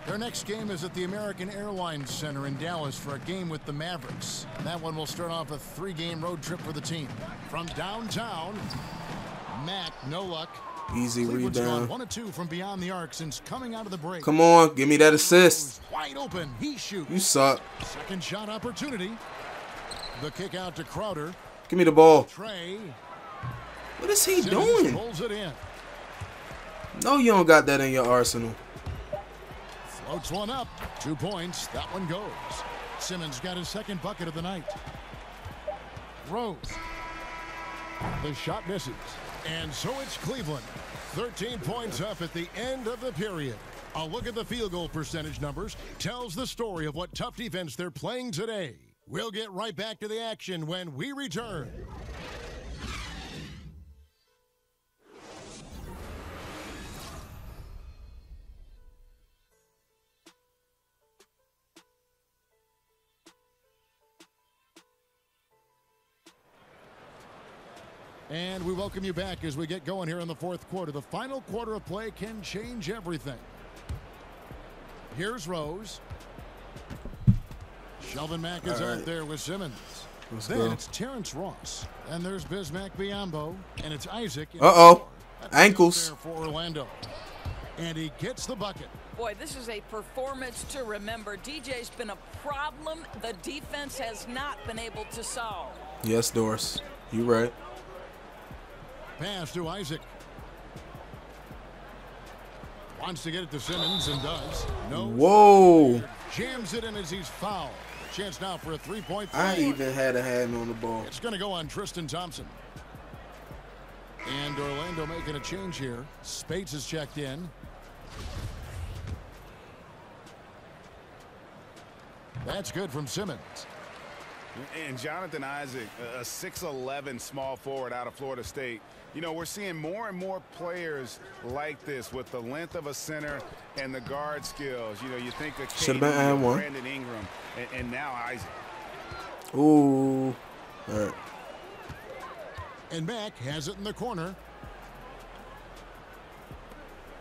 Their next game is at the American Airlines Center in Dallas for a game with the Mavericks. That one will start off a 3-game road trip for the team. From downtown, Mack, no luck. Easy Cleveland's rebound. gone 1 of 2 from beyond the arc since coming out of the break. Come on, give me that assist. Wide open, he shoots. You suck. Second shot opportunity. The kick out to Crowder. Give me the ball. Trey. What is he Simmons doing? pulls it in. No, you don't got that in your arsenal. Floats one up. 2 points. That one goes. Simmons got his second bucket of the night. Rose. The shot misses. And so it's Cleveland. 13 points up at the end of the period. A look at the field goal percentage numbers tells the story of what tough defense they're playing today. We'll get right back to the action when we return. And we welcome you back as we get going here in the 4th quarter. The final quarter of play can change everything. Here's Rose. Shelvin Mack is out there with Simmons. Then it's Terrence Ross. And there's Bismack Biyombo. And it's Isaac. Uh-oh. Ankles. For Orlando. And he gets the bucket. Boy, this is a performance to remember. DJ's been a problem the defense has not been able to solve. Yes, Doris. You right. Pass to Isaac. Wants to get it to Simmons and does. No. Whoa. Jams it in as he's fouled. Chance now for a 3-point play. I even had a hand on the ball. It's going to go on Tristan Thompson. And Orlando making a change here. Spates is checked in. That's good from Simmons. And Jonathan Isaac, a 6'11" small forward out of Florida State. You know, we're seeing more and more players like this with the length of a center and the guard skills. You know, you think of Brandon Ingram and now Isaac. Ooh. All right. And Mack has it in the corner.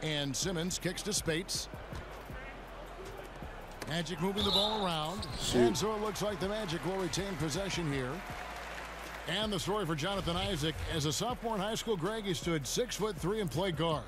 And Simmons kicks to Spates. Magic moving the ball around. And so it looks like the Magic will retain possession here. And the story for Jonathan Isaac. As a sophomore in high school, Greg, he stood 6'3" and played guard.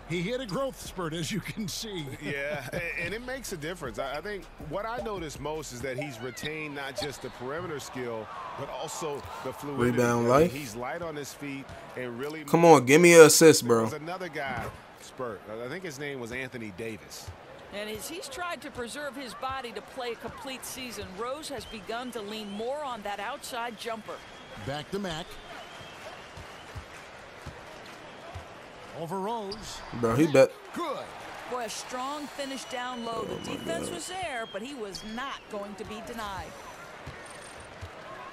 He hit a growth spurt, as you can see. Yeah, and it makes a difference. I think what I notice most is that he's retained not just the perimeter skill, but also the fluidity. Rebound light. He's light on his feet and really. Come on, give me an assist, bro. There's another guy, spurt. I think his name was Anthony Davis. And as he's tried to preserve his body to play a complete season, Rose has begun to lean more on that outside jumper. Back to Mack. Over Rose. Bro, he bet. Good. Boy, a strong finish down low. The defense was there, but he was not going to be denied.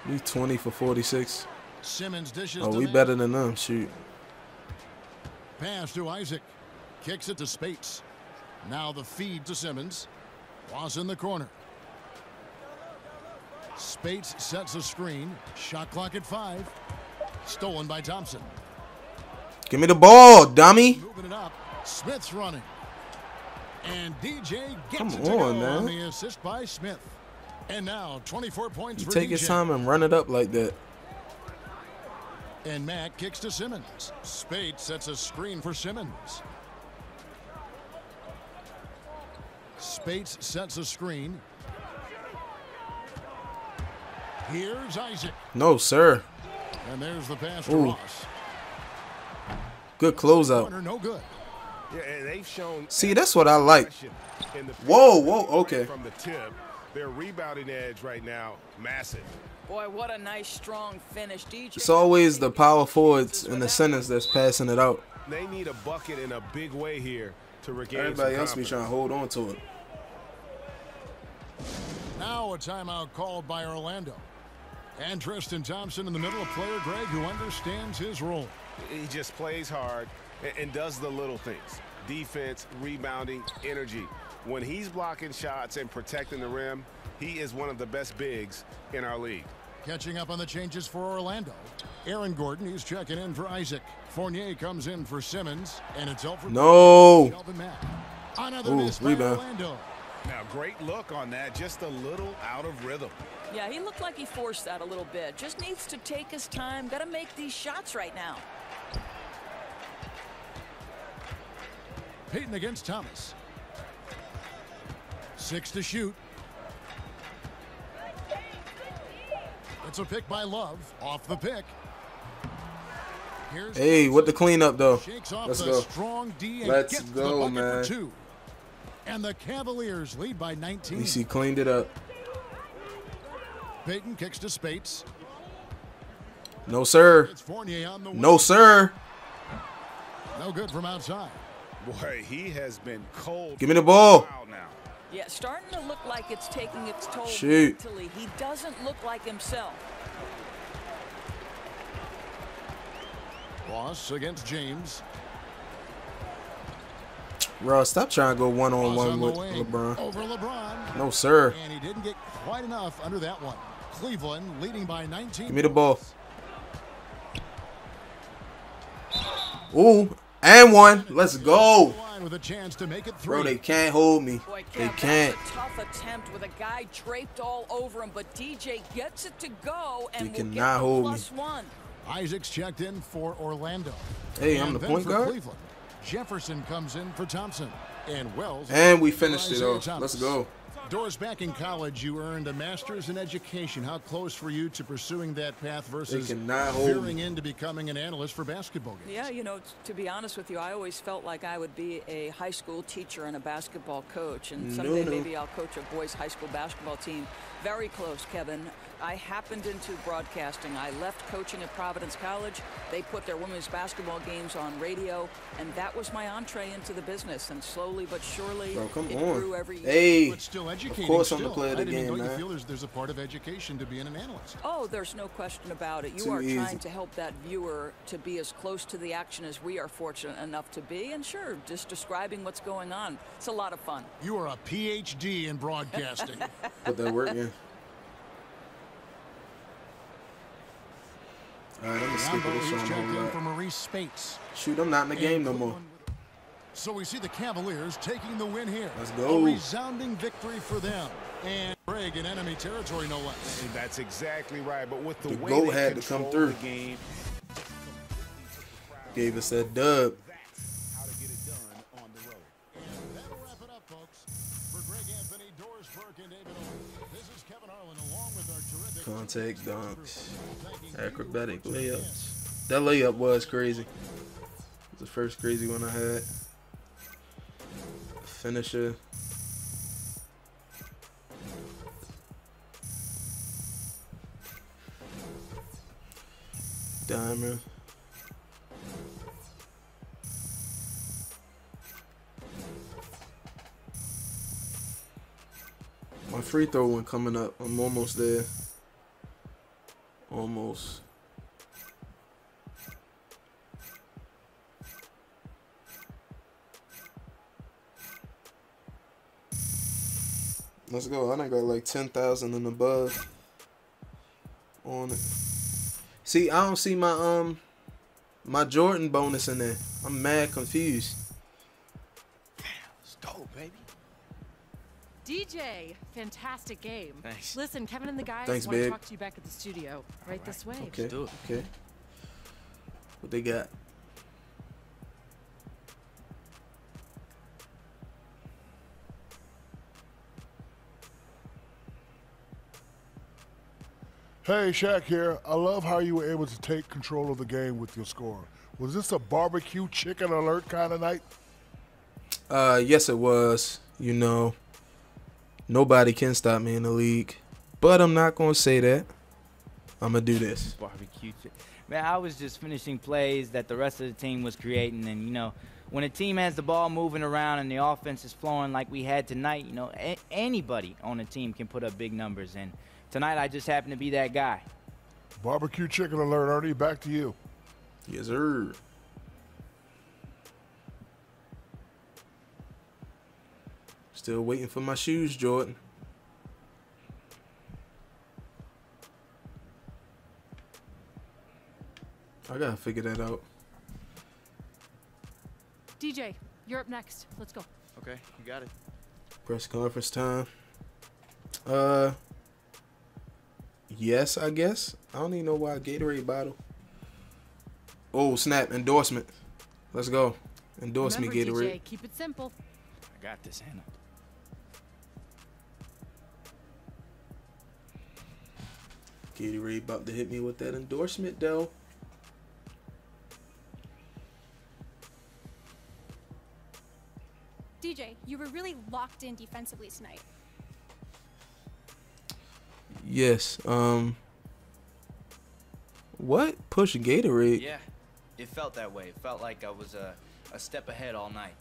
We 20 for 46. Simmons dishes. Oh, we better than them. Shoot. Pass to Isaac. Kicks it to Spates. Now the feed to Simmons. Ross in the corner. Spates sets a screen. Shot clock at 5. Stolen by Thompson. Give me the ball, dummy. Moving it up. Smith's running. And DJ gets Come it to go on, man. on the assist by Smith. And now 24 points for Take DJ. his time and run it up like that. And Mack kicks to Simmons. Spates sets a screen for Simmons. Spates sets a screen. Here's Isaac. No, sir. And there's the pass to Ooh. Ross. Good closeout. Corner, no good. Yeah, and they've shown. See, that's what I like. Whoa, whoa, okay. From the tip, their rebounding edge right now, massive. Boy, what a nice, strong finish. DJ. It's always the power forwards in the centers that's passing it out. They need a bucket in a big way here to regain Everybody some else be trying to hold on to it. Now a timeout called by Orlando. And Tristan Thompson in the middle, a player, Greg, who understands his role. He just plays hard and does the little things. Defense, rebounding, energy. When he's blocking shots and protecting the rim, he is one of the best bigs in our league. Catching up on the changes for Orlando. Aaron Gordon, he's checking in for Isaac. Fournier comes in for Simmons, and it's out for No. Shelvin Mack. Another Ooh, miss by rebound. Orlando. Now, great look on that, just a little out of rhythm. Yeah, he looked like he forced that a little bit. Just needs to take his time. Got to make these shots right now. Payton against Thomas. 6 to shoot. It's a pick by Love. Off the pick. Here's Hey, what the cleanup though? Shakes off Let's the go. strong D and Let's gets the go, bucket man. for 2. And the Cavaliers lead by 19. At least he cleaned it up. Payton kicks to Spates. No, sir. It's Fournier on the No, wing. sir. No good from outside. Boy, he has been cold. Give me the ball. Now. Yeah, starting to look like it's taking its toll Shoot. mentally. He doesn't look like himself. Ross against James. Ross, stop trying to go Ross one-on-one on the with wing. LeBron. Over LeBron. No, sir. And he didn't get quite enough under that one. Cleveland leading by 19. Give me the ball. Ooh, and one. Let's go. With a chance to make it 3. Bro, they can't hold me. Boy, They Kev, can't. that's a tough attempt with a guy draped all over him, but DJ gets it to go and They will cannot get the hold me. +1. Isaac's checked in for Orlando. Hey, I'm And the then point for guard. Cleveland, Jefferson comes in for Thompson. And Wells. And we finished it Isaiah off. Thomas. Let's go. Doris, back in college, you earned a master's in education. How close were you to pursuing that path versus cannot hold veering me. into becoming an analyst for basketball games? Yeah, you know, to be honest with you, I always felt like I would be a high school teacher and a basketball coach, and someday No. maybe I'll coach a boys' high school basketball team. Very close, Kevin. I happened into broadcasting. I left coaching at Providence College. They put their women's basketball games on radio, and that was my entree into the business. And slowly but surely, Bro, come it on. grew every year. Hey, But still educating. of course I'm still. the player of I the didn't game, know you man. feel there's a part of education to being an analyst. Oh, there's no question about it. You Too are easy. trying to help that viewer to be as close to the action as we are fortunate enough to be. And sure, just describing what's going on. It's a lot of fun. You are a PhD in broadcasting. Put that work in. All right, let me skip Rambo this is one. checked Hold in up. for Maurice Spates. Shoot, I'm not in the game no more. So we see the Cavaliers taking the win here. Let's go. A resounding victory for them. And Greg in enemy territory, no less. And that's exactly right. But with the, The way GOAT they had to come control through. the game, Gave us that dub. how to get it done on the road. And that'll wrap it up, folks. For Greg Anthony, Doris Burke, and David Owen, this is Kevin Harlan along with our terrific Contact dunks. Acrobatic layups. That layup was crazy. It was the first crazy one I had. Finisher. Dimer. My free throw one coming up. I'm almost there. Almost. Let's go. I done got like 10,000 and above on it. See, I don't see my my Jordan bonus in there. I'm mad confused. It's dope, baby. DJ, fantastic game. Thanks. Listen, Kevin and the guys Thanks, want to babe. talk to you back at the studio. Right this way. Okay. do it. Okay. What they got? Hey, Shaq here. I love how you were able to take control of the game with your score. Was this a barbecue chicken alert kind of night? Yes, it was. You know, nobody can stop me in the league. But I'm not going to say that. I'm going to do this. Barbecue chicken. Man, I was just finishing plays that the rest of the team was creating. And, you know, when a team has the ball moving around and the offense is flowing like we had tonight, you know, anybody on a team can put up big numbers. And tonight I just happened to be that guy. Barbecue chicken alert, Ernie. Back to you. Yes, sir. Still waiting for my shoes, Jordan. I gotta figure that out. DJ, you're up next. Let's go. Okay, you got it. Press conference time. Yes, I guess. I don't even know why. Gatorade bottle. Oh, snap. Endorsement. Let's go. Endorse Remember, me, Gatorade. DJ, keep it simple. I got this, Hannah. Gatorade about to hit me with that endorsement, though. DJ, you were really locked in defensively tonight. Yes. What? Push Gatorade? Yeah, it felt that way. It felt like I was a step ahead all night.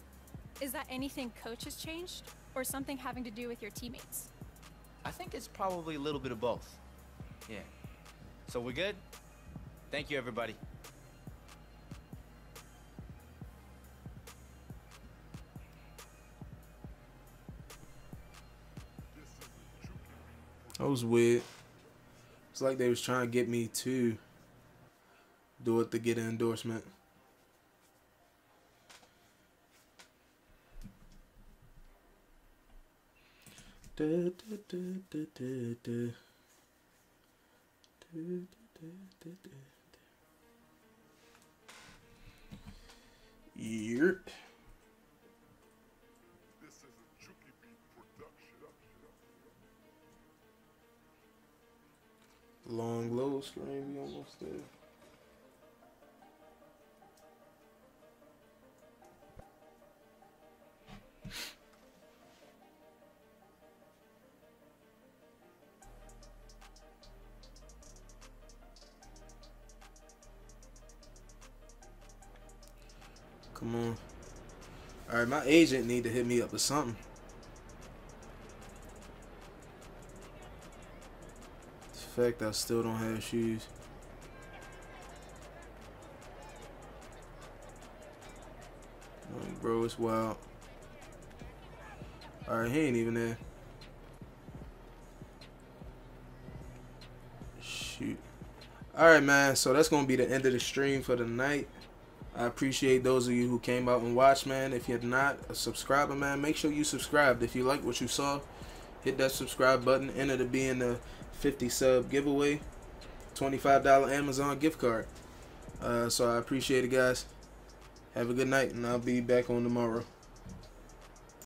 Is that anything coach has changed, or something having to do with your teammates? I think it's probably a little bit of both. Yeah. So we're good? Thank you, everybody. That was weird. It's like they was trying to get me to do it to get an endorsement. Yep. Long low screen, we almost there. Come on. All right, my agent need to hit me up with something. The fact I still don't have shoes. Like, bro, it's wild. All right, he ain't even there. Shoot. All right, man. So that's gonna be the end of the stream for the night. I appreciate those of you who came out and watched, man. If you're not a subscriber, man, make sure you subscribed. If you like what you saw, hit that subscribe button. Enter to be in the 50 sub giveaway. $25 Amazon gift card. So I appreciate it, guys. Have a good night, and I'll be back on tomorrow.